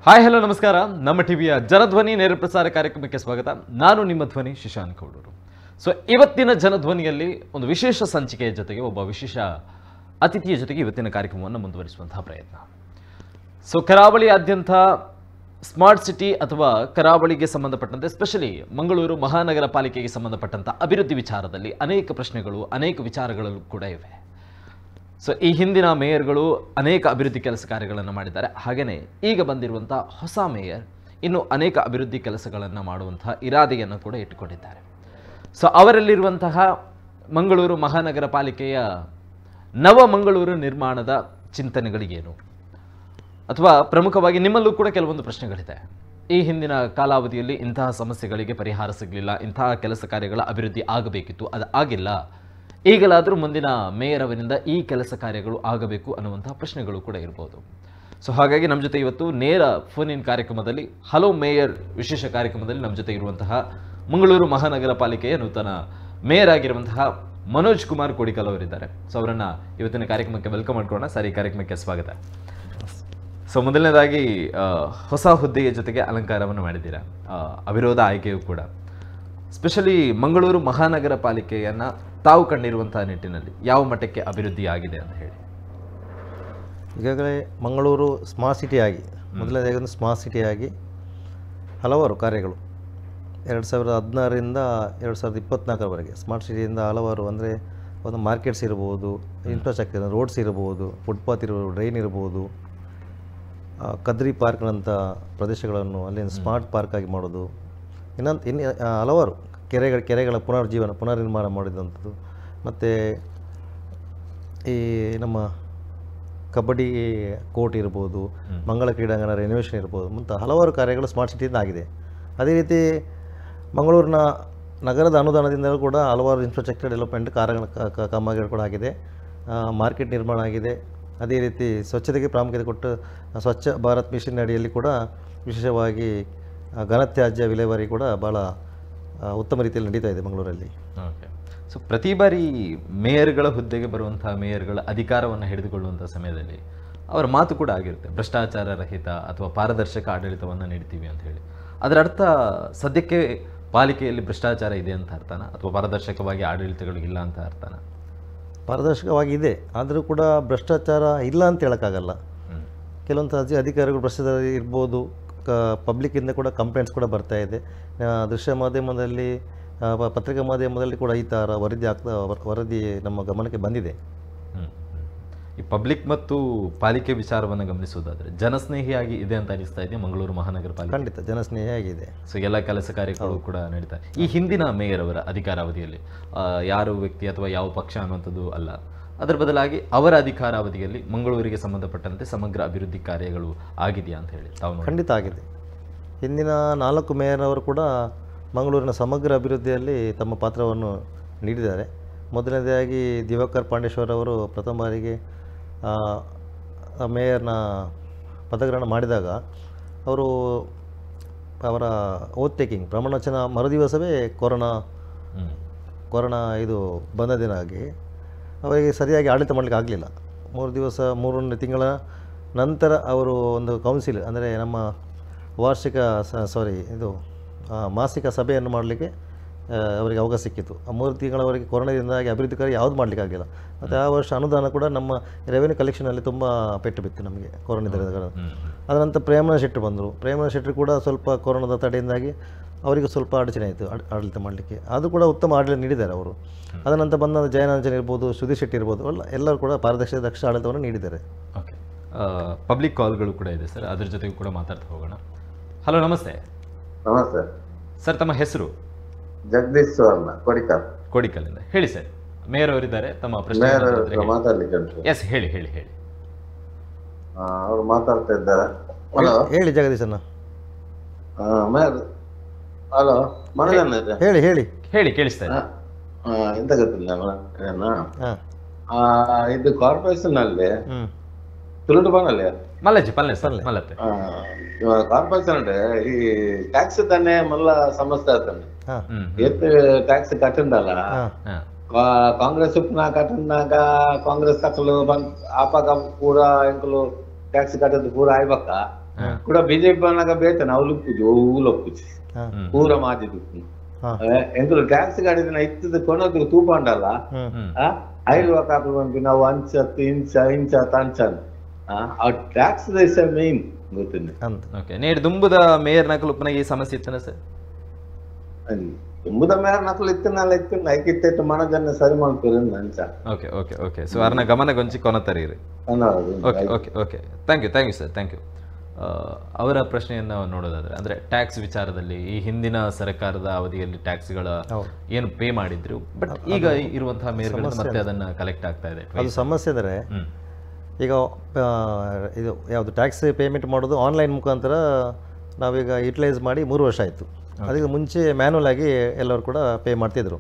Hi hello ನಮಸ್ಕಾರ. ನಮ್ಮ ಟಿವಿಯ ಜನಧ್ವನಿ ನೇರ ಪ್ರಸಾರ ಕಾರ್ಯಕ್ರಮಕ್ಕೆ ಸ್ವಾಗತ. ನಾನು ನಿಮ್ಮ ಧ್ವನಿ ಶಿಶಾಂಕ್ ಕೌಡೂರು. ಸೊ ಇವತ್ತಿನ ಜನಧ್ವನಿಯಲ್ಲಿ ಒಂದು ವಿಶೇಷ ಸಂಚಿಕೆಯ ಜೊತೆಗೆ ಒಬ್ಬ ವಿಶೇಷ ಅತಿಥಿಯ ಜೊತೆಗೆ ಇವತ್ತಿನ ಕಾರ್ಯಕ್ರಮವನ್ನು ಮುಂದುವರಿಸುವಂತಹ ಪ್ರಯತ್ನ. ಸೊ ಕರಾವಳಿಯಾದ್ಯಂತ ಸ್ಮಾರ್ಟ್ ಸಿಟಿ ಅಥವಾ ಕರಾವಳಿಗೆ ಸಂಬಂಧಪಟ್ಟಂತೆ ಸ್ಪೆಷಲಿ ಮಂಗಳೂರು ಮಹಾನಗರ ಪಾಲಿಕೆಗೆ ಸಂಬಂಧಪಟ್ಟಂಥ ಅಭಿವೃದ್ಧಿ ವಿಚಾರದಲ್ಲಿ ಅನೇಕ ಪ್ರಶ್ನೆಗಳು ಅನೇಕ ವಿಚಾರಗಳು ಕೂಡ ಇವೆ. ಸೊ ಈ ಹಿಂದಿನ ಮೇಯರ್ಗಳು ಅನೇಕ ಅಭಿವೃದ್ಧಿ ಕೆಲಸ ಕಾರ್ಯಗಳನ್ನು ಮಾಡಿದ್ದಾರೆ. ಹಾಗೆಯೇ ಈಗ ಬಂದಿರುವಂಥ ಹೊಸ ಮೇಯರ್ ಇನ್ನೂ ಅನೇಕ ಅಭಿವೃದ್ಧಿ ಕೆಲಸಗಳನ್ನು ಮಾಡುವಂತಹ ಇರಾದೆಯನ್ನು ಕೂಡ ಇಟ್ಟುಕೊಂಡಿದ್ದಾರೆ. ಸೊ ಅವರಲ್ಲಿರುವಂತಹ ಮಂಗಳೂರು ಮಹಾನಗರ ಪಾಲಿಕೆಯ ನವ ಮಂಗಳೂರು ನಿರ್ಮಾಣದ ಚಿಂತನೆಗಳಿಗೇನು, ಅಥವಾ ಪ್ರಮುಖವಾಗಿ ನಿಮ್ಮಲ್ಲೂ ಕೂಡ ಕೆಲವೊಂದು ಪ್ರಶ್ನೆಗಳಿದೆ. ಈ ಹಿಂದಿನ ಕಾಲಾವಧಿಯಲ್ಲಿ ಇಂತಹ ಸಮಸ್ಯೆಗಳಿಗೆ ಪರಿಹಾರ ಸಿಗಲಿಲ್ಲ, ಇಂತಹ ಕೆಲಸ ಕಾರ್ಯಗಳ ಅಭಿವೃದ್ಧಿ ಆಗಬೇಕಿತ್ತು, ಅದು ಆಗಿಲ್ಲ, ಈಗಲಾದರೂ ಮುಂದಿನ ಮೇಯರ್ ಅವರಿಂದ ಈ ಕೆಲಸ ಕಾರ್ಯಗಳು ಆಗಬೇಕು ಅನ್ನುವಂತಹ ಪ್ರಶ್ನೆಗಳು ಕೂಡ ಇರ್ಬೋದು. ಸೊ ಹಾಗಾಗಿ ನಮ್ಮ ಜೊತೆ ಇವತ್ತು ನೇರ ಫೋನ್ ಇನ್ ಕಾರ್ಯಕ್ರಮದಲ್ಲಿ ಹಲೋ ಮೇಯರ್ ವಿಶೇಷ ಕಾರ್ಯಕ್ರಮದಲ್ಲಿ ನಮ್ಮ ಜೊತೆ ಇರುವಂತಹ ಮಂಗಳೂರು ಮಹಾನಗರ ಪಾಲಿಕೆಯ ನೂತನ ಮೇಯರ್ ಆಗಿರುವಂತಹ ಮನೋಜ್ ಕುಮಾರ್ ಕೋಡಿಕಲ್ ಅವರಿದ್ದಾರೆ. ಸೊ ಅವರನ್ನು ಇವತ್ತಿನ ಕಾರ್ಯಕ್ರಮಕ್ಕೆ ವೆಲ್ಕಮ್ ಮಾಡ್ಕೊಳ್ಳೋಣ. ಸರ್, ಈ ಕಾರ್ಯಕ್ರಮಕ್ಕೆ ಸ್ವಾಗತ. ಸೊ ಮೊದಲನೇದಾಗಿ ಹೊಸ ಹುದ್ದೆಯ ಜೊತೆಗೆ ಅಲಂಕಾರವನ್ನು ಮಾಡಿದ್ದೀರಾ, ಅವಿರೋಧ ಆಯ್ಕೆಯೂ ಕೂಡ. ಸ್ಪೆಷಲಿ ಮಂಗಳೂರು ಮಹಾನಗರ ಪಾಲಿಕೆಯನ್ನು ತಾವು ಕಂಡಿರುವಂತಹ ನಿಟ್ಟಿನಲ್ಲಿ ಯಾವ ಮಟ್ಟಕ್ಕೆ ಅಭಿವೃದ್ಧಿ ಆಗಿದೆ ಅಂತ ಹೇಳಿ. ಈಗಾಗಲೇ ಮಂಗಳೂರು ಸ್ಮಾರ್ಟ್ ಸಿಟಿಯಾಗಿ ಮೊದಲನೇದಾಗಿ ಒಂದು ಸ್ಮಾರ್ಟ್ ಸಿಟಿಯಾಗಿ ಹಲವಾರು ಕಾರ್ಯಗಳು 2016ರಿಂದ 2024ರವರೆಗೆ ಸ್ಮಾರ್ಟ್ ಸಿಟಿಯಿಂದ ಹಲವಾರು ಅಂದರೆ ಒಂದು ಮಾರ್ಕೆಟ್ಸ್ ಇರ್ಬೋದು, ಇನ್ಫ್ರಾಸ್ಟ್ರಕ್ಚರ್, ರೋಡ್ಸ್ ಇರ್ಬೋದು, ಫುಟ್ಪಾತ್ ಇರ್ಬೋದು, ಡ್ರೈನ್ ಇರ್ಬೋದು, ಕದ್ರಿ ಪಾರ್ಕ್ನಂಥ ಪ್ರದೇಶಗಳನ್ನು ಅಲ್ಲಿಂದ ಸ್ಮಾರ್ಟ್ ಪಾರ್ಕ್ ಆಗಿ ಮಾಡೋದು, ಇನ್ನು ಹಲವಾರು ಕೆರೆಗಳ ಪುನರ್ನಿರ್ಮಾಣ ಮಾಡಿದಂಥದ್ದು, ಮತ್ತು ಈ ನಮ್ಮ ಕಬಡ್ಡಿ ಕೋರ್ಟ್ ಇರ್ಬೋದು, ಮಂಗಳ ಕ್ರೀಡಾಂಗಣ ರೆನೋವೇಷನ್ ಇರ್ಬೋದು, ಮತ್ತು ಹಲವಾರು ಕಾರ್ಯಗಳು ಸ್ಮಾರ್ಟ್ ಸಿಟಿಯಿಂದ ಆಗಿದೆ. ಅದೇ ರೀತಿ ಮಂಗಳೂರಿನ ನಗರದ ಅನುದಾನದಿಂದಲೂ ಕೂಡ ಹಲವಾರು ಇನ್ಫ್ರಾಸ್ಟ್ರಕ್ಚರ್ ಡೆವಲಪ್ಮೆಂಟ್ ಕಾಮಗಾರಿಗಳು ಕೂಡ ಆಗಿದೆ, ಮಾರ್ಕೆಟ್ ನಿರ್ಮಾಣ ಆಗಿದೆ. ಅದೇ ರೀತಿ ಸ್ವಚ್ಛತೆಗೆ ಪ್ರಾಮುಖ್ಯತೆ ಕೊಟ್ಟು ಸ್ವಚ್ಛ ಭಾರತ್ ಮಿಷನ್ ಅಡಿಯಲ್ಲಿ ಕೂಡ ವಿಶೇಷವಾಗಿ ಘನತ್ಯಾಜ್ಯ ವಿಲೇವಾರಿ ಕೂಡ ಭಾಳ ಉತ್ತಮ ರೀತಿಯಲ್ಲಿ ನಡೀತಾ ಇದೆ ಮಂಗಳೂರಲ್ಲಿ. ಓಕೆ. ಸೊ ಪ್ರತಿ ಬಾರಿ ಮೇಯರ್ಗಳ ಹುದ್ದೆಗೆ ಬರುವಂತಹ ಮೇಯರ್ಗಳ ಅಧಿಕಾರವನ್ನು ಹಿಡಿದುಕೊಳ್ಳುವಂಥ ಸಮಯದಲ್ಲಿ ಅವರ ಮಾತು ಕೂಡ ಆಗಿರುತ್ತೆ, ಭ್ರಷ್ಟಾಚಾರ ರಹಿತ ಅಥವಾ ಪಾರದರ್ಶಕ ಆಡಳಿತವನ್ನು ನೀಡ್ತೀವಿ ಅಂತ ಹೇಳಿ. ಅದರ ಅರ್ಥ ಸದ್ಯಕ್ಕೆ ಪಾಲಿಕೆಯಲ್ಲಿ ಭ್ರಷ್ಟಾಚಾರ ಇದೆ ಅಂತ ಅರ್ಥನ, ಅಥವಾ ಪಾರದರ್ಶಕವಾಗಿ ಆಡಳಿತಗಳು ಇಲ್ಲ ಅಂತ ಅರ್ಥನ? ಪಾರದರ್ಶಕವಾಗಿ ಇದೆ, ಆದರೂ ಕೂಡ ಭ್ರಷ್ಟಾಚಾರ ಇಲ್ಲ ಅಂತ ಹೇಳೋಕ್ಕಾಗಲ್ಲ. ಕೆಲವೊಂದು ಅಧಿಕಾರಿಗಳು ಭ್ರಷ್ಟಾಚಾರ ಇರ್ಬೋದು, ಪಬ್ಲಿಕ್ಕಿಂದ ಕೂಡ ಕಂಪ್ಲೇಂಟ್ಸ್ ಕೂಡ ಬರ್ತಾ ಇದೆ. ದೃಶ್ಯ ಮಾಧ್ಯಮದಲ್ಲಿ, ಪತ್ರಿಕಾ ಮಾಧ್ಯಮದಲ್ಲಿ ಕೂಡ ಈ ಥರ ವರದಿ ನಮ್ಮ ಗಮನಕ್ಕೆ ಬಂದಿದೆ. ಈ ಪಬ್ಲಿಕ್ ಮತ್ತು ಪಾಲಿಕೆ ವಿಚಾರವನ್ನು ಗಮನಿಸುವುದಾದರೆ ಜನಸ್ನೇಹಿಯಾಗಿ ಇದೆ ಅಂತ ಅನಿಸ್ತಾ ಇದೆ ಮಂಗಳೂರು ಮಹಾನಗರ ಪಾಲಿಕೆ. ಖಂಡಿತ ಜನಸ್ನೇಹಿಯಾಗಿದೆ. ಸೊ ಎಲ್ಲ ಕೆಲಸ ಕಾರ್ಯಗಳು ಕೂಡ ನಡೀತಾ. ಈ ಹಿಂದಿನ ಮೇಯರ್ ಅವರ ಅಧಿಕಾರಾವಧಿಯಲ್ಲಿ ಯಾರು ವ್ಯಕ್ತಿ ಅಥವಾ ಯಾವ ಪಕ್ಷ ಅನ್ನುವಂಥದ್ದು ಅಲ್ಲ, ಅದರ ಬದಲಾಗಿ ಅವರ ಅಧಿಕಾರಾವಧಿಯಲ್ಲಿ ಮಂಗಳೂರಿಗೆ ಸಂಬಂಧಪಟ್ಟಂತೆ ಸಮಗ್ರ ಅಭಿವೃದ್ಧಿ ಕಾರ್ಯಗಳು ಆಗಿದೆಯಾ ಅಂತ ಹೇಳಿ ತಾವು? ಖಂಡಿತ ಆಗಿದೆ. ಹಿಂದಿನ 4 ಮೇಯರ್ನವರು ಕೂಡ ಮಂಗಳೂರಿನ ಸಮಗ್ರ ಅಭಿವೃದ್ಧಿಯಲ್ಲಿ ತಮ್ಮ ಪಾತ್ರವನ್ನು ನೀಡಿದ್ದಾರೆ. ಮೊದಲನೇದಾಗಿ ದಿವಾಕರ್ ಪಾಂಡೇಶ್ವರ್ ಅವರು ಪ್ರಥಮ ಬಾರಿಗೆ ಮೇಯರ್ನ ಪದಗ್ರಹಣ ಮಾಡಿದಾಗ ಅವರ ಓತ್ ಟೇಕಿಂಗ್ ಪ್ರಮಾಣವಚನ ಮರುದಿವಸವೇ ಕೊರೋನಾ ಇದು ಬಂದ ದಿನ ಆಗಿ ಅವರಿಗೆ ಸರಿಯಾಗಿ ಆಡಳಿತ ಮಾಡಲಿಕ್ಕೆ ಆಗಲಿಲ್ಲ. 3 ತಿಂಗಳ ನಂತರ ಅವರು ಒಂದು ಕೌನ್ಸಿಲ್ ಅಂದರೆ ನಮ್ಮ ಮಾಸಿಕ ಸಭೆಯನ್ನು ಮಾಡಲಿಕ್ಕೆ ಅವರಿಗೆ ಅವಕಾಶ ಸಿಕ್ಕಿತ್ತು. ಆ 3 ತಿಂಗಳವರೆಗೆ ಕೊರೋನಾದಿಂದಾಗಿ ಅಭಿವೃದ್ಧಿ ಕಾರ್ಯ ಯಾವುದು ಮಾಡಲಿಕ್ಕೆ ಆಗಲಿಲ್ಲ. ಮತ್ತು ಆ ವರ್ಷ ಅನುದಾನ ಕೂಡ ನಮ್ಮ ರೆವೆನ್ಯೂ ಕಲೆಕ್ಷನಲ್ಲಿ ತುಂಬ ಪೆಟ್ಟು ಬಿತ್ತು ನಮಗೆ ಕೊರೋನಾದ. ಅದನಂತರ ಪ್ರೇಮನಾಥ್ ಶೆಟ್ಟಿ ಬಂದರು. ಪ್ರೇಮನಾಥ್ ಶೆಟ್ಟಿ ಕೂಡ ಸ್ವಲ್ಪ ಕೊರೋನಾದ ತಡೆಯಿಂದಾಗಿ ಅವರಿಗೆ ಸ್ವಲ್ಪ ಅಡಚಣೆ ಆಯಿತು ಆಡಳಿತ ಮಾಡಲಿಕ್ಕೆ. ಅದು ಕೂಡ ಉತ್ತಮ ಆಡಳಿತ ನೀಡಿದ್ದಾರೆ ಅವರು. ಅದನಂತರ ಬಂದ ಜಯನಾಂಜನ್ ಇರ್ಬೋದು, ಸುಧೀರ್ ಶೆಟ್ಟಿ ಇರ್ಬೋದು, ಎಲ್ಲರೂ ಕೂಡ ಪಾರದರ್ಶಕ ದಕ್ಷ ಆಡಳಿತವನ್ನು ನೀಡಿದ್ದಾರೆ. ಓಕೆ. ಪಬ್ಲಿಕ್ ಕಾಲ್ಗಳು ಕೂಡ ಇದೆ ಸರ್, ಅದ್ರ ಜೊತೆಗೂ ಕೂಡ ಮಾತಾಡ್ತಾ ಹೋಗೋಣ. ಹಲೋ, ನಮಸ್ತೆ. ನಮಸ್ತೆ ಸರ್, ತಮ್ಮ ಹೆಸರು? ಜಗದೀಶ್ ಸುವರ್ಣ, ಕೋಡಿಕಲ್ಲಿಂದ. ಹೇಳಿ ಸರ್, ಮೇಯರ್ ಅವರಿದ್ದಾರೆ, ತಮ್ಮ ಪ್ರಶ್ನೆ ಮಾತಾಡ್ಲಿಕ್ಕೆ. ಎಸ್, ಹೇಳಿ ಹೇಳಿ ಹೇಳಿ. ಅವರು ಮಾತಾಡ್ತಾ ಇದ್ದಾರೆ. ಹಲೋ, ಹೇಳಿ ಜಗದೀಶ್ ಅಣ್ಣ. ಮೇಯರ್, ಹಲೋ, ಹೇಳಿ ಹೇಳಿ ಹೇಳಿ, ಕೇಳಿಸ್ತಾ ಇದೆ. ಎಂತ ಗೊತ್ತಿಲ್ಲ, ಇದು ಕಾರ್ಪೊರೇಷನ್ ಅಲ್ಲಿ ತುಳುಟು ಬನ್ನಲ್ಲ ಮಲ್ಲಜ್ಜಿ ಮಲ್ಲತ್ತೆ ಕಾರ್ಪೊರೇಷನ್ అంటే ఈ ట్యాక్స్ తనే మళ్ళా సమస్య అవుతుంది. ట్యాక్స్ కట్టిండాల కాంగ్రెస్ కట్టినాక కాంగ్రెస్ కట్టలు ఆపాక పూరా ఇంకలు ట్యాక్స్ కట్టేది పూరా అయిపోక ಕೂಡ ಬಿಜೆಪಿ ಬನ್ನಾಗ ಬೇತನ ಅವ್ಲು ಉಪ್ಪುಜಿ ಓವ್ಲು ಒಪ್ಪುಜಿ ಪೂರ ಮಾಜಿ ದುಪ್ಪು ಎಂಕುಲು ಟ್ಯಾಕ್ಸ್ ಗಾಡಿನ ಇತ್ತದ ಕೊನೋದು ತೂಪಾಂಡಲ್ಲ ಐಲ್ವ ಕಾಪಿ ಬಂದು ನಾವು ಅಂಚತ್ತು ಇಂಚ ಅಂಚನ್ ಆ ಟ್ಯಾಕ್ಸ್ ದೇಶ ಮೇನ್ ಗೊತ್ತಿಲ್ಲ ಓಕೆ ನೇಡು ದುಂಬುದ ಮೇಯರ್ ನಕಲು ಉಪ್ಪನಾಗ ಈ ಸಮಸ್ಯೆ ಇತ್ತನ ಸರ್ ತುಂಬುದ ಮೇಯರ್ ನಕಲು ಇತ್ತನಲ್ಲ ಇತ್ತು ಐಕಿತ್ತು ಮನದನ್ನ ಸರಿ ಮಾಡ್ತೀರಿ ಅಂಚ ಓಕೆ ಓಕೆ ಓಕೆ ಸೊ ಅವ್ರನ್ನ ಗಮನ ಗೊಂಚಿ ಕೊನತರೀರಿ okay okay okay thank you sir thank you ಅವರ ಪ್ರಶ್ನೆಯನ್ನು ನೋಡೋದಾದ್ರೆ ಅಂದ್ರೆ ಟ್ಯಾಕ್ಸ್ ವಿಚಾರದಲ್ಲಿ ಈ ಹಿಂದಿನ ಸರ್ಕಾರದ ಅವಧಿಯಲ್ಲಿ ಟ್ಯಾಕ್ಸ್ಗಳ ಏನು ಪೇ ಮಾಡಿದ್ರು ಬಟ್ ಈಗ ಇರುವಂತಹ ಮೇಯರ್ಗಳು ಮತ್ತೆ ಅದನ್ನ ಕಲೆಕ್ಟ್ ಆಗ್ತಾ ಇದೆ ಅದು ಸಮಸ್ಯೆ ಅಂದರೆ ಈಗ ಇದು ಯಾವುದು ಟ್ಯಾಕ್ಸ್ ಪೇಮೆಂಟ್ ಮಾಡೋದು ಆನ್ಲೈನ್ ಮುಖಾಂತರ ನಾವೀಗ ಯುಟಿಲೈಸ್ ಮಾಡಿ 3 ವರ್ಷ ಆಯಿತು. ಅದಕ್ಕೆ ಮುಂಚೆ ಮ್ಯಾನ್ಯಲ್ ಆಗಿ ಎಲ್ಲರೂ ಕೂಡ ಪೇ ಮಾಡ್ತಿದ್ರು.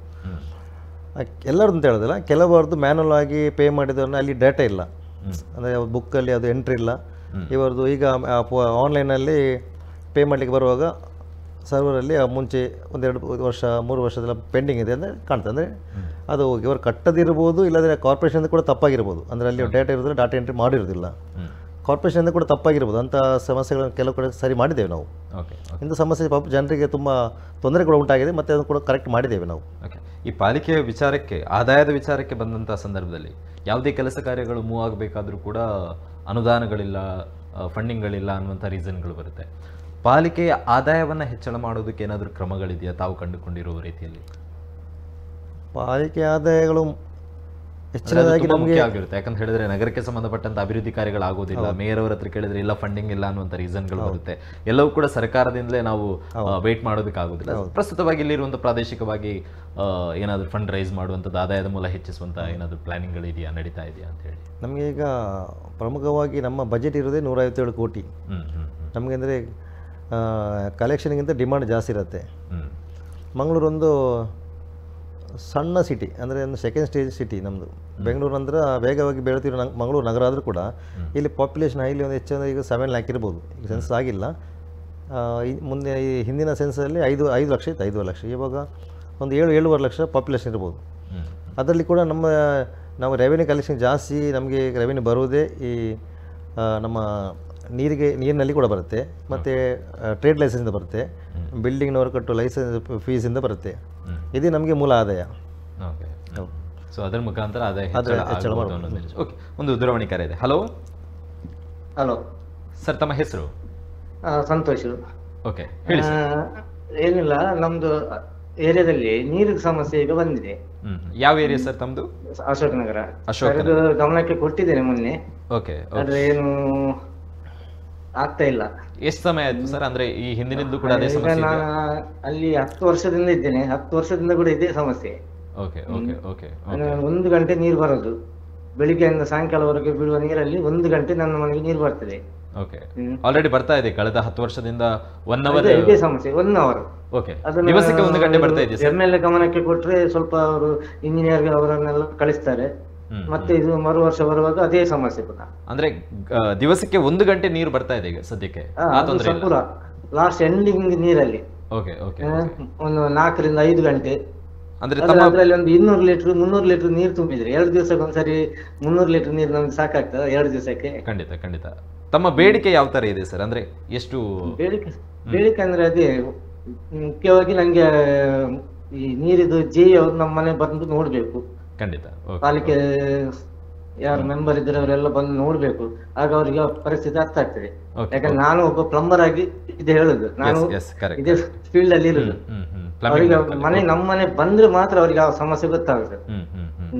ಎಲ್ಲರದ್ದು ಅಂತ ಹೇಳೋದಿಲ್ಲ, ಕೆಲವರದ್ದು ಮ್ಯಾನ್ಯಲ್ ಆಗಿ ಪೇ ಮಾಡಿದವ್ರನ್ನ ಅಲ್ಲಿ ಡೇಟಾ ಇಲ್ಲ, ಅಂದರೆ ಬುಕ್ಕಲ್ಲಿ ಅದು ಎಂಟ್ರಿ ಇಲ್ಲ. ಇವರದು ಈಗ ಆನ್ಲೈನಲ್ಲಿ ಪೇ ಮಾಡಲಿಕ್ಕೆ ಬರುವಾಗ ಸರ್ವರಲ್ಲಿ ಮುಂಚೆ 1-2 ವರ್ಷ 3 ವರ್ಷದೆಲ್ಲ ಪೆಂಡಿಂಗ್ ಇದೆ ಅಂದರೆ ಕಾಣ್ತದೆ. ಅಂದರೆ ಅದು ಇವರು ಕಟ್ಟದಿರ್ಬೋದು, ಇಲ್ಲಾಂದರೆ ಕಾರ್ಪೊರೇಷನ್ ಕೂಡ ತಪ್ಪಾಗಿರ್ಬೋದು. ಅಂದರೆ ಅಲ್ಲಿ ಡೇಟಾ ಇರೋದ್ರೆ ಡಾಟಾ ಎಂಟ್ರಿ ಮಾಡಿರೋದಿಲ್ಲ, ಕಾರ್ಪೊರೇಷನ್ ಕೂಡ ತಪ್ಪಾಗಿರ್ಬೋದು. ಅಂಥ ಸಮಸ್ಯೆಗಳನ್ನು ಕೆಲವು ಕಡೆ ಸರಿ ಮಾಡಿದ್ದೇವೆ ನಾವು. ಇಂಥ ಸಮಸ್ಯೆ ಪಾಪ ಜನರಿಗೆ ತುಂಬ ತೊಂದರೆ ಕೂಡ ಉಂಟಾಗಿದೆ, ಮತ್ತು ಅದನ್ನು ಕೂಡ ಕರೆಕ್ಟ್ ಮಾಡಿದ್ದೇವೆ ನಾವು. ಈ ಪಾಲಿಕೆಯ ವಿಚಾರಕ್ಕೆ, ಆದಾಯದ ವಿಚಾರಕ್ಕೆ ಬಂದಂಥ ಸಂದರ್ಭದಲ್ಲಿ ಯಾವುದೇ ಕೆಲಸ ಕಾರ್ಯಗಳು ಮೂವ್ ಆಗಬೇಕಾದ್ರೂ ಕೂಡ ಅನುದಾನಗಳಿಲ್ಲ, ಫಂಡಿಂಗ್ಗಳಿಲ್ಲ ಅನ್ನುವಂಥ ರೀಸನ್ಗಳು ಬರುತ್ತೆ. ಪಾಲಿಕೆಯ ಆದಾಯವನ್ನು ಹೆಚ್ಚಳ ಮಾಡೋದಕ್ಕೆ ಏನಾದರೂ ಕ್ರಮಗಳಿದೆಯಾ ತಾವು ಕಂಡುಕೊಂಡಿರುವ ರೀತಿಯಲ್ಲಿ? ಪಾಲಿಕೆ ಆದಾಯಗಳು ಹೆಚ್ಚಿನದಾಗಿ ನಮಗೆ ಆಗಿರುತ್ತೆ. ಯಾಕಂತ ಹೇಳಿದ್ರೆ ನಗರಕ್ಕೆ ಸಂಬಂಧಪಟ್ಟಂತ ಅಭಿವೃದ್ಧಿ ಕಾರ್ಯಗಳಾಗೋದಿಲ್ಲ, ಮೇಯರ್ ಅವರ ಹತ್ರ ಕೇಳಿದ್ರೆ ಇಲ್ಲ ಫಂಡಿಂಗ್ ಇಲ್ಲ ಅನ್ನುವಂಥ ರೀಸನ್ಗಳು ಬರುತ್ತೆ. ಎಲ್ಲವೂ ಕೂಡ ಸರ್ಕಾರದಿಂದಲೇ ನಾವು ವೇಟ್ ಮಾಡೋದಕ್ಕಾಗೋದಿಲ್ಲ. ಪ್ರಸ್ತುತವಾಗಿ ಇಲ್ಲಿರುವಂಥ ಪ್ರಾದೇಶಿಕವಾಗಿ ಏನಾದರೂ ಫಂಡ್ ರೈಸ್ ಮಾಡುವಂಥದ್ದು, ಆದಾಯದ ಮೂಲ ಹೆಚ್ಚಿಸುವಂಥ ಏನಾದರೂ ಪ್ಲಾನಿಂಗ್ಗಳಿದೆಯಾ, ನಡೀತಾ ಇದೆಯಾ ಅಂತ ಹೇಳಿ? ನಮಗೆ ಈಗ ಪ್ರಮುಖವಾಗಿ ನಮ್ಮ ಬಜೆಟ್ ಇರೋದೇ 157 ಕೋಟಿ. ನಮಗೆ ಅಂದರೆ ಕಲೆಕ್ಷನ್ಗಿಂತ ಡಿಮಾಂಡ್ ಜಾಸ್ತಿ ಇರುತ್ತೆ. ಮಂಗಳೂರು ಒಂದು ಸಣ್ಣ ಸಿಟಿ, ಅಂದರೆ ಒಂದು ಸೆಕೆಂಡ್ ಸ್ಟೇಜ್ ಸಿಟಿ ನಮ್ಮದು. ಬೆಂಗಳೂರು ಅಂದ್ರೆ ವೇಗವಾಗಿ ಬೆಳೆತಿರೋ ಮಂಗಳೂರು ನಗರ ಆದರೂ ಕೂಡ ಇಲ್ಲಿ ಪಾಪ್ಯುಲೇಷನ್ ಹೈಲಿ ಒಂದು ಹೆಚ್ಚು ಈಗ 7 ಲ್ಯಾಕ್ ಇರ್ಬೋದು. ಈಗ ಸೆನ್ಸಸ್ ಆಗಿಲ್ಲ, ಮುಂದೆ ಈ ಹಿಂದಿನ ಸೆನ್ಸಲ್ಲಿ 5 ಲಕ್ಷ ಇತ್ತು, 5 ಲಕ್ಷ. ಇವಾಗ ಒಂದು 7-7.5 ಲಕ್ಷ ಪಾಪ್ಯುಲೇಷನ್ ಇರ್ಬೋದು. ಅದರಲ್ಲಿ ಕೂಡ ನಾವು ರೆವೆನ್ಯೂ ಕಲೆಕ್ಷನ್ ಜಾಸ್ತಿ, ನಮಗೆ ರೆವೆನ್ಯೂ ಬರುವುದೇ ಈ ನಮ್ಮ ನೀರಿನಲ್ಲಿ ಕೂಡ ಬರುತ್ತೆ, ಮತ್ತು ಟ್ರೇಡ್ ಲೈಸೆನ್ಸಿಂದ ಬರುತ್ತೆ, ಬಿಲ್ಡಿಂಗ್ನವರು ಕಟ್ಟೋ ಲೈಸೆನ್ಸ್ ಫೀಸಿಂದ ಬರುತ್ತೆ. ಇದೇ ನಮಗೆ ಮೂಲ ಆದಾಯ. ಸೊ ಅದರ ಮುಖಾಂತರ ಆದಾಯ ಹೆಚ್ಚಳ ಮಾಡೋದು. ಓಕೆ, ಒಂದು ದೂರವಾಣಿ ಕರೆ ಇದೆ. ಹಲೋ ಹಲೋ ಸರ್, ತಮ್ಮ ಹೆಸರು? ಸಂತೋಷ್. ಓಕೆ, ಹೇಳಿ. ಏನಿಲ್ಲ, ನಮ್ದು ಏರಿಯಾದಲ್ಲಿ ನೀರಿನ ಸಮಸ್ಯೆ ಈಗ ಬಂದಿದೆ. ಯಾವ ಏರಿಯಾ ಸರ್ ತಮ್ದು? ಅಶೋಕ್ ನಗರ. ಗಮನಕ್ಕೆ ಕೊಟ್ಟಿದ್ದೇನೆ ಮೊನ್ನೆ. ಓಕೆ, ಆದ್ರೆ ಏನು ಆಗ್ತಾ ಇಲ್ಲ. ಎಷ್ಟು ಸಮಯ ಆಯ್ತು ಸರ್? ಅಂದ್ರೆ ಈ ಹಿಂದಿನಿಂದ ಕೂಡ ಅದೇ ಸಮಸ್ಯೆ? ಅಲ್ಲಿ 10 ವರ್ಷದಿಂದ ಇದ್ದೇನೆ, 10 ವರ್ಷದಿಂದ ಕೂಡ ಇದೇ ಸಮಸ್ಯೆ. Okay okay okay. 1 ಗಂಟೆ ನೀರು ಬರೋದು, ಬೆಳಿಗ್ಗೆಯಿಂದ ಸಾಯಂಕಾಲವರೆಗೆ ಬಿಡುವ ನೀರಲ್ಲಿ 1 ಗಂಟೆ ನನ್ನ ಮನೆಗೆ ನೀರು ಬರ್ತದೆ. ಓಕೆ, ಆಲ್ರೆಡಿ ಬರ್ತಾ ಇದೆ ಕಳೆದ 10 ವರ್ಷದಿಂದ 1 ಅವರ್ ಇದೇ ಸಮಸ್ಯೆ. 1 ಅವರ್. ಓಕೆ, ದಿವಸಕ್ಕೆ 1 ಗಂಟೆ ಬರ್ತಾ ಇದೆ. MLA ಗಮನಕ್ಕೆ ಕೊಟ್ರೆ ಸ್ವಲ್ಪ ಅವರು ಇಂಜಿನಿಯರ್ ಅವರನ್ನೆಲ್ಲ ಕಳಿಸ್ತಾರೆ, ಮತ್ತೆ ಇದು ಮರು ವರ್ಷ ಬರುವಾಗ ಅದೇ ಸಮಸ್ಯೆ ಪುನಃ. ಅಂದ್ರೆ ದಿವಸಕ್ಕೆ 1 ಗಂಟೆ ನೀರು ಬರ್ತಾ ಇದೆ ಈಗ ಸದ್ಯಕ್ಕೆ? ಲಾಸ್ಟ್ ಎಂಡಿಂಗ್ ನೀರಲ್ಲಿ ಓಕೆ ಓಕೆ ಒಂದು 4 ರಿಂದ 5 ಗಂಟೆ. ಅಂದ್ರೆ ಅದ್ರಲ್ಲಿ ಒಂದು 200 ಲೀಟರ್ 300 ಲೀಟರ್ ನೀರು ತುಂಬಿದ್ರೆ 2 ದಿವಸಕ್ಕೆ ಒಂದ್ಸರಿ 300 ಲೀಟರ್ ನೀರು ನಮ್ಗೆ ಸಾಕಾಗ್ತದೆ 2 ದಿವಸಕ್ಕೆ? ಖಂಡಿತ ಖಂಡಿತ. ತಮ್ಮ ಬೇಡಿಕೆ ಯಾವ ತರ ಇದೆ ಸರ್? ಅಂದ್ರೆ ಎಷ್ಟು ಬೇಡಿಕೆ ಅಂದ್ರೆ ಅದೇ ಮುಖ್ಯವಾಗಿ ನಂಗೆ ಈ ನೀರಿದು ಜಿ ಅವ್ರು ನಮ್ಮ ಮನೆ ಬಂದು ನೋಡ್ಬೇಕು. ಖಂಡಿತ. ಪಾಲಿಕೆ ಯಾರು ಮೆಂಬರ್ ಇದ್ರೆ ಅವರೆಲ್ಲ ಬಂದು ನೋಡ್ಬೇಕು, ಆಗ ಅವರಿಗೆ ಪರಿಸ್ಥಿತಿ ಅರ್ಥ ಆಗ್ತದೆ. ಯಾಕಂದ್ರೆ ನಾನು ಒಬ್ಬ ಪ್ಲಂಬರ್ ಆಗಿ ಇದು ಹೇಳುದು, ನಾನು ಇದೇ ಫೀಲ್ಡ್ ಅಲ್ಲಿ ಇರುದು. ಅವರಿಗೆ ನಮ್ಮ ಮನೆ ಬಂದ್ರೆ ಮಾತ್ರ ಅವರಿಗೆ ಆ ಸಮಸ್ಯೆ ಗೊತ್ತಾಗುತ್ತೆ.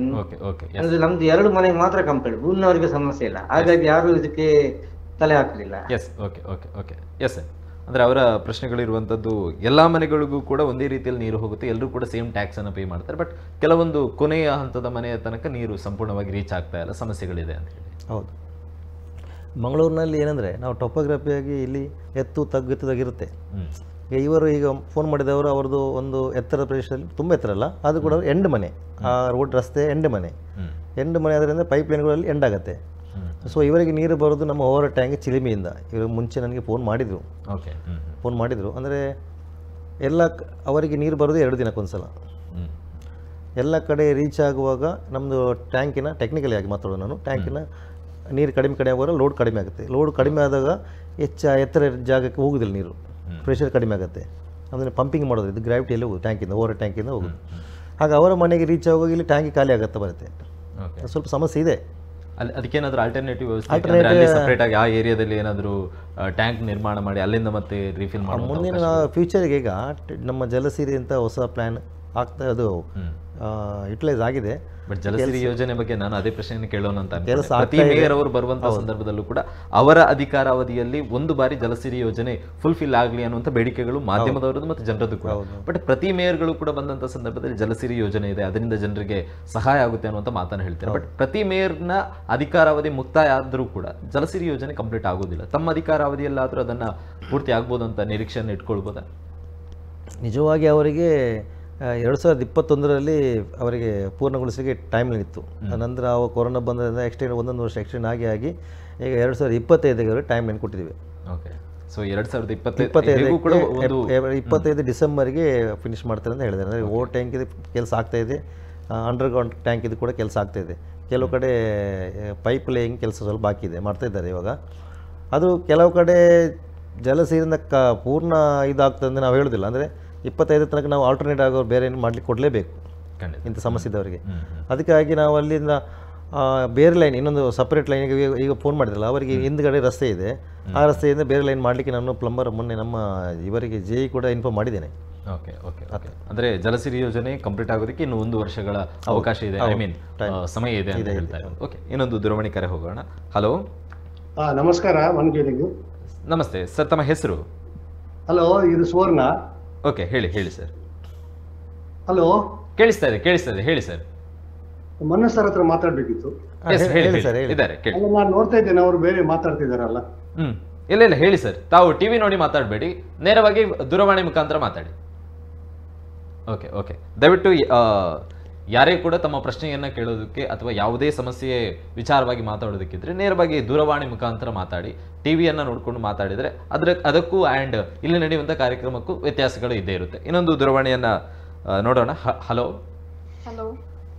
ಅಂದ್ರೆ ನಮ್ದು 2 ಮನೆಗೆ ಮಾತ್ರ ಕಂಪೇರ್ಡ್, ಊರಿನವರಿಗೆ ಸಮಸ್ಯೆ ಇಲ್ಲ, ಹಾಗಾಗಿ ಯಾರು ಇದಕ್ಕೆ ತಲೆ ಹಾಕಲಿಲ್ಲ. ಅಂದ್ರೆ ಅವರ ಪ್ರಶ್ನೆಗಳಿರುವಂತದ್ದು ಎಲ್ಲಾ ಮನೆಗಳಿಗೂ ಕೂಡ ಒಂದೇ ರೀತಿಯಲ್ಲಿ ನೀರು ಹೋಗುತ್ತೆ, ಎಲ್ಲರೂ ಕೂಡ ಸೇಮ್ ಟ್ಯಾಕ್ಸ್ ಅನ್ನು ಪೇ ಮಾಡ್ತಾರೆ. ಬಟ್ ಕೆಲವೊಂದು ಕೊನೆಯ ಹಂತದ ಮನೆಯ ತನಕ ನೀರು ಸಂಪೂರ್ಣವಾಗಿ ರೀಚ್ ಆಗ್ತಾ ಇಲ್ಲ, ಸಮಸ್ಯೆಗಳಿದೆ ಅಂತ ಹೇಳಿ. ಹೌದು, ಮಂಗಳೂರಿನಲ್ಲಿ ಏನಂದರೆ ನಾವು ಟೊಪೋಗ್ರಫಿಯಾಗಿ ಇಲ್ಲಿ ಎತ್ತು ತಗ್ಗಿರುತ್ತೆ. ಇವರು ಈಗ ಫೋನ್ ಮಾಡಿದವರು ಅವ್ರದ್ದು ಒಂದು ಎತ್ತರ ಪ್ರದೇಶದಲ್ಲಿ, ತುಂಬ ಎತ್ತರ ಅಲ್ಲ, ಅದು ಕೂಡ ಎಂಡ್ ಮನೆ, ಆ ರೋಡ್ ರಸ್ತೆ ಎಂಡ್ ಮನೆ ಅದರಿಂದ ಪೈಪ್ ಲೈನ್ಗಳಲ್ಲಿ ಎಂಡ್ ಆಗುತ್ತೆ. ಸೊ ಇವರಿಗೆ ನೀರು ಬರೋದು ನಮ್ಮ ಓವರ್ ಟ್ಯಾಂಕ್ ಚಿಲಿಮಿಯಿಂದ. ಇವರು ಮುಂಚೆ ನನಗೆ ಫೋನ್ ಮಾಡಿದರು. ಅಂದರೆ ಅವರಿಗೆ ನೀರು ಬರೋದು 2 ದಿನಕ್ಕೊಂದ್ಸಲ. ಎಲ್ಲ ಕಡೆ ರೀಚ್ ಆಗುವಾಗ ನಮ್ಮದು ಟ್ಯಾಂಕಿನ ಟೆಕ್ನಿಕಲಿ ಆಗಿ ಮಾತಾಡೋದು ನಾನು, ಟ್ಯಾಂಕಿನ ನೀರು ಕಡಿಮೆ ಆಗುವಾಗ ಲೋಡ್ ಕಡಿಮೆ ಆಗುತ್ತೆ. ಲೋಡ್ ಕಡಿಮೆ ಆದಾಗ ಎತ್ತರ ಜಾಗಕ್ಕೆ ಹೋಗೋದಿಲ್ಲ ನೀರು, ಪ್ರೆಷರ್ ಕಡಿಮೆ ಆಗುತ್ತೆ. ಅಂದರೆ ಪಂಪಿಂಗ್ ಮಾಡೋದು, ಇದು ಗ್ರಾವಿಟಿಯಲ್ಲಿ ಹೋಗೋದು, ಟ್ಯಾಂಕಿಂದ ಓವರ್ ಟ್ಯಾಂಕಿಂದ ಹೋಗೋದು. ಆಗ ಅವರ ಮನೆಗೆ ರೀಚ್ ಆಗುವಾಗ ಇಲ್ಲಿ ಟ್ಯಾಂಕಿ ಖಾಲಿ ಆಗುತ್ತೆ ಬರುತ್ತೆ. ಸ್ವಲ್ಪ ಸಮಸ್ಯೆ ಇದೆ. ಅದಕ್ಕೇನಾದರೂ ಆಲ್ಟರ್ನೇಟಿವ್ ವ್ಯವಸ್ಥೆ ಸಪ್ರೇಟ್ ಆಗಿ ಆ ಏರಿಯಾದಲ್ಲಿ ಏನಾದರೂ ಟ್ಯಾಂಕ್ ನಿರ್ಮಾಣ ಮಾಡಿ ಅಲ್ಲಿಂದ ಮತ್ತೆ ರೀಫಿಲ್ ಮಾಡಿ ಮುಂದಿನ ಫ್ಯೂಚರ್ಗೆ ಈಗ ನಮ್ಮ ಜಲಸಿರಿ ಅಂತ ಹೊಸ ಪ್ಲ್ಯಾನ್ ಆಗ್ತಾ ಅದು ಯುಟಿಲೈಸ್ ಆಗಿದೆ. ಬಟ್ ಜಲಸಿರಿ ಯೋಜನೆ ಬಗ್ಗೆ ನಾನು ಅದೇ ಪ್ರಶ್ನೆಯನ್ನು ಕೇಳೋಣ ಅಂತ ಪ್ರತಿ ಮೇಯರ್ ಅವರು ಬರುವಂತಹ ಸಂದರ್ಭದಲ್ಲೂ ಕೂಡ ಅವರ ಅಧಿಕಾರಾವಧಿಯಲ್ಲಿ ಒಂದು ಬಾರಿ ಜಲಸಿರಿ ಯೋಜನೆ ಫುಲ್ಫಿಲ್ ಆಗಲಿ ಅನ್ನುವಂಥ ಬೇಡಿಕೆಗಳು ಮಾಧ್ಯಮದವರದ್ದು ಮತ್ತು ಜನರದ್ದು ಕೂಡ. ಬಟ್ ಪ್ರತಿ ಮೇಯರ್ಗಳು ಕೂಡ ಬಂದಂಥ ಸಂದರ್ಭದಲ್ಲಿ ಜಲಸಿರಿ ಯೋಜನೆ ಇದೆ, ಅದರಿಂದ ಜನರಿಗೆ ಸಹಾಯ ಆಗುತ್ತೆ ಅನ್ನುವಂಥ ಮಾತನ್ನು ಹೇಳ್ತಾರೆ. ಬಟ್ ಪ್ರತಿ ಮೇಯರ್ನ ಅಧಿಕಾರಾವಧಿ ಮುಕ್ತಾಯ ಆದರೂ ಕೂಡ ಜಲಸಿರಿ ಯೋಜನೆ ಕಂಪ್ಲೀಟ್ ಆಗೋದಿಲ್ಲ. ತಮ್ಮ ಅಧಿಕಾರಾವಧಿಯಲ್ಲಾದರೂ ಅದನ್ನು ಪೂರ್ತಿ ಆಗ್ಬೋದು ಅಂತ ನಿರೀಕ್ಷೆಯನ್ನು ಇಟ್ಕೊಳ್ಬೋದಾ? ನಿಜವಾಗಿ ಅವರಿಗೆ 2021ರಲ್ಲಿ ಅವರಿಗೆ ಪೂರ್ಣಗೊಳಿಸಲಿಕ್ಕೆ ಟೈಮ್ ಇತ್ತು. ನಂತರ ಅವ ಕೊರೋನಾ ಬಂದರಿಂದ ಎಕ್ಸ್ಟೆಂಡ್ 1 ವರ್ಷ ಎಕ್ಸ್ಟೆಂಡ್ ಆಗಿ ಈಗ 2025ಗೆ ಟೈಮ್ ಲೈನ್ ಕೊಟ್ಟಿದ್ದೀವಿ. ಓಕೆ, ಸೊ 2025 ಡಿಸೆಂಬರ್ಗೆ ಫಿನಿಶ್ ಮಾಡ್ತಾರೆ ಅಂತ ಹೇಳಿದ್ದಾರೆ. ಅಂದರೆ ಓವರ್ ಟ್ಯಾಂಕ್ ಇದು ಕೆಲಸ ಆಗ್ತಾಯಿದೆ, ಅಂಡರ್ಗ್ರೌಂಡ್ ಟ್ಯಾಂಕ್ ಇದು ಕೂಡ ಕೆಲಸ ಆಗ್ತಾಯಿದೆ. ಕೆಲವು ಕಡೆ ಪೈಪ್ ಲೇಯಿಂಗ್ ಕೆಲಸ ಸ್ವಲ್ಪ ಬಾಕಿ ಇದೆ, ಮಾಡ್ತಾಯಿದ್ದಾರೆ ಇವಾಗ. ಅದು ಕೆಲವು ಕಡೆ ಜಲಸಿರಿಂದ ಪೂರ್ಣ ಇದಾಗ್ತದೆ ಅಂತ ನಾವು ಹೇಳೋದಿಲ್ಲ. ಅಂದರೆ 25 ತನಕ ನಾವು ಆಲ್ಟರ್ನೇಟ್ ಆಗೋರು ಬೇರೆ ಏನು ಮಾಡ್ಲಿಕ್ಕೆ ಕೊಡಲೇಬೇಕು ಇಂಥ ಸಮಸ್ಯೆ ಇದ್ದವರಿಗೆ. ಅದಕ್ಕಾಗಿ ನಾವು ಅಲ್ಲಿಂದ ಬೇರೆ ಲೈನ್, ಇನ್ನೊಂದು ಸಪ್ರೇಟ್ ಲೈನಿಗೆ ಈಗ ಫೋನ್ ಮಾಡಿದ್ರಲ್ಲ, ಅವರಿಗೆ ಹಿಂದ್ಗಡೆ ರಸ್ತೆ ಇದೆ, ಆ ರಸ್ತೆಯಿಂದ ಬೇರೆ ಲೈನ್ ಮಾಡಲಿಕ್ಕೆ ನಾನು ಪ್ಲಂಬರ್ ಮೊನ್ನೆ ನಮ್ಮ ಇವರಿಗೆ ಜೆ ಕೂಡ ಇನ್ಫಾರ್ಮ್ ಮಾಡಿದ್ದೇನೆ. ಓಕೆ ಓಕೆ ಓಕೆ, ಅಂದರೆ ಜಲಸಿರಿ ಯೋಜನೆ ಕಂಪ್ಲೀಟ್ ಆಗೋದಕ್ಕೆ ಇನ್ನು 1 ವರ್ಷಗಳ ಅವಕಾಶ ಇದೆ, ಐ ಮೀನ್ ಸಮಯ ಇದೆ ಅಂತ ಹೇಳ್ತಾ ಇದ್ದಾರೆ. ಓಕೆ, ಇನ್ನೊಂದು ದೂರವಾಣಿ ಕರೆ ಹೋಗೋಣ. ಹಲೋ, ನಮಸ್ಕಾರ. ನಮಸ್ತೆ ಸರ್, ತಮ್ಮ ಹೆಸರು? ಹಲೋ, ಇದು ಸುವರ್ಣ. ಓಕೆ, ಹೇಳಿ ಸರ್. ಹಲೋ, ಕೇಳಿಸ್ತಾ ಇದೆ ಹೇಳಿ ಸರ್. ಮನ್ನ ಸರ್ ಹತ್ರ ಮಾತಾಡ್ಬೇಕಿತ್ತು. ನಾನು ನೋಡ್ತಾ ಇದ್ದೇನೆ, ಅವರು ಬೇರೆ ಮಾತಾಡ್ತಿದಾರಲ್ಲ. ಇಲ್ಲ ಹೇಳಿ ಸರ್, ತಾವು ಟಿವಿ ನೋಡಿ ಮಾತಾಡಬೇಡಿ, ನೇರವಾಗಿ ದೂರವಾಣಿ ಮುಖಾಂತರ ಮಾತಾಡಿ. ಓಕೆ ಓಕೆ, ದಯವಿಟ್ಟು ಯಾರೇ ಕೂಡ ತಮ್ಮ ಪ್ರಶ್ನೆಯನ್ನ ಕೇಳೋದಕ್ಕೆ ಅಥವಾ ಯಾವುದೇ ಸಮಸ್ಯೆ ವಿಚಾರವಾಗಿ ಮಾತಾಡೋದಕ್ಕಿದ್ರೆ ನೇರವಾಗಿ ದೂರವಾಣಿ ಮುಖಾಂತರ ಮಾತಾಡಿ. ಟಿವಿಯನ್ನು ನೋಡಿಕೊಂಡು ಮಾತಾಡಿದರೆ ಅದಕ್ಕೂ ಆ್ಯಂಡ್ ಇಲ್ಲಿ ನಡೆಯುವಂಥ ಕಾರ್ಯಕ್ರಮಕ್ಕೂ ವ್ಯತ್ಯಾಸಗಳು ಇದ್ದೇ ಇರುತ್ತೆ. ಇನ್ನೊಂದು ದೂರವಾಣಿಯನ್ನ ನೋಡೋಣ. ಹಲೋ.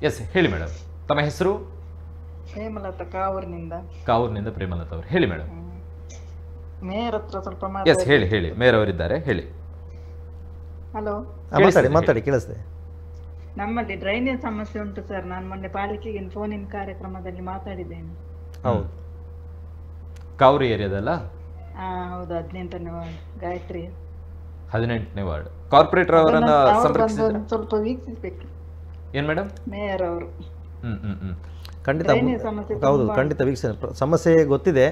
ಎಸ್, ಹೇಳಿ ಮೇಡಮ್, ತಮ್ಮ ಹೆಸರು? ಪ್ರೇಮಲತಾ, ಕಾವೂರಿನಿಂದ ಪ್ರೇಮಲತಾ ಅವರು. ಹೇಳಿ ಮೇಡಮ್. ಮೇಯರ್ ಹತ್ರ ಸ್ವಲ್ಪ ಎಸ್, ಹೇಳಿ ಮೇಯರ್ ಅವರಿದ್ದಾರೆ, ಹೇಳಿ. ಹಲೋ, ಮಾತಾಡಿ, ಕೇಳಿಸ್ತೆ. ನಮ್ಮಲ್ಲಿ ಡ್ರೈನೇಜ್ ಸಮಸ್ಯೆ ಉಂಟು ಸರ್. ನಾನು ಮೊನ್ನೆ ಪಾಲಿಕೆಗೆ ಫೋನಿನ ಕಾರ್ಯಕ್ರಮದಲ್ಲಿ ಮಾತಾಡಿದ್ದೇನೆ. ಹೌದು, ಕಾವೂರು ಏರಿಯಾದಲ್ಲ? ಹೌದು, 18ನೇ ವಾರ್ಡ್, ಗಾಯತ್ರಿ 18ನೇ ವಾರ್ಡ್. ಕಾರ್ಪೊರೇಟರ್ ಅವರನ್ನ ಸಂಪರ್ಕಿಸಿದ್ರೆ ಸ್ವಲ್ಪ ವೀಕ್ಷಿಸಬೇಕು. ಏನ್ ಮೇಡಮ್? ಮೇಯರ್ ಅವರು. ಖಂಡಿತ ಹೌದು, ಖಂಡಿತ ವೀಕ್ಷಣೆ ಸಮಸ್ಯೆ ಗೊತ್ತಿದೆ.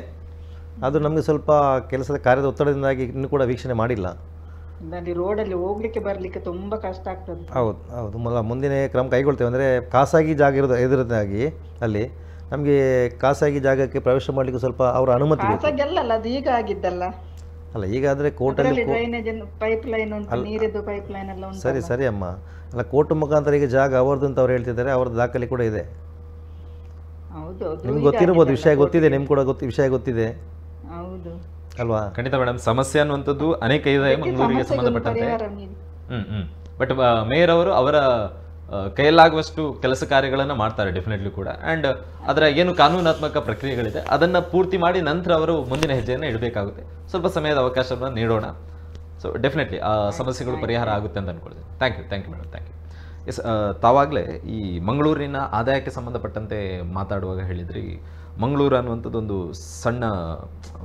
ಅದು ನಮಗೆ ಸ್ವಲ್ಪ ಕೆಲಸದ ಕಾರ್ಯದ ಒತ್ತಡದಿಂದಾಗಿ ಇನ್ನೂ ಕೂಡ ವೀಕ್ಷಣೆ ಮಾಡಿಲ್ಲ. ರೋಡಲ್ಲಿ ಹೋಗ್ಲಿಕ್ಕೆ ಬರ್ಲಿಕ್ಕೆ ತುಂಬಾ ಕಷ್ಟ ಆಗ್ತದೆ. ಹೌದು, ಮುಂದಿನ ಕ್ರಮ ಕೈಗೊಳ್ತೇವೆ. ಅಂದರೆ ಖಾಸಗಿ ಜಾಗ ಇರೋದಾಗಿ ಅಲ್ಲಿ ನಮಗೆ ಖಾಸಗಿ ಜಾಗಕ್ಕೆ ಪ್ರವೇಶ ಮಾಡಲಿಕ್ಕೆ ಸ್ವಲ್ಪ ಅವರ ಅನುಮತಿ ಅದು ಈಗ ಆಗಿದ್ದಲ್ಲ ಅಲ್ಲ. ಈಗ ಆದರೆ ಕೋರ್ಟಲ್ಲಿ ಪೈಪ್ ಲೈನ್ ಉಂಟು, ನೀರಿದ್ದು ಪೈಪ್ ಲೈನ್ ಎಲ್ಲ ಉಂಟು. ಸರಿ ಅಮ್ಮ, ಅಲ್ಲ ಕೋರ್ಟ್ ಮುಖಾಂತರ ಈಗ ಜಾಗ ಅವರದ್ದು ಅಂತ ಅವ್ರು ಹೇಳ್ತಿದ್ದಾರೆ, ಅವ್ರದ್ದು ದಾಖಲೆ ಕೂಡ ಇದೆ. ನಿಮ್ಗೆ ಗೊತ್ತಿರ್ಬೋದು, ವಿಷಯ ಗೊತ್ತಿದೆ, ನಿಮ್ಗೆ ಕೂಡ ವಿಷಯ ಗೊತ್ತಿದೆ ಅಲ್ವಾ? ಖಂಡಿತ ಮೇಡಮ್, ಸಮಸ್ಯೆ ಅನ್ನುವಂಥದ್ದು ಅನೇಕ ಇದೆ ಮಂಗಳೂರಿಗೆ ಸಂಬಂಧಪಟ್ಟಂತೆ. ಬಟ್ ಮೇಯರ್ ಅವರು ಅವರ ಕೈಯಲ್ಲಾಗುವಷ್ಟು ಕೆಲಸ ಕಾರ್ಯಗಳನ್ನು ಮಾಡ್ತಾರೆ ಡೆಫಿನೆಟ್ಲಿ ಕೂಡ. ಆ್ಯಂಡ್ ಅದರ ಏನು ಕಾನೂನಾತ್ಮಕ ಪ್ರಕ್ರಿಯೆಗಳಿದೆ ಅದನ್ನು ಪೂರ್ತಿ ಮಾಡಿ ನಂತರ ಅವರು ಮುಂದಿನ ಹೆಜ್ಜೆಯನ್ನು ಇಡಬೇಕಾಗುತ್ತೆ. ಸ್ವಲ್ಪ ಸಮಯದ ಅವಕಾಶವನ್ನು ನೀಡೋಣ. ಸೊ ಡೆಫಿನೆಟ್ಲಿ ಆ ಸಮಸ್ಯೆಗಳು ಪರಿಹಾರ ಆಗುತ್ತೆ ಅಂತ ಅಂದ್ಕೊಳ್ತೀನಿ. Thank you madam, thank you. Yes, ತಾವಾಗಲೇ ಈ ಮಂಗಳೂರಿನ ಆದಾಯಕ್ಕೆ ಸಂಬಂಧಪಟ್ಟಂತೆ ಮಾತಾಡುವಾಗ ಹೇಳಿದ್ರಿ, ಮಂಗಳೂರು ಅನ್ನುವಂಥದ್ದು ಒಂದು ಸಣ್ಣ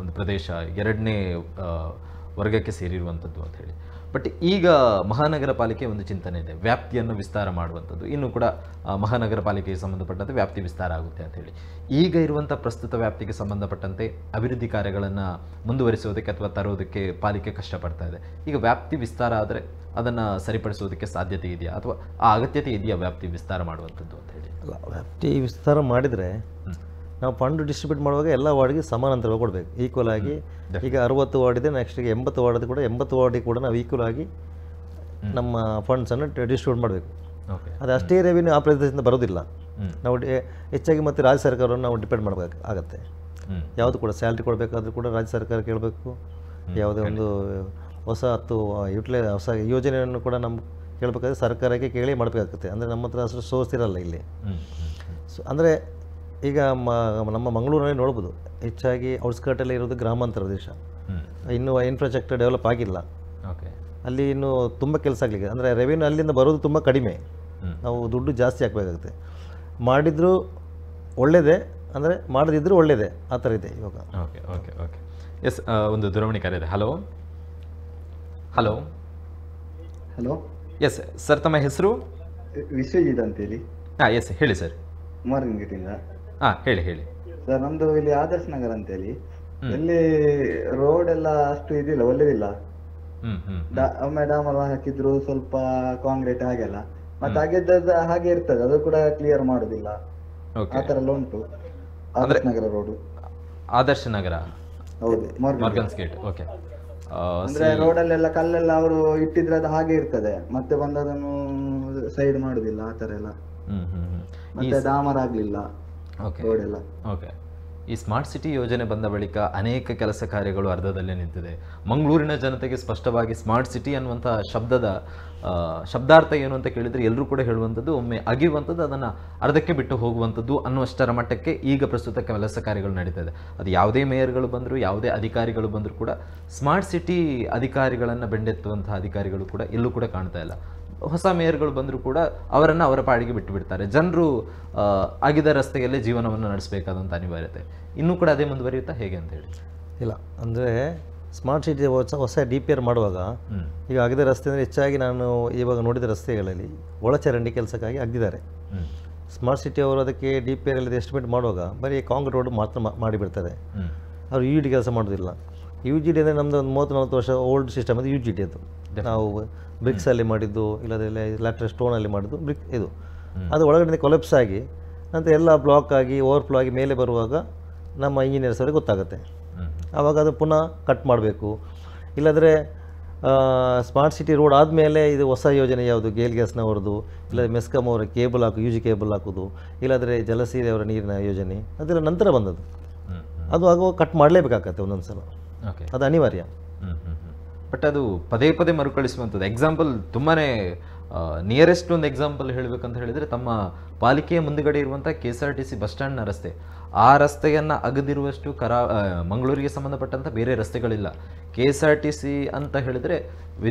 ಒಂದು ಪ್ರದೇಶ, 2ನೇ ವರ್ಗಕ್ಕೆ ಸೇರಿರುವಂಥದ್ದು ಅಂತ ಹೇಳಿ. ಬಟ್ ಈಗ ಮಹಾನಗರ ಪಾಲಿಕೆ ಒಂದು ಚಿಂತನೆ ಇದೆ, ವ್ಯಾಪ್ತಿಯನ್ನು ವಿಸ್ತಾರ ಮಾಡುವಂಥದ್ದು. ಇನ್ನೂ ಕೂಡ ಮಹಾನಗರ ಪಾಲಿಕೆಗೆ ಸಂಬಂಧಪಟ್ಟಂತೆ ವ್ಯಾಪ್ತಿ ವಿಸ್ತಾರ ಆಗುತ್ತೆ ಅಂತ ಹೇಳಿ. ಈಗ ಇರುವಂಥ ಪ್ರಸ್ತುತ ವ್ಯಾಪ್ತಿಗೆ ಸಂಬಂಧಪಟ್ಟಂತೆ ಅಭಿವೃದ್ಧಿ ಕಾರ್ಯಗಳನ್ನು ಮುಂದುವರಿಸೋದಕ್ಕೆ ಅಥವಾ ತರೋದಕ್ಕೆ ಪಾಲಿಕೆ ಕಷ್ಟಪಡ್ತಾ ಇದೆ. ಈಗ ವ್ಯಾಪ್ತಿ ವಿಸ್ತಾರ ಆದರೆ ಅದನ್ನು ಸರಿಪಡಿಸೋದಕ್ಕೆ ಸಾಧ್ಯತೆ ಇದೆಯಾ ಅಥವಾ ಆ ಅಗತ್ಯತೆ ಇದೆಯಾ ವ್ಯಾಪ್ತಿ ವಿಸ್ತಾರ ಮಾಡುವಂಥದ್ದು ಅಂತ ಹೇಳಿ? ವ್ಯಾಪ್ತಿ ವಿಸ್ತಾರ ಮಾಡಿದರೆ ನಾವು ಫಂಡ್ ಡಿಸ್ಟ್ರಿಬ್ಯೂಟ್ ಮಾಡುವಾಗ ಎಲ್ಲ ವಾರ್ಡ್ಗೆ ಸಮಾನಾಂತರವಾಗಿ ಕೊಡಬೇಕು, ಈಕ್ವಲ್ ಆಗಿ. ಈಗ 60 ವಾರ್ಡ್ ಇದೆ, ನೆಕ್ಸ್ಟಿಗೆ 80 ವಾರ್ಡ್ ಕೂಡ 80 ವಾರ್ಡಿಗೆ ಕೂಡ ನಾವು ಈಕ್ವಲ್ ಆಗಿ ನಮ್ಮ ಫಂಡ್ಸನ್ನು ಡಿಸ್ಟ್ರಿಬ್ಯೂಟ್ ಮಾಡಬೇಕು. ಅದು ಅಷ್ಟೇ ರೆವಿನ್ಯೂ ಆ ಪ್ರದೇಶದಿಂದ ಬರೋದಿಲ್ಲ. ನಾವು ಹೆಚ್ಚಾಗಿ ಮತ್ತು ರಾಜ್ಯ ಸರ್ಕಾರವನ್ನು ನಾವು ಡಿಪೆಂಡ್ ಮಾಡಬೇಕು ಆಗುತ್ತೆ. ಯಾವುದು ಕೂಡ ಸ್ಯಾಲ್ರಿ ಕೊಡಬೇಕಾದ್ರೂ ಕೂಡ ರಾಜ್ಯ ಸರ್ಕಾರ ಕೇಳಬೇಕು. ಯಾವುದೇ ಒಂದು ಹೊಸ ಹೊಸ ಯೋಜನೆಯನ್ನು ಕೂಡ ನಮ್ಮ ಕೇಳಬೇಕಾದ್ರೆ ಸರ್ಕಾರಕ್ಕೆ ಕೇಳಿ ಮಾಡಬೇಕಾಗುತ್ತೆ. ಅಂದರೆ ನಮ್ಮ ಹತ್ರ ಅಷ್ಟು ಸೋರ್ಸ್ ಇರಲ್ಲ ಇಲ್ಲಿ. ಸೊ ಅಂದರೆ ಈಗ ನಮ್ಮ ಮಂಗಳೂರಲ್ಲಿ ನೋಡ್ಬೋದು, ಹೆಚ್ಚಾಗಿ ಔಟ್ಸ್ಕರ್ಟಲ್ಲಿ ಇರೋದು ಗ್ರಾಮಾಂತರ ಪ್ರದೇಶ, ಇನ್ನೂ ಇನ್ಫ್ರಾಸ್ಟ್ರಕ್ಚರ್ ಡೆವಲಪ್ ಆಗಿಲ್ಲ. ಓಕೆ, ಅಲ್ಲಿ ಇನ್ನೂ ತುಂಬ ಕೆಲಸ ಆಗಲಿಕ್ಕೆ, ಅಂದರೆ ರೆವೆನ್ಯೂ ಅಲ್ಲಿಂದ ಬರೋದು ತುಂಬ ಕಡಿಮೆ, ನಾವು ದುಡ್ಡು ಜಾಸ್ತಿ ಹಾಕಬೇಕಾಗುತ್ತೆ. ಮಾಡಿದರೂ ಒಳ್ಳೆಯದೇ, ಅಂದರೆ ಮಾಡದಿದ್ದರೂ ಒಳ್ಳೆಯದೇ, ಆ ಥರ ಇದೆ ಇವಾಗ. ಓಕೆ ಓಕೆ ಓಕೆ ಎಸ್, ಒಂದು ದೂರವಾಣಿ ಕರೆ ಇದೆ. Hello hello hello, yes sir, ತಮ್ಮ ಹೆಸರು? ವಿಶ್ವಜಿತ್ ಅಂತೇಳಿ. ಹಾಂ ಎಸ್, ಹೇಳಿ ಸರ್. ಕುಮಾರಗಂಗೇಟಿಂದ. ಹಾಂ, ಹೇಳಿ ಹೇಳಿ ಸರ್, ನಮ್ದು ಇಲ್ಲಿ ಆದರ್ಶ ನಗರ ಅಂತೇಳಿ, ಇಲ್ಲಿ ರೋಡ್ ಎಲ್ಲ ಅಷ್ಟು ಇದಿಲ್ಲ, ಒಳ್ಳೇದಿಲ್ಲ. ಒಮ್ಮೆ ಡಾಮರ್ ಹಾಕಿದ್ರು, ಸ್ವಲ್ಪ ಕಾಂಕ್ರೀಟ್ ಹಾಗೆಲ್ಲ, ಮತ್ತೆ ಹಾಗೆ ಇರ್ತದೆ, ಅದು ಕೂಡ ಕ್ಲಿಯರ್ ಮಾಡುದಿಲ್ಲ, ಆ ತರ ಎಲ್ಲ ಉಂಟು. ಆದರ್ಶ ನಗರ ರೋಡ್. ಆದರ್ಶ ನಗರ, ಹೌದು, ಮಾರ್ಗನ್ಸ್ ಗೇಟ್. ಓಕೆ, ಅಂದ್ರೆ ರೋಡ್ ಅಲ್ಲೆಲ್ಲ ಕಲ್ಲೆಲ್ಲ ಅವರು ಇಟ್ಟಿದ್ರೆ ಅದು ಹಾಗೆ ಇರ್ತದೆ, ಮತ್ತೆ ಬಂದು ಅದನ್ನು ಸೈಡ್ ಮಾಡುದಿಲ್ಲ, ಆ ತರ ಎಲ್ಲ. ಮತ್ತೆ ಡಾಮರ್ ಆಗ್ಲಿಲ್ಲ ರೋಡ್ ಎಲ್ಲ. ಓಕೆ, ಈ ಸ್ಮಾರ್ಟ್ ಸಿಟಿ ಯೋಜನೆ ಬಂದ ಬಳಿಕ ಅನೇಕ ಕೆಲಸ ಕಾರ್ಯಗಳು ಅರ್ಧದಲ್ಲೇ ನಿಂತಿದೆ. ಮಂಗಳೂರಿನ ಜನತೆಗೆ ಸ್ಪಷ್ಟವಾಗಿ ಸ್ಮಾರ್ಟ್ ಸಿಟಿ ಅನ್ನುವಂಥ ಶಬ್ದಾರ್ಥ ಏನು ಅಂತ ಕೇಳಿದರೆ ಎಲ್ಲರೂ ಕೂಡ ಹೇಳುವಂಥದ್ದು, ಒಮ್ಮೆ ಅಗಿಯುವಂಥದ್ದು, ಅದನ್ನು ಅರ್ಧಕ್ಕೆ ಬಿಟ್ಟು ಹೋಗುವಂಥದ್ದು ಅನ್ನುವಷ್ಟರ ಮಟ್ಟಕ್ಕೆ ಈಗ ಪ್ರಸ್ತುತ ಕೆಲಸ ಕಾರ್ಯಗಳು ನಡೀತಾ ಇದೆ. ಅದು ಯಾವುದೇ ಮೇಯರ್ಗಳು ಬಂದರೂ, ಯಾವುದೇ ಅಧಿಕಾರಿಗಳು ಬಂದರೂ ಕೂಡ ಸ್ಮಾರ್ಟ್ ಸಿಟಿ ಅಧಿಕಾರಿಗಳನ್ನು ಬೆಂಡೆತ್ತುವಂತಹ ಅಧಿಕಾರಿಗಳು ಕೂಡ ಎಲ್ಲೂ ಕೂಡ ಕಾಣ್ತಾ ಇಲ್ಲ. ಹೊಸ ಮೇಯರ್ಗಳು ಬಂದರೂ ಕೂಡ ಅವರನ್ನು ಅವರ ಪಾಡಿಗೆ ಬಿಟ್ಟು ಬಿಡ್ತಾರೆ. ಜನರು ಆಗಿದ ರಸ್ತೆಯಲ್ಲೇ ಜೀವನವನ್ನು ನಡೆಸಬೇಕಾದಂಥ ಅನಿವಾರ್ಯತೆ ಇನ್ನೂ ಕೂಡ ಅದೇ ಮುಂದುವರಿಯುತ್ತಾ, ಹೇಗೆ ಅಂತ ಹೇಳಿ? ಇಲ್ಲ, ಅಂದರೆ ಸ್ಮಾರ್ಟ್ ಸಿಟಿ ಹೊಸ DPR ಮಾಡುವಾಗ ಈಗ ಆಗಿದ ರಸ್ತೆ ಅಂದರೆ ಹೆಚ್ಚಾಗಿ ನಾನು ಇವಾಗ ನೋಡಿದ ರಸ್ತೆಗಳಲ್ಲಿ ಒಳಚರಂಡಿ ಕೆಲಸಕ್ಕಾಗಿ ಅಗ್ದಿದ್ದಾರೆ. ಸ್ಮಾರ್ಟ್ ಸಿಟಿ ಅವರು ಅದಕ್ಕೆ DPR ಅಲ್ಲಿ ಎಸ್ಟಿಮೇಟ್ ಮಾಡುವಾಗ ಬರೀ ಕಾಂಕ್ರೀಟ್ ರೋಡ್ ಮಾತ್ರ ಮಾಡಿಬಿಡ್ತಾರೆ. ಅವರು UGD ಕೆಲಸ ಮಾಡೋದಿಲ್ಲ. UGD ಅಂದರೆ ನಮ್ಮದು ಒಂದು 30-40 ವರ್ಷ ಓಲ್ಡ್ ಸಿಸ್ಟಮ್, ಅದು UGD. ಅದು ನಾವು ಬ್ರಿಕ್ಸಲ್ಲಿ ಮಾಡಿದ್ದು, ಇಲ್ಲದ್ರೆ ಲ್ಯಾಟ್ರಲ್ ಸ್ಟೋನಲ್ಲಿ ಮಾಡಿದ್ದು ಬ್ರಿಕ್ ಇದು. ಅದು ಒಳಗಡೆ ಕೊಲೆಪ್ಸ್ ಆಗಿ ನಂತರ ಎಲ್ಲ ಬ್ಲಾಕ್ ಆಗಿ ಓವರ್ಫ್ಲೋ ಆಗಿ ಮೇಲೆ ಬರುವಾಗ ನಮ್ಮ ಇಂಜಿನಿಯರ್ಸ್ ಅವರಿಗೆ ಗೊತ್ತಾಗುತ್ತೆ. ಆವಾಗ ಅದು ಪುನಃ ಕಟ್ ಮಾಡಬೇಕು. ಇಲ್ಲದ್ರೆ ಸ್ಮಾರ್ಟ್ ಸಿಟಿ ರೋಡ್ ಆದಮೇಲೆ ಇದು ಹೊಸ ಯೋಜನೆ ಯಾವುದು, ಗೇಲ್ ಗ್ಯಾಸ್ನವ್ರದ್ದು, ಇಲ್ಲದ್ರೆ ಮೆಸ್ಕಾಮ್ ಅವರ ಕೇಬಲ್ UG ಕೇಬಲ್ ಹಾಕೋದು, ಇಲ್ಲಾಂದರೆ ಜಲಸೀರೆ ಅವರ ನೀರಿನ ಯೋಜನೆ, ಅದೆಲ್ಲ ನಂತರ ಬಂದದ್ದು. ಅದು ಆಗುವಾಗ ಕಟ್ ಮಾಡಲೇಬೇಕಾಗತ್ತೆ ಒಂದೊಂದು ಸಲ, ಅದು ಅನಿವಾರ್ಯ. ಬಟ್ ಅದು ಪದೇ ಪದೇ ಮರುಕಳಿಸುವಂಥದ್ದು. ಎಕ್ಸಾಂಪಲ್ ತುಂಬಾ ನಿಯರೆಸ್ಟ್ ಒಂದು ಎಕ್ಸಾಂಪಲ್ ಹೇಳಬೇಕಂತ ಹೇಳಿದರೆ, ತಮ್ಮ ಪಾಲಿಕೆಯ ಮುಂದುಗಡೆ ಇರುವಂಥ KSRTC ಬಸ್ ಸ್ಟ್ಯಾಂಡ್ನ ರಸ್ತೆ, ಆ ರಸ್ತೆಯನ್ನು ಅಗದಿರುವಷ್ಟು ಮಂಗಳೂರಿಗೆ ಸಂಬಂಧಪಟ್ಟಂಥ ಬೇರೆ ರಸ್ತೆಗಳಿಲ್ಲ. KSRTC ಅಂತ ಹೇಳಿದರೆ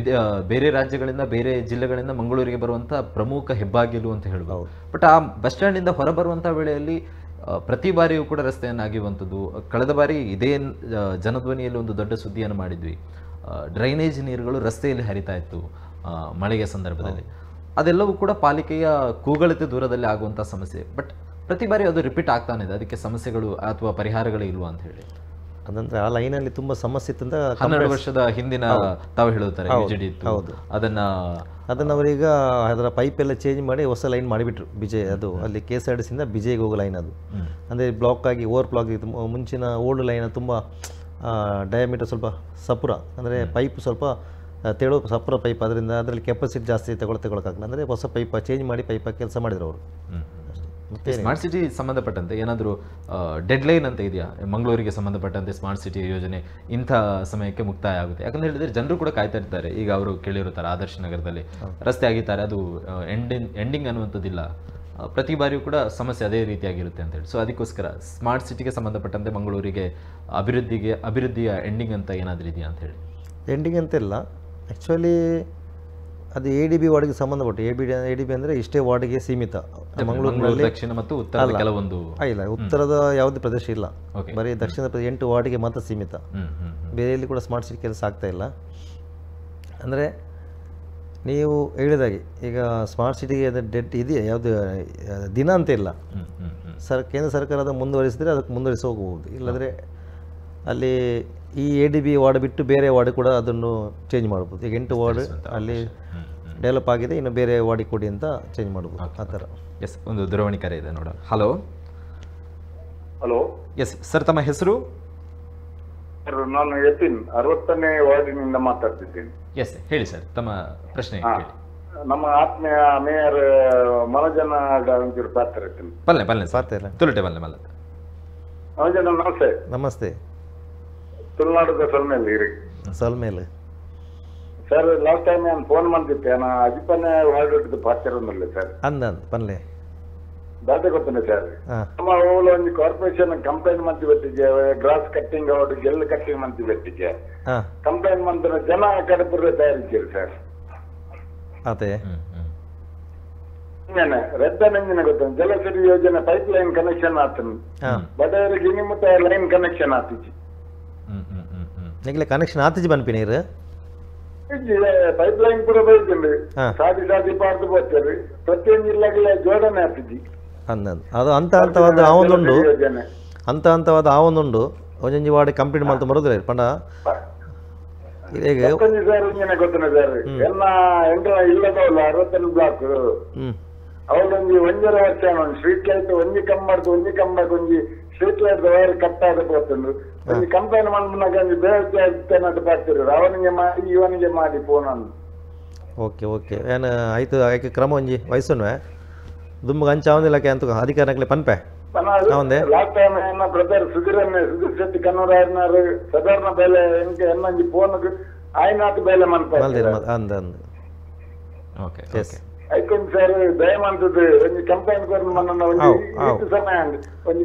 ಬೇರೆ ರಾಜ್ಯಗಳಿಂದ, ಬೇರೆ ಜಿಲ್ಲೆಗಳಿಂದ ಮಂಗಳೂರಿಗೆ ಬರುವಂಥ ಪ್ರಮುಖ ಹೆಬ್ಬಾಗಿಲು ಅಂತ ಹೇಳ್ಬೋದು. ಬಟ್ ಆ ಬಸ್ ಸ್ಟ್ಯಾಂಡಿಂದ ಹೊರಬರುವಂಥ ವೇಳೆಯಲ್ಲಿ ಪ್ರತಿ ಬಾರಿಯೂ ಕೂಡ ರಸ್ತೆಯನ್ನು ಅಗೆಯುವಂಥದ್ದು. ಕಳೆದ ಬಾರಿ ಇದೇ ಜನಧ್ವನಿಯಲ್ಲಿ ಒಂದು ದೊಡ್ಡ ಸುದ್ದಿಯನ್ನು ಮಾಡಿದ್ವಿ. ಡ್ರೈನೇಜ್ ನೀರುಗಳು ರಸ್ತೆಯಲ್ಲಿ ಹರಿತಾ ಇತ್ತು ಮಳೆಯ ಸಂದರ್ಭದಲ್ಲಿ. ಅದೆಲ್ಲವೂ ಕೂಡ ಪಾಲಿಕೆಯ ಕೂಗಳತೆ ದೂರದಲ್ಲಿ ಆಗುವಂಥ ಸಮಸ್ಯೆ. ಬಟ್ ಪ್ರತಿ ಬಾರಿ ಅದು ರಿಪೀಟ್ ಆಗ್ತಾನೆ ಇದೆ. ಅದಕ್ಕೆ ಸಮಸ್ಯೆಗಳು ಅಥವಾ ಪರಿಹಾರಗಳೇ ಇಲ್ವಾ ಅಂತ ಹೇಳಿ? ಅದಂದ್ರೆ ಆ ಲೈನಲ್ಲಿ ತುಂಬ ಸಮಸ್ಯೆ ಇತ್ತು ಅಂತ 12 ವರ್ಷದ ಹಿಂದಿನ ತಾವು ಹೇಳುತ್ತಾರೆ UGD ಇತ್ತು. ಅದನ್ನು ಅವರೀಗ ಅದರ ಪೈಪ್ ಎಲ್ಲ ಚೇಂಜ್ ಮಾಡಿ ಹೊಸ ಲೈನ್ ಮಾಡಿಬಿಟ್ರು. ಅದು ಅಲ್ಲಿ KSRTCಯಿಂದ ಬಿಜೆಗೆ ಹೋಗೋ ಲೈನ್. ಅದು ಅಂದರೆ ಬ್ಲಾಕ್ ಆಗಿ ಓವರ್ಫ್ಲೋ ಆಗಿತ್ತು. ಮುಂಚಿನ ಓಲ್ಡ್ ಲೈನ್ ತುಂಬ ಡಯಾಮೀಟರ್ ಸ್ವಲ್ಪ ಸಪುರ, ಅಂದರೆ ಪೈಪ್ ಸ್ವಲ್ಪ ತೆಳು ಸಪುರ ಪೈಪ್, ಅದರಿಂದ ಅದರಲ್ಲಿ ಕೆಪಾಸಿಟಿ ಜಾಸ್ತಿ ತಗೊಳಕ್ಕಾಗಲ್ಲ. ಅಂದರೆ ಹೊಸ ಪೈಪ್ ಚೇಂಜ್ ಮಾಡಿ ಪೈಪ್ ಕೆಲಸ ಮಾಡಿದ್ರು ಅವರು. ಸ್ಮಾರ್ಟ್ ಸಿಟಿ ಸಂಬಂಧಪಟ್ಟಂತೆ ಏನಾದರೂ ಡೆಡ್ಲೈನ್ ಅಂತ ಇದೆಯಾ ಮಂಗಳೂರಿಗೆ ಸಂಬಂಧಪಟ್ಟಂತೆ? ಸ್ಮಾರ್ಟ್ ಸಿಟಿ ಯೋಜನೆ ಇಂಥ ಸಮಯಕ್ಕೆ ಮುಕ್ತಾಯ ಆಗುತ್ತೆ ಯಾಕಂತ ಹೇಳಿದ್ರೆ ಜನರು ಕೂಡ ಕಾಯ್ತಾ ಇರ್ತಾರೆ. ಈಗ ಅವರು ಕೇಳಿರುತ್ತಾರೆ ಆದರ್ಶ ನಗರದಲ್ಲಿ ರಸ್ತೆ ಆಗಿದ್ದಾರೆ, ಅದು ಎಂಡಿಂಗ್ ಅನ್ನುವಂಥದ್ದಿಲ್ಲ. ಪ್ರತಿ ಬಾರಿಯೂ ಕೂಡ ಸಮಸ್ಯೆ ಅದೇ ರೀತಿಯಾಗಿರುತ್ತೆ ಅಂತ ಹೇಳಿ. ಸೊ ಅದಕ್ಕೋಸ್ಕರ ಸ್ಮಾರ್ಟ್ ಸಿಟಿಗೆ ಸಂಬಂಧಪಟ್ಟಂತೆ ಮಂಗಳೂರಿಗೆ ಅಭಿವೃದ್ಧಿಯ ಎಂಡಿಂಗ್ ಅಂತ ಏನಾದರೂ ಇದೆಯಾ ಅಂತ ಹೇಳಿ? ಎಂಡಿಂಗ್ ಅಂತಿಲ್ಲ, ಆ್ಯಕ್ಚುಲಿ ಅದು ADB ವಾರ್ಡ್ಗೆ ಸಂಬಂಧಪಟ್ಟು. ADB ಅಂದರೆ ಇಷ್ಟೇ ವಾರ್ಡ್ಗೆ ಸೀಮಿತ. ಮಂಗಳೂರಿನಲ್ಲಿ ದಕ್ಷಿಣ ಮತ್ತು ಉತ್ತರ ಕೆಲವೊಂದು ಇಲ್ಲ, ಉತ್ತರದ ಯಾವುದೇ ಪ್ರದೇಶ ಇಲ್ಲ, ಬರೀ ದಕ್ಷಿಣದ ಪ್ರದೇಶ 8 ವಾರ್ಡ್ಗೆ ಮಾತ್ರ ಸೀಮಿತ. ಬೇರೆಯಲ್ಲಿ ಕೂಡ ಸ್ಮಾರ್ಟ್ ಸಿಟಿ ಕೆಲಸ ಆಗ್ತಾ ಇಲ್ಲ. ಅಂದರೆ ನೀವು ಹೇಳಿದಾಗೆ ಈಗ ಸ್ಮಾರ್ಟ್ ಸಿಟಿಗೆ ಡೆಡ್ ಇದೆಯಾ, ಯಾವುದು ದಿನ ಅಂತ ಇಲ್ಲ. ಕೇಂದ್ರ ಸರ್ಕಾರ ಅದನ್ನು ಮುಂದುವರಿಸಿದ್ರೆ ಅದಕ್ಕೆ ಮುಂದುವರಿಸಿ ಹೋಗಬಹುದು. ಇಲ್ಲಂದರೆ ಅಲ್ಲಿ ಈ ADB ವಾರ್ಡ್ ಬಿಟ್ಟು ಬೇರೆ ವಾರ್ಡ್ ಕೂಡ ಅದನ್ನು ಚೇಂಜ್ ಮಾಡ್ಬೋದು. ಈಗ 8 ವಾರ್ಡ್ ಅಲ್ಲಿ ಡೆವಲಪ್ ಆಗಿದೆ, ಇನ್ನು ಬೇರೆ ವಾರ್ಡಿಗೆ ಕೊಡಿ ಅಂತ ಚೇಂಜ್ ಮಾಡ್ಬೋದು, ಆ ಥರ. ಎಸ್, ಒಂದು ದೂರವಾಣಿ ಕರೆ ಇದೆ ನೋಡೋಣ. Hello hello. ಎಸ್ ಸರ್, ತಮ್ಮ ಹೆಸರು? ನಾನು ಯತಿನ್ 60ನೇ ವಾರ್ಡಿನಿಂದ ಮಾತಾಡ್ತಿದ್ದೇನೆ. ಎಸ್, ಹೇಳಿ ಸರ್, ತಮ್ಮ ಪ್ರಶ್ನೆ. ನಮ್ಮ ಆತ್ಮೀಯ ಮೇಯರ್ ಮನೋಜನ ಒಂಚೂರು ಪಾತ್ರ ಪಲ್ಲೆ ತುಳುಟೆ ಮಲ್ಲೆ ಮನೋಜನ ನಮಸ್ತೆ. ನಮಸ್ತೆ. ತುಳುನಾಡದ ಸೊಲ್ಮೇಲೆ ಸರ್, ಲಾಸ್ಟ್ ಟೈಮ್ ನಾನು ಫೋನ್ ಮಾಡ್ತಿದ್ದೆ. ನಾನು 10ನೇ ವಾರ್ಡ್ ಪಾತ್ರ ಸರ್ ಅಂದ ಪನ್ಲೆ ದಾಟೆ ಗೊತ್ತುಂಟು ಸರ್. ನಮ್ಮ ಊళ్ళೋ ಒಂದು ಕಾರ್ಪೊರೇಷನ್ ಕಂಪ್ಲೇಂಟ್ ಮಂತಿ ಬೆಟ್ಟಿಗೆ ಗ್ರಾಸ್ ಕಟ್ಟಿಂಗ್ ಅವಡು ಗೆಲ್ ಕಟ್ಟಿಂಗ್ ಮಂತಿ ಬೆಟ್ಟಿಗೆ ಕಂಪ್ಲೇಂಟ್ ಮಂತ್ರ ಜನ ಕಡಪುರ ತಯಾರಿದ್ದೀರಿ ಸರ್. ಅದೇ ರೆಡ್ ನೆಂಜಿನ ಗೊತ್ತುಂಟು ಜಲಸಿರಿ ಯೋಜನೆ ಪೈಪ್ ಲೈನ್ ಕನೆಕ್ಷನ್ ಆತನು ಬಡವರಿಗೆ ನಿಮಿತ್ತ ಲೈನ್ ಕನೆಕ್ಷನ್ ಆತಿಜಿ ಕನೆಕ್ಷನ್ ಆತಿಜಿ ಬನ್ಪಿ ನೀರು ಪೈಪ್ ಲೈನ್ ಪೂರ ಬೈತುಂಡು ಸಾದಿ ಸಾದಿ ಪಾರ್ದು ಬರ್ತಾರೆ ಪ್ರತಿಯೊಂದು ಜಿಲ್ಲೆಗೆ ಜೋಡಣೆ ಆಗ್ತಿದ್ದಿ ಅದು ಹಂತವಾದ ಆವೊಂದುಂಡು ಹಂತವಾದ ಆವೊಂದುಂಡು ಒಂಜೊಂಜಿ ವಾರ್ಡ್ ಕಂಪ್ಲೀಟ್ ಮಾಡ್ತಾ ಬರೋದಿಲ್ಲ ಪಂಡ ಸರ್ ಇಂಜಿನ ಗೊತ್ತಿನ ಸರ್ ಎನ್ನ ಎಂಟ್ರ ಇಲ್ಲದವಲ್ಲ 61 ಬ್ಲಾಕ್ ಅವಳೊಂದು 1.5 ವರ್ಷ ಸ್ಟ್ರೀಟ್ ಲೈಟ್ ಒಂಜಿ ಕಂಬಕ್ಕೆ ಒಂಜಿ ಸ್ಟ್ರೀಟ್ ಲೈಟ್ ವೈರ್ ಕಟ್ ಆದ ಹೋಗ್ತುಂಡು ಒಂದು ಕಂಪ್ಲೇಂಟ್ ಮಾಡ್ಬಿನಾಗ ಒಂದು ಬೇರೆ ಬರ್ತಿರು ಅವನಿಗೆ ಮಾಡಿ ಇವನಿಗೆ ಮಾಡಿ ಫೋನ್ ಅನ್ನು. ಓಕೆ ಓಕೆ ಏನು ಆಯ್ತು ಆಯ್ಕೆ ಕ್ರಮ ಒಂಜಿ ವಯಸ್ಸುನ್ವೆ ದುಮ್ಮಗೆ ಹಂಚ ಅವನಿಲ್ಲಕ್ಕೆ ಅಂತ ಅಧಿಕಾರಕ್ಕೆ ಪನ್ಪೆ ಲಾಸ್ಟ್ ಟೈಮ್ ಎನ್ನ ಬ್ರದರ್ ಸುಧೀರ್ ಶೆಟ್ಟಿ ಕನ್ನೂರಾಯರ್ನಾರು ಸಾಧಾರಣ ಬೆಲೆ ಎಂಕೆ ಎನ್ನಂಜಿ ಫೋನ್ ಆಯ್ನಾತ್ ಬೆಲೆ ಮನ್ಪ ಐಕೊಂಡ್ ಸರ್ ದಯಮಂತದ್ದು ಒಂದು ಕಂಪ್ಲೇಂಟ್ ಕೊರ್ದು ಮನ್ನ ಒಂದು ಸಮಯ ಒಂದು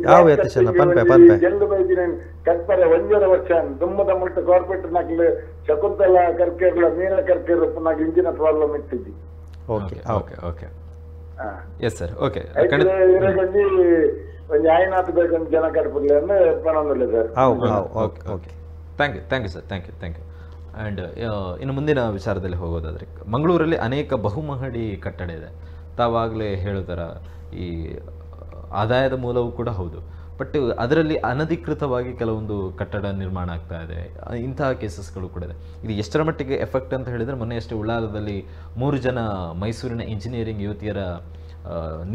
ಜಲ್ದು ಬೈದಿನ ಕಟ್ಪರೆ 1.5 ವರ್ಷ ದುಮ್ಮದ ಮುಟ್ಟ ಕಾರ್ಪೊರೇಟ್ ನಾಕ್ಲು ಶಕುಂತಲ ಕರ್ಕೇರ್ಲ ಮೀನ ಕರ್ಕೇರ್ ನಾಕ್ ಇಂಜಿನ ಪ್ರಾಬ್ಲಮ್ ಇಟ್ಟಿದ್ದಿ. Okay okay okay yes sir okay ಇರಗೊಂಡಿ ಒಂದು ಆಯ್ನಾತ್ ಬೇಕಂತ ಜನ ಕಟ್ಪುರ್ಲಿ ಅಂದ್ರೆ ಪಣೊಂದಿಲ್ಲ sir. Okay okay thank you sir thank you and ಇನ್ನು ಮುಂದಿನ ವಿಚಾರದಲ್ಲಿ ಹೋಗೋದಾದರೆ ಮಂಗಳೂರಲ್ಲಿ ಅನೇಕ ಬಹುಮಹಡಿ ಕಟ್ಟಡ ಇದೆ. ತಾವಾಗಲೇ ಹೇಳೋ ಥರ ಈ ಆದಾಯದ ಮೂಲವೂ ಕೂಡ ಹೌದು, ಬಟ್ ಅದರಲ್ಲಿ ಅನಧಿಕೃತವಾಗಿ ಕೆಲವೊಂದು ಕಟ್ಟಡ ನಿರ್ಮಾಣ ಆಗ್ತಾ ಇದೆ. ಇಂತಹ ಕೇಸಸ್ಗಳು ಕೂಡ ಇದೆ. ಇದು ಎಷ್ಟರ ಮಟ್ಟಿಗೆ ಎಫೆಕ್ಟ್ ಅಂತ ಹೇಳಿದರೆ ಮೊನ್ನೆ ಅಷ್ಟೇ ಉಳ್ಳಾಲದಲ್ಲಿ 3 ಜನ ಮೈಸೂರಿನ ಇಂಜಿನಿಯರಿಂಗ್ ಯುವತಿಯರ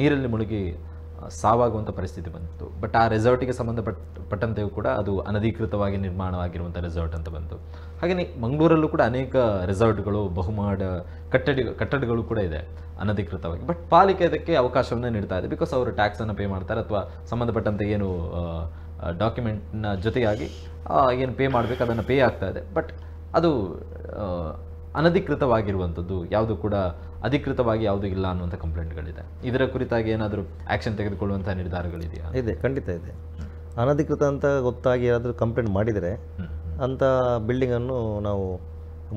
ನೀರಲ್ಲಿ ಮುಳುಗಿ ಸಾವಾಗುವಂಥ ಪರಿಸ್ಥಿತಿ ಬಂತು. ಬಟ್ ಆ ರೆಸಾರ್ಟಿಗೆ ಸಂಬಂಧಪಟ್ಟಂತೆಯೂ ಕೂಡ ಅದು ಅನಧಿಕೃತವಾಗಿ ನಿರ್ಮಾಣವಾಗಿರುವಂಥ ರೆಸಾರ್ಟ್ ಅಂತ ಬಂತು. ಹಾಗೆಯೇ ಮಂಗಳೂರಲ್ಲೂ ಕೂಡ ಅನೇಕ ರೆಸಾರ್ಟ್ಗಳು ಬಹುಮಾಡ ಕಟ್ಟಡಗಳು ಕೂಡ ಇದೆ ಅನಧಿಕೃತವಾಗಿ. ಬಟ್ ಪಾಲಿಕೆ ಅದಕ್ಕೆ ಅವಕಾಶವನ್ನು ನೀಡ್ತಾ ಇದೆ. ಬಿಕಾಸ್ ಅವರು ಟ್ಯಾಕ್ಸನ್ನು ಪೇ ಮಾಡ್ತಾರೆ ಅಥವಾ ಸಂಬಂಧಪಟ್ಟಂತೆ ಏನು ಡಾಕ್ಯುಮೆಂಟ್ನ ಜೊತೆಯಾಗಿ ಏನು ಪೇ ಮಾಡಬೇಕು ಅದನ್ನು ಪೇ ಆಗ್ತಾ ಇದೆ. ಬಟ್ ಅದು ಅನಧಿಕೃತವಾಗಿರುವಂಥದ್ದು ಯಾವುದು ಕೂಡ ಅಧಿಕೃತವಾಗಿ ಯಾವುದು ಇಲ್ಲ ಅನ್ನುವಂಥ ಕಂಪ್ಲೇಂಟ್ಗಳಿದೆ. ಇದರ ಕುರಿತಾಗಿ ಏನಾದರೂ ಆ್ಯಕ್ಷನ್ ತೆಗೆದುಕೊಳ್ಳುವಂಥ ನಿರ್ಧಾರಗಳಿದೆಯಾ? ಇದೆ, ಖಂಡಿತ ಇದೆ. ಅನಧಿಕೃತ ಅಂತ ಗೊತ್ತಾಗಿ ಏನಾದರೂ ಕಂಪ್ಲೇಂಟ್ ಮಾಡಿದರೆ ಅಂಥ ಬಿಲ್ಡಿಂಗನ್ನು ನಾವು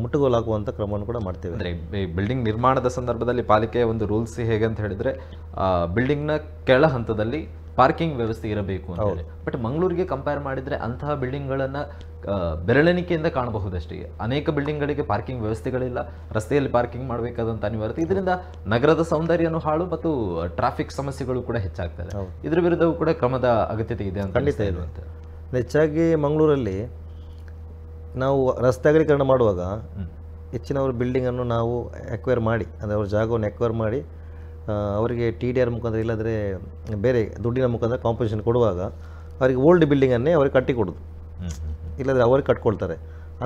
ಮುಟ್ಟುಗೋಲು ಹಾಕುವಂಥ ಕ್ರಮವನ್ನು ಕೂಡ ಮಾಡ್ತೇವೆ. ಅಂದರೆ ಬಿಲ್ಡಿಂಗ್ ನಿರ್ಮಾಣದ ಸಂದರ್ಭದಲ್ಲಿ ಪಾಲಿಕೆಯ ಒಂದು ರೂಲ್ಸ್ ಹೇಗೆ ಅಂತ ಹೇಳಿದರೆ ಬಿಲ್ಡಿಂಗ್ನ ಕೆಳ ಹಂತದಲ್ಲಿ ಪಾರ್ಕಿಂಗ್ ವ್ಯವಸ್ಥೆ ಇರಬೇಕು ಅಂತ ಹೇಳಿ. ಬಟ್ ಮಂಗಳೂರಿಗೆ ಕಂಪೇರ್ ಮಾಡಿದರೆ ಅಂತಹ ಬಿಲ್ಡಿಂಗ್ಗಳನ್ನು ಬೆರಳೆಣಿಕೆಯಿಂದ ಕಾಣಬಹುದಷ್ಟೇ. ಅನೇಕ ಬಿಲ್ಡಿಂಗ್ಗಳಿಗೆ ಪಾರ್ಕಿಂಗ್ ವ್ಯವಸ್ಥೆಗಳಿಲ್ಲ, ರಸ್ತೆಯಲ್ಲಿ ಪಾರ್ಕಿಂಗ್ ಮಾಡಬೇಕಾದಂಥ ಅನಿವಾರ್ಯತೆ. ಇದರಿಂದ ನಗರದ ಸೌಂದರ್ಯನೂ ಹಾಳು ಮತ್ತು ಟ್ರಾಫಿಕ್ ಸಮಸ್ಯೆಗಳು ಕೂಡ ಹೆಚ್ಚಾಗ್ತದೆ. ಇದರ ವಿರುದ್ಧವೂ ಕೂಡ ಕ್ರಮದ ಅಗತ್ಯತೆ ಇದೆ ಅಂತ ಖಂಡಿತ ಇರುವಂತೆ. ಹೆಚ್ಚಾಗಿ ಮಂಗಳೂರಲ್ಲಿ ನಾವು ರಸ್ತೆ ಅಗಲೀಕರಣ ಮಾಡುವಾಗ ಹೆಚ್ಚಿನವರು ಬಿಲ್ಡಿಂಗನ್ನು ನಾವು ಎಕ್ವೈರ್ ಮಾಡಿ, ಅಂದರೆ ಅವ್ರ ಜಾಗವನ್ನು ಎಕ್ವೈರ್ ಮಾಡಿ ಅವರಿಗೆ TDR ಮುಖಾಂತರ ಇಲ್ಲದ್ರೆ ಬೇರೆ ದುಡ್ಡಿನ ಮುಖಾಂತರ ಕಾಂಪೋಸಿಷನ್ ಕೊಡುವಾಗ ಅವರಿಗೆ ಓಲ್ಡ್ ಬಿಲ್ಡಿಂಗನ್ನೇ ಅವ್ರಿಗೆ ಕಟ್ಟಿ ಕೊಡೋದು, ಇಲ್ಲದ್ರೆ ಅವ್ರಿಗೆ ಕಟ್ಕೊಳ್ತಾರೆ.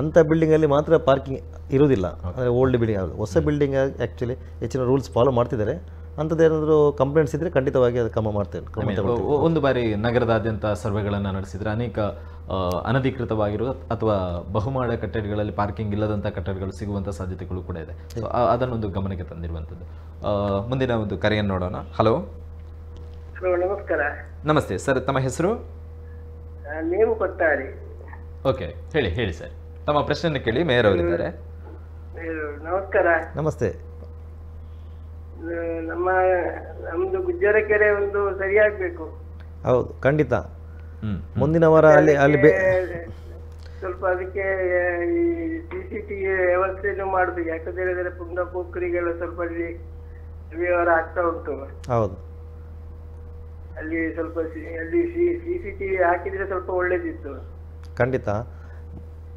ಅಂಥ ಬಿಲ್ಡಿಂಗಲ್ಲಿ ಮಾತ್ರ ಪಾರ್ಕಿಂಗ್ ಇರೋದಿಲ್ಲ. ಅಂದರೆ ಓಲ್ಡ್ ಬಿಲ್ಡಿಂಗ್ ಆಗೋದು. ಹೊಸ ಬಿಲ್ಡಿಂಗ್ ಆ್ಯಕ್ಚುಲಿ ಹೆಚ್ಚಿನ ರೂಲ್ಸ್ ಫಾಲೋ ಮಾಡ್ತಿದ್ದಾರೆ. ಅಂಥದ್ದೇನಾದರೂ ಕಂಪ್ಲೇಂಟ್ಸ್ ಇದ್ದರೆ ಖಂಡಿತವಾಗಿ ಅದು ಕ್ರಮ ಮಾಡ್ತೇವೆ. ಒಂದು ಬಾರಿ ನಗರದಾದ್ಯಂತ ಸರ್ವೆಗಳನ್ನು ನಡೆಸಿದರೆ ಅನೇಕ ಅನಧಿಕೃತವಾಗಿರುವ ಅಥವಾ ಬಹುಮಾಡ ಕಟ್ಟಡಗಳಲ್ಲಿ ಪಾರ್ಕಿಂಗ್ ಇಲ್ಲದಂಥ ಕಟ್ಟಡಗಳು ಸಿಗುವಂಥ ಸಾಧ್ಯತೆಗಳು ಕೂಡ ಇದೆ. ಸೊ ಅದನ್ನೊಂದು ಗಮನಕ್ಕೆ ತಂದಿರುವಂಥದ್ದು. ಮುಂದಿನ ಒಂದು ಕರೆಯನ್ನು ನೋಡೋಣ. ಹಲೋ. ನಮಸ್ಕಾರ. ನಮಸ್ತೆ ಸರ್, ತಮ್ಮ ಹೆಸರು? ನೀವು ಕೊಟ್ಟಾರಿ. ಓಕೆ, ಹೇಳಿ ಸರ್, ತಮ್ಮ ಪ್ರಶ್ನೆಯನ್ನು ಕೇಳಿ. ಮೇಯರ್ ಅವರಿದ್ದಾರೆ. ನಮಸ್ಕಾರ. ನಮಸ್ತೆ. ನಮ್ದು ಗುಜ್ಜರ ಕೆರೆ ಒಂದು ಸರಿಯಾಗಬೇಕು. ಹೌದು, ಖಂಡಿತ. ಮುಂದಿನ ವಾರ ಅಲ್ಲಿ ಸ್ವಲ್ಪ ಅದಕ್ಕೆ ಈ CCTV ವ್ಯವಸ್ಥೆಯನ್ನು ಮಾಡಬೇಕು. ಯಾಕಂತ ಹೇಳಿದ್ರೆ ಪುಂಡ ಪೋಖರಿಗಳು ಸ್ವಲ್ಪ ಅಲ್ಲಿ ವ್ಯವಹಾರ ಆಗ್ತಾ ಉಂಟು. ಹೌದು, ಅಲ್ಲಿ ಸ್ವಲ್ಪ ಅಲ್ಲಿ CCTV ಹಾಕಿದ್ರೆ ಸ್ವಲ್ಪ ಒಳ್ಳೇದಿತ್ತು. ಖಂಡಿತ.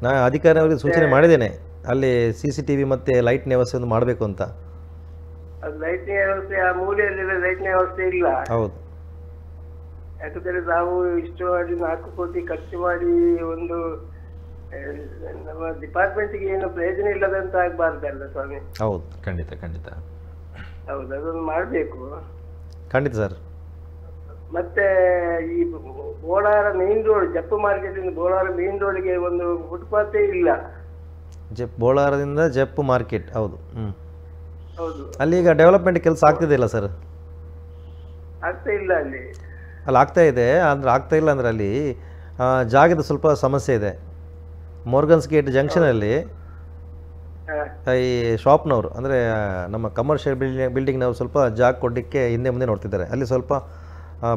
ನಾನು ಅಧಿಕಾರಿಯವರಿಗೆ ಸೂಚನೆ ಮಾಡಿದ್ದೇನೆ, ಅಲ್ಲಿ CCTV ಮತ್ತು ಲೈಟ್ನ ವ್ಯವಸ್ಥೆ ಮಾಡಬೇಕು ಅಂತ. ಅದು ಲೈಟ್ನ ವ್ಯವಸ್ಥೆ ಆ ಮೂಲೆಯಲ್ಲಿ ಲೈಟ್ನ ವ್ಯವಸ್ಥೆ ಇಲ್ಲ. ಹೌದು, ಯಾಕಂದ್ರೆ ನಾವು ಇಷ್ಟು 4 ಕೋಟಿ ಖರ್ಚು ಮಾಡಿ ಒಂದು ನಮ್ಮ ಡಿಪಾರ್ಟ್ಮೆಂಟ್ಗೆ ಏನು ಪ್ರಯೋಜನ ಇಲ್ಲದಂತ ಆಗ್ಬಾರ್ದಲ್ಲ ಸ್ವಾಮಿ. ಹೌದು, ಖಂಡಿತ. ಹೌದು, ಅದೊಂದು ಮಾಡಬೇಕು. ಖಂಡಿತ ಸರ್. ಮತ್ತೆ ಈ ಬೋಳಾರ ಮೇನ್ ರೋಡ್, ಜಪ್ಪು ಮಾರ್ಕೆಟ್ ಇಂದ ಬೋಳಾರ ಮೇನ್ ರೋಡ್ಗೆ ಒಂದು ಫುಟ್ಪಾತೇ ಇಲ್ಲ. ಬೋಳಾರದಿಂದ ಜಪ್ಪು ಮಾರ್ಕೆಟ್. ಹೌದು. ಹೌದು, ಅಲ್ಲಿ ಈಗ ಡೆವಲಪ್ಮೆಂಟ್ ಕೆಲಸ ಆಗ್ತಿದೆ ಇಲ್ಲ ಸರ್? ಆಗ್ತಾ ಇಲ್ಲ ಅಲ್ಲಿ. ಅಲ್ಲಿ ಆಗ್ತಾ ಇದೆ ಅಂದ್ರೆ ಆಗ್ತಾ ಇಲ್ಲ ಅಂದರೆ ಅಲ್ಲಿ ಜಾಗದ ಸ್ವಲ್ಪ ಸಮಸ್ಯೆ ಇದೆ. ಮೋರ್ಗನ್ಸ್ ಗೇಟ್ ಜಂಕ್ಷನಲ್ಲಿ ಈ ಶಾಪ್ನವರು ಅಂದರೆ ನಮ್ಮ ಕಮರ್ಷಿಯಲ್ ಬಿಲ್ಡಿಂಗ್ನವರು ಸ್ವಲ್ಪ ಜಾಗ ಕೊಡಲಿಕ್ಕೆ ಹಿಂದೆ ಮುಂದೆ ನೋಡ್ತಿದ್ದಾರೆ. ಅಲ್ಲಿ ಸ್ವಲ್ಪ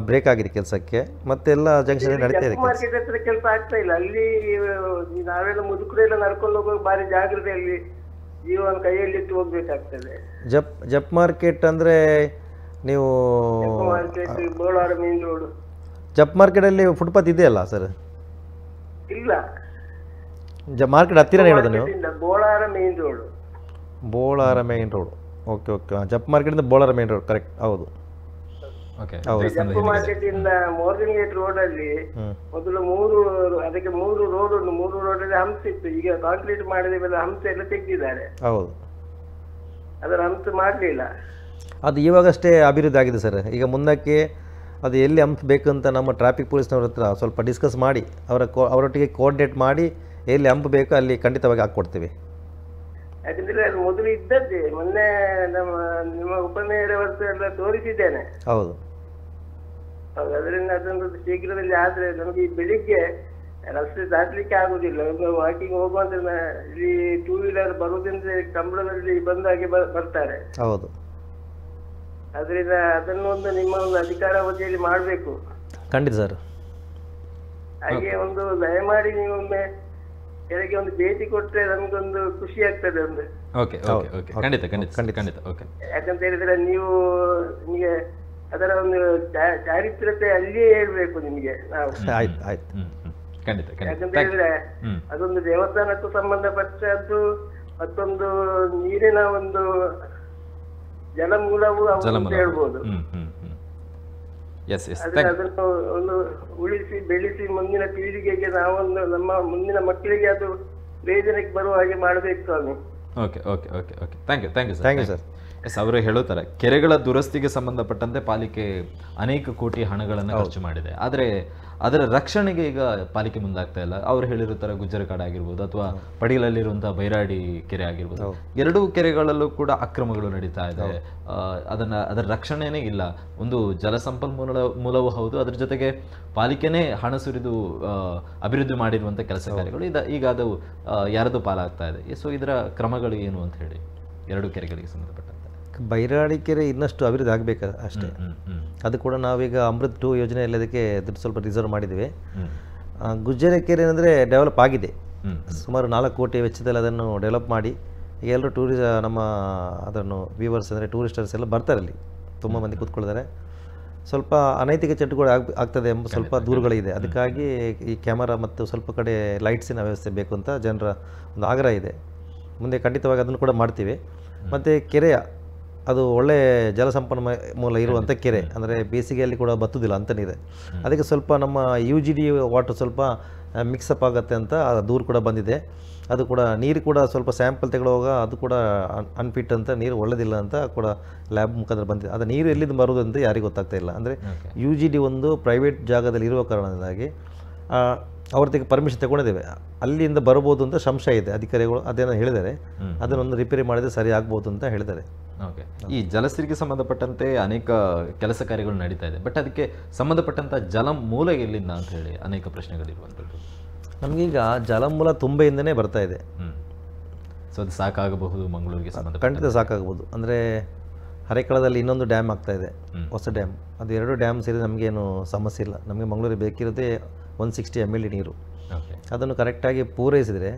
ಬ್ರೇಕ್ ಆಗಿದೆ ಕೆಲಸಕ್ಕೆ, ಮತ್ತೆಲ್ಲ ಜಂಕ್ಷನ್ ನಡೀತಾ ಇದೆ. ಮಾರ್ಕೆಟ್ ಹತ್ರ ಕೆಲಸ ಆಗ್ತಾ ಇಲ್ಲ. ಅಲ್ಲಿ ನಾವೆಲ್ಲ ಮುದುಕರು ಎಲ್ಲ ನಡ್ಕೊಂಡು ಹೋಗುವಾಗ ಭಾರಿ ಜಾಗ್ರತೆಯಲ್ಲಿ ಜೀವನ ಕೈಯಲ್ಲಿಟ್ಟು ಹೋಗ್ಬೇಕಾಗ್ತದೆ. ಜಪ್ ಮಾರ್ಕೆಟ್ ಅಂದರೆ ನೀವು market Bolar main road. Jeppu ಮಾರ್ಕೆಟಲ್ಲಿ ಫುಟ್ಪಾತ್ ಇದೆಯಲ್ಲ ಸರ್? ಇಲ್ಲ, ಮಾರ್ಕೆಟ್ ಹತ್ತಿರನೇ ಹೇಳೋದು ನೀವು? Bolar main road. Bolar main road, okay okay. Jeppu ಮಾರ್ಕೆಟಿಂದ ಬೋಳಾರ ಮೇನ್ ರೋಡ್, ಕರೆಕ್ಟ್, ಹೌದು. ಜಪ್ ಮಾರ್ಕೆಟ್ ಇಂದ ಮೋರ್ಗನ್ ಗೇಟ್ ರೋಡ್ ಅಲ್ಲಿ ಮೊದಲು ಅದಕ್ಕೆ ಮೂರು ರೋಡ್ ಉಂಟು. 3 ರೋಡ್ ಅಲ್ಲಿ ಹಂಸ ಇತ್ತು. ಈಗ ಕಾಂಕ್ರೀಟ್ ಮಾಡಿದ ಮೇಲೆ ಹಂಸ ಎಲ್ಲ ತೆಗೆದಿದ್ದಾರೆ. ಹೌದು, ಅದರ ಹಂಸ ಮಾಡಲಿಲ್ಲ. ಅದು ಇವಾಗಷ್ಟೇ ಅಭಿವೃದ್ಧಿ ಆಗಿದೆ ಸರ್. ಈಗ ಮುಂದಕ್ಕೆ ಅದು ಎಲ್ಲಿ ಹಂಪ ಬೇಕಂತ ನಮ್ಮ ಟ್ರಾಫಿಕ್ ಪೊಲೀಸ್ನವ್ರ ಹತ್ರ ಸ್ವಲ್ಪ ಡಿಸ್ಕಸ್ ಮಾಡಿ ಅವರೊಟ್ಟಿಗೆ ಕೋಆರ್ಡಿನೇಟ್ ಮಾಡಿ ಎಲ್ಲಿ ಹಂಪ ಬೇಕೋ ಅಲ್ಲಿ ಖಂಡಿತವಾಗಿ ಹಾಕ್ಕೊಡ್ತೀವಿ. ಯಾಕಂದ್ರೆ ಅದು ಮೊದಲು ಇದ್ದದ್ದೇ. ಮೊನ್ನೆ ನಿಮ್ಮ ಉಪಮೇಯರ್ ಅವತ್ತು ಎಲ್ಲ ತೋರಿಸಿದ್ದೇನೆ. ಹೌದು, ಅದರಿಂದ ಅದೊಂದು ಶೀಘ್ರದಲ್ಲಿ ಆದ್ರೆ ನಮಗೆ ಬೆಳಿಗ್ಗೆ ರಸ್ತೆ ದಾಟ್ಲಿಕ್ಕೆ ಆಗುದಿಲ್ಲ. ವಾಕಿಂಗ್ ಹೋಗುವಂತ ಇಲ್ಲಿ 2 ವೀಲರ್ ಬರುವುದಂದ್ರೆ ಕಂಬಳದಲ್ಲಿ ಬಂದಾಗೆ ಬರ್ತಾರೆ. ಹೌದು, ಅದರಿಂದ ಅದನ್ನು ಒಂದು ನಿಮ್ಮ ಒಂದು ಅಧಿಕಾರಾವಧಿಯಲ್ಲಿ ಮಾಡಬೇಕು. ಖಂಡಿತ ಸರ್. ಹಾಗೆ ಒಂದು ದಯಮಾಡಿ ನೀವೊಮ್ಮೆ ಕೆಳಗೆ ಒಂದು ಭೇಟಿ ಕೊಟ್ರೆ ನಮ್ಗೊಂದು ಖುಷಿ ಆಗ್ತದೆ. ಒಂದು ಯಾಕಂತ ಹೇಳಿದ್ರೆ ನೀವು ನಿಮಗೆ ಅದರ ಒಂದು ಚಾರಿತ್ರತೆ ಅಲ್ಲಿಯೇ ಹೇಳ್ಬೇಕು ನಿಮಗೆ ನಾವು. ಯಾಕಂತ ಹೇಳಿದ್ರೆ ಅದೊಂದು ದೇವಸ್ಥಾನಕ್ಕೂ ಸಂಬಂಧಪಟ್ಟದ್ದು, ಮತ್ತೊಂದು ನೀರಿನ ಒಂದು ಜಲಮೂಲವು ಅಂತ ಹೇಳ್ಬೋದು. ಅದನ್ನು ಒಂದು ಉಳಿಸಿ ಬೆಳೆಸಿ ಮುಂದಿನ ಪೀಳಿಗೆಗೆ ನಾವೊಂದು ನಮ್ಮ ಮುಂದಿನ ಮಕ್ಕಳಿಗೆ ಅದು ಪ್ರಯೋಜನಕ್ಕೆ ಬರುವ ಹಾಗೆ ಮಾಡಬೇಕು ಸ್ವಾಮಿ. Thank you sir. ಎಸ್, ಅವರು ಹೇಳುತ್ತಾರೆ ಕೆರೆಗಳ ದುರಸ್ತಿಗೆ ಸಂಬಂಧಪಟ್ಟಂತೆ ಪಾಲಿಕೆ ಅನೇಕ ಕೋಟಿ ಹಣಗಳನ್ನು ಖರ್ಚು ಮಾಡಿದೆ, ಆದರೆ ಅದರ ರಕ್ಷಣೆಗೆ ಈಗ ಪಾಲಿಕೆ ಮುಂದಾಗ್ತಾ ಇಲ್ಲ. ಅವ್ರು ಹೇಳಿರುತ್ತಾರೆ ಗುಜ್ಜರಕಾಡು ಆಗಿರ್ಬೋದು ಅಥವಾ ಪಡಿಲಲ್ಲಿರುವಂತಹ ಬೈರಾಡಿ ಕೆರೆ ಆಗಿರ್ಬೋದು, ಎರಡೂ ಕೆರೆಗಳಲ್ಲೂ ಕೂಡ ಅಕ್ರಮಗಳು ನಡೀತಾ ಇದೆ. ಅದರ ರಕ್ಷಣೆನೇ ಇಲ್ಲ. ಒಂದು ಮೂಲವೂ ಹೌದು, ಅದ್ರ ಜೊತೆಗೆ ಪಾಲಿಕೆನೇ ಹಣ ಸುರಿದು ಅಭಿವೃದ್ಧಿ ಮಾಡಿರುವಂಥ ಕೆಲಸ ಕಾರ್ಯಗಳು ಈಗ ಅದು ಯಾರದು ಪಾಲಾಗ್ತಾ ಇದೆ. ಸೊ ಇದರ ಕ್ರಮಗಳು ಏನು ಅಂತ ಹೇಳಿ ಎರಡು ಕೆರೆಗಳಿಗೆ ಸಂಬಂಧಪಟ್ಟಂತೆ. ಬೈರಾಡಿ ಕೆರೆ ಇನ್ನಷ್ಟು ಅಭಿವೃದ್ಧಿ ಆಗಬೇಕು ಅಷ್ಟೇ. ಅದು ಕೂಡ ನಾವೀಗ ಅಮೃತ್ 2 ಯೋಜನೆಯಲ್ಲಿ ಅದಕ್ಕೆ ದುಡ್ಡು ಸ್ವಲ್ಪ ರಿಸರ್ವ್ ಮಾಡಿದ್ದೀವಿ. ಗುಜ್ಜರ ಕೆರೆ ಅಂದರೆ ಡೆವಲಪ್ ಆಗಿದೆ. ಸುಮಾರು 4 ಕೋಟಿ ವೆಚ್ಚದಲ್ಲಿ ಅದನ್ನು ಡೆವಲಪ್ ಮಾಡಿ ಈಗ ಎಲ್ಲರೂ ನಮ್ಮ ಅದನ್ನು ವ್ಯೂವರ್ಸ್ ಅಂದರೆ ಟೂರಿಸ್ಟರ್ಸ್ ಎಲ್ಲ ಬರ್ತಾರೆ. ಅಲ್ಲಿ ತುಂಬ ಮಂದಿ ಕೂತ್ಕೊಳ್ತಾರೆ. ಸ್ವಲ್ಪ ಅನೈತಿಕ ಚಟುವಟಿಕೆ ಆಗ್ತದೆ ಎಂಬ ಸ್ವಲ್ಪ ದೂರುಗಳಿದೆ. ಅದಕ್ಕಾಗಿ ಈ ಕ್ಯಾಮರಾ ಮತ್ತು ಸ್ವಲ್ಪ ಕಡೆ ಲೈಟ್ಸಿನ ವ್ಯವಸ್ಥೆ ಬೇಕು ಅಂತ ಜನರ ಒಂದು ಆಗ್ರಹ ಇದೆ. ಮುಂದೆ ಖಂಡಿತವಾಗಿ ಅದನ್ನು ಕೂಡ ಮಾಡ್ತೀವಿ. ಮತ್ತು ಕೆರೆಯ ಅದು ಒಳ್ಳೆ ಜಲಸಂಪನ್ಮೂಲ ಇರುವಂಥ ಕೆರೆ, ಅಂದರೆ ಬೇಸಿಗೆಯಲ್ಲಿ ಕೂಡ ಬತ್ತುದಿಲ್ಲ ಅಂತ ನೀರು. ಅದಕ್ಕೆ ಸ್ವಲ್ಪ ನಮ್ಮ UGD ವಾಟರ್ ಸ್ವಲ್ಪ ಮಿಕ್ಸಪ್ ಆಗುತ್ತೆ ಅಂತ ದೂರು ಕೂಡ ಬಂದಿದೆ. ಅದು ಕೂಡ ನೀರು ಕೂಡ ಸ್ವಲ್ಪ ಸ್ಯಾಂಪಲ್ ತಗೊಳ್ಳುವಾಗ ಅದು ಕೂಡ ಅನ್ಫಿಟ್ ಅಂತ, ನೀರು ಒಳ್ಳೆದಿಲ್ಲ ಅಂತ ಕೂಡ ಲ್ಯಾಬ್ ಮುಖಾಂತರ ಬಂದಿದೆ. ಅದು ನೀರು ಎಲ್ಲಿಂದ ಬರೋದು ಅಂತ ಯಾರಿಗೂ ಗೊತ್ತಾಗ್ತಾ ಇಲ್ಲ. ಅಂದರೆ UGD ಒಂದು ಪ್ರೈವೇಟ್ ಜಾಗದಲ್ಲಿ ಇರುವ ಕಾರಣದಿಂದಾಗಿ ಅವ್ರತ್ತಿಗೆ ಪರ್ಮಿಷನ್ ತಗೊಂಡಿದ್ದೇವೆ. ಅಲ್ಲಿಂದ ಬರ್ಬೋದು ಅಂತ ಸಂಶಯ ಇದೆ. ಅಧಿಕಾರಿಗಳು ಅದೇನೋ ಹೇಳಿದ್ದಾರೆ, ಅದನ್ನೊಂದು ರಿಪೇರಿ ಮಾಡಿದರೆ ಸರಿ ಆಗ್ಬೋದು ಅಂತ ಹೇಳಿದ್ದಾರೆ. ಓಕೆ, ಈ ಜಲಸಿರಿಗೆ ಸಂಬಂಧಪಟ್ಟಂತೆ ಅನೇಕ ಕೆಲಸ ಕಾರ್ಯಗಳು ನಡೀತಾ ಇದೆ. ಬಟ್ ಅದಕ್ಕೆ ಸಂಬಂಧಪಟ್ಟಂಥ ಜಲಮೂಲ ಎಲ್ಲಿಂದ ಅಂತ ಹೇಳಿ ಅನೇಕ ಪ್ರಶ್ನೆಗಳಿರುವಂಥದ್ದು. ನಮಗೀಗ ಜಲಮೂಲ ತುಂಬೆಯಿಂದನೇ ಬರ್ತಾ ಇದೆ. ಸೊ ಅದು ಸಾಕಾಗಬಹುದು ಮಂಗಳೂರಿಗೆ ಸಂಬಂಧ? ಖಂಡಿತ ಸಾಕಾಗಬಹುದು. ಅಂದರೆ ಹರೇಕಳದಲ್ಲಿ ಇನ್ನೊಂದು ಡ್ಯಾಮ್ ಆಗ್ತಾ ಇದೆ, ಹೊಸ ಡ್ಯಾಮ್. ಅದು 2 ಡ್ಯಾಮ್ ಸೇರಿ ನಮಗೇನು ಸಮಸ್ಯೆ ಇಲ್ಲ. ನಮಗೆ ಮಂಗಳೂರಿಗೆ ಬೇಕಿರೋದೇ 160 ml ನೀರು. ಅದನ್ನು ಕರೆಕ್ಟಾಗಿ ಪೂರೈಸಿದರೆ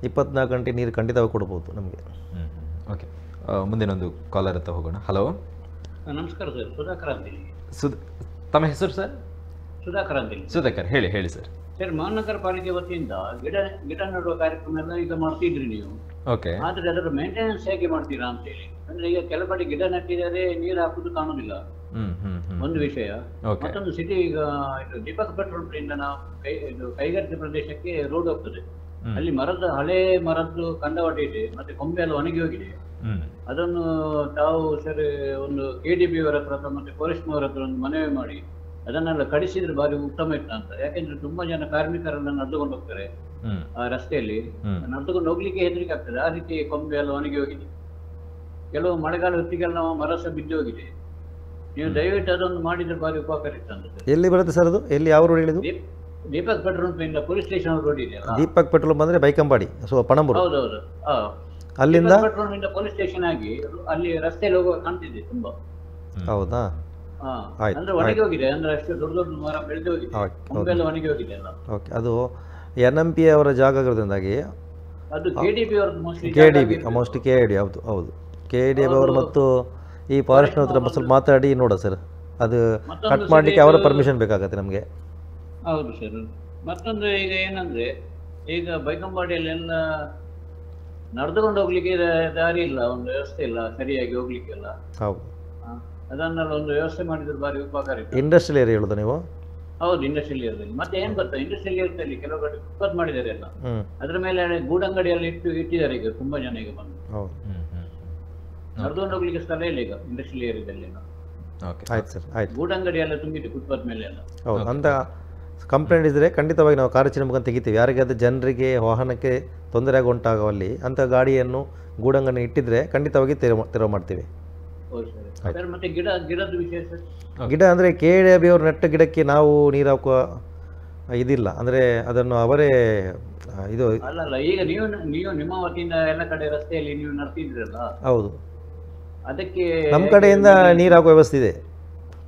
24 ಗಂಟೆ ನೀರು ಖಂಡಿತವಾಗಿ ಕೊಡ್ಬೋದು ನಮಗೆ. ಓಕೆ, ಮುಂದಿನೊಂದು ಕಾಲರ್ ಹತ್ರ ಹೋಗೋಣ. ಹಲೋ, ನಮಸ್ಕಾರ ಸರ್. ಸುಧಾಕರ್ ಅಂತೇಳಿ. ತಮ್ಮ ಹೆಸರು ಸರ್? ಸುಧಾಕರ್ ಅಂತೇಳಿ. ಸುಧಾಕರ್, ಹೇಳಿ ಸರ್. ಸರ್, ಮಹಾನಗರ ಪಾಲಿಕೆ ವತಿಯಿಂದ ಗಿಡ ನೆಡುವ ಕಾರ್ಯಕ್ರಮ ಎಲ್ಲ ಈಗ ಮಾಡ್ತಿದ್ರಿ ನೀವು. ಓಕೆ, ಆದ್ರೆ ಅದರ ಮೇಂಟೆನೆನ್ಸ್ ಹೇಗೆ ಮಾಡ್ತೀರಾ ಅಂತೇಳಿ. ಅಂದ್ರೆ ಈಗ ಕೆಲವಡೆ ಗಿಡ ನೆಟ್ಟಿದ್ದಾರೆ, ನೀರು ಹಾಕುದು ಕಾಣುದಿಲ್ಲ, ಒಂದು ವಿಷಯ. ಮತ್ತೊಂದು ಸಿಟಿ ಈಗ ದೀಪಕ್ ಪೆಟ್ರೋಲ್ ಇಂದ ನಾವು ಕೈಗಾರಿಕೆ ಪ್ರದೇಶಕ್ಕೆ ರೋಡ್ ಹೋಗ್ತದೆ. ಅಲ್ಲಿ ಹಳೆ ಮರದ್ದು ಕಂಡವಾಟ ಇದೆ, ಮತ್ತೆ ಕೊಂಬೆ ಎಲ್ಲ ಒಣಗಿ ಹೋಗಿದೆ. ಅದನ್ನು ತಾವು ಸರ್ ಒಂದು KDB ಅವರ ಹತ್ರ ಮತ್ತೆ ಫಾರೆಸ್ಟ್ ಅವರ ಹತ್ರ ಒಂದು ಮನವಿ ಮಾಡಿ ಅದನ್ನೆಲ್ಲ ಕಡಿಸಿದ್ರೆ ಬಾರಿ ಉತ್ತಮ ಇತ್ತು ಅಂತ. ಯಾಕೆಂದ್ರೆ ತುಂಬಾ ಜನ ಕಾರ್ಮಿಕರೆಲ್ಲ ನಡೆದುಕೊಂಡು ಹೋಗ್ತಾರೆ ಆ ರಸ್ತೆಯಲ್ಲಿ, ನಡೆದುಕೊಂಡು ಹೋಗ್ಲಿಕ್ಕೆ ಹೆದರಿಕೆ ಆಗ್ತದೆ. ಆ ರೀತಿ ಕೊಂಬೆ ಎಲ್ಲ ಒಣಗಿ ಹೋಗಿದೆ. ಕೆಲವು ಮಳೆಗಾಲ ಹೊತ್ತಿಗೆಲ್ಲ ಮರ ಸಹ ಬಿದ್ದು ಹೋಗಿದೆ. ನೀವು ದಯವಿಟ್ಟು ಅದೊಂದು ಮಾಡಿದ್ರೆ ಭಾರಿ ಉಪಕಾರ ಇತ್ತು. ಎಲ್ಲಿ ಬರುತ್ತೆ ಸರ್ ಅದು? ಎಲ್ಲಿ ಯಾವ ರೋಡ್ ಹೇಳಿದ್ದು? ದೀಪಕ್ ಪೆಟ್ರೋಲ್ ಇಂದ ಪೊಲೀಸ್ ಸ್ಟೇಷನ್ ರೋಡ್ ಇದೆಯಲ್ಲ, ದೀಪಕ್ ಪೆಟ್ರೋಲ್ ಬಂದರೆ ಬೈಕಂಪಾಡಿ, ಸೊ ಪಣಂಬೂರು. ಹೌದೌದು. ಅಲ್ಲಿಂದ ಪೆಟ್ರೋಲ್ ಇಂದ ಪೊಲೀಸ್ ಸ್ಟೇಷನ್ ಆಗಿ ಅಲ್ಲಿ ರಸ್ತೆಯಲ್ಲಿ ಹೋಗುವ ಕಾಣ್ತಿದೆ ತುಂಬಾ. ಹೌದಾ? ಅಂದ್ರೆ ಒಣಗಿ ಹೋಗಿದೆ, ಅಂದ್ರೆ ಅಷ್ಟು ದೊಡ್ಡ ದೊಡ್ಡ ಮರ ಬೆಳೆದು ಹೋಗಿದೆ, ಮುಂಬೆಲ್ಲ ಒಣಗಿ ಹೋಗಿದೆ ಎಲ್ಲ. ಓಕೆ, ಅದು NMP ಅವರ ಜಾಗ ಆಗಿರೋದ್ರಿಂದಾಗಿ ಅದು KDB ಅವ್ರದ್ದು ಮೋಸ್ಟ್ಲಿ. Mostly KID. ಹೌದು ಹೌದು, KID ಅವರು ಮತ್ತು ಈ ಫಾರೆಸ್ಟ್ ಹತ್ರ ಸ್ವಲ್ಪ ಮಾತಾಡಿ ನೋಡ ಸರ್, ಅದು ಕಟ್ ಮಾಡಲಿಕ್ಕೆ ಅವರ ಪರ್ಮಿಷನ್ ಬೇಕಾಗತ್ತೆ ನಮಗೆ. ಹೌದು ಸರ್. ಮತ್ತೊಂದು ಈಗ ಏನಂದ್ರೆ, ಈಗ ಬೈಕಂಪಾಡಿಯಲ್ಲೆಲ್ಲ ನಡೆದುಕೊಂಡು ಹೋಗ್ಲಿಕ್ಕೆ ದಾರಿ ಇಲ್ಲ, ಒಂದು ವ್ಯವಸ್ಥೆ ಇಲ್ಲ ಸರಿಯಾಗಿ ಹೋಗ್ಲಿಕ್ಕೆಲ್ಲ. ಹೌದು, ಅದನ್ನೆಲ್ಲ ಒಂದು ವ್ಯವಸ್ಥೆ ಮಾಡಿದ್ರೆ ಬಾರಿ ಉಪಕಾರ ಇತ್ತು. ಇಂಡಸ್ಟ್ರಿಯಲ್ ಏರಿಯಾ ಹೇಳುದು ನೀವು? ಹೌದು, ಇಂಡಸ್ಟ್ರಿಯಲ್ ಏರಿಯಾದಲ್ಲಿ. ಮತ್ತೆ ಏನ್ ಗೊತ್ತಾ, ಇಂಡಸ್ಟ್ರಿಯಲ್ ಏರಿಯಾದಲ್ಲಿ ಕೆಲವು ಕಡೆ ಫುಟ್ಪಾತ್ ಮಾಡಿದ್ದಾರೆ ಎಲ್ಲ, ಅದ್ರ ಮೇಲೆ ಗೂಡಂಗಡಿಯಲ್ಲಿ ಇಟ್ಟಿದ್ದಾರೆ ಈಗ ತುಂಬಾ ಜನ ಈಗ ಬಂದು. ನಡೆದುಕೊಂಡು ಹೋಗ್ಲಿಕ್ಕೆ ಸ್ಥಳ ಇಲ್ಲ ಈಗ ಇಂಡಸ್ಟ್ರಿಯಲ್ ಏರಿಯಾದಲ್ಲಿ. ಆಯ್ತು ಸರ್, ಆಯ್ತು. ಗೂಡಂಗಡಿ ಎಲ್ಲ ತುಂಬಿದೆ ಫುಟ್ಪಾತ್ ಮೇಲೆ ಎಲ್ಲ. ಹೌದು, ಅಂತ ಕಂಪ್ಲೇಂಟ್ ಇದ್ದರೆ ಖಂಡಿತವಾಗಿ ನಾವು ಕಾರ್ಯಾಚರಣೆ ಮುಖಾಂತರ ತೆಗಿತೀವಿ. ಯಾರಿಗಾದ್ರೂ ಜನರಿಗೆ ವಾಹನಕ್ಕೆ ತೊಂದರೆ ಉಂಟಾಗುವಲ್ಲಿ ಅಂಥ ಗಾಡಿಯನ್ನು ಗೂಡಂಗನ್ನು ಇಟ್ಟಿದ್ರೆ ಖಂಡಿತವಾಗಿ ತೆರವು ಮಾಡ್ತೀವಿ. ಮತ್ತೆ ಗಿಡದ ವಿಷಯ ಸರ್? ಗಿಡ ಅಂದರೆ KID ಅವರು ನೆಟ್ಟ ಗಿಡಕ್ಕೆ ನಾವು ನೀರು ಹಾಕುವ ಇದಿಲ್ಲ, ಅಂದರೆ ಅದನ್ನು ಅವರೇ ಇದು. ಅಲ್ಲ, ಈಗ ನೀವು ನಿಮ್ಮ ವತಿಯಿಂದ ಎಲ್ಲ ಕಡೆ ರಸ್ತೆಯಲ್ಲಿ ನೀವು ನಡೆತಿದ್ರಲ್ಲ? ಹೌದು, ಅದಕ್ಕೆ ನಮ್ಮ ಕಡೆಯಿಂದ ನೀರು ಹಾಕುವ ವ್ಯವಸ್ಥೆ ಇದೆ,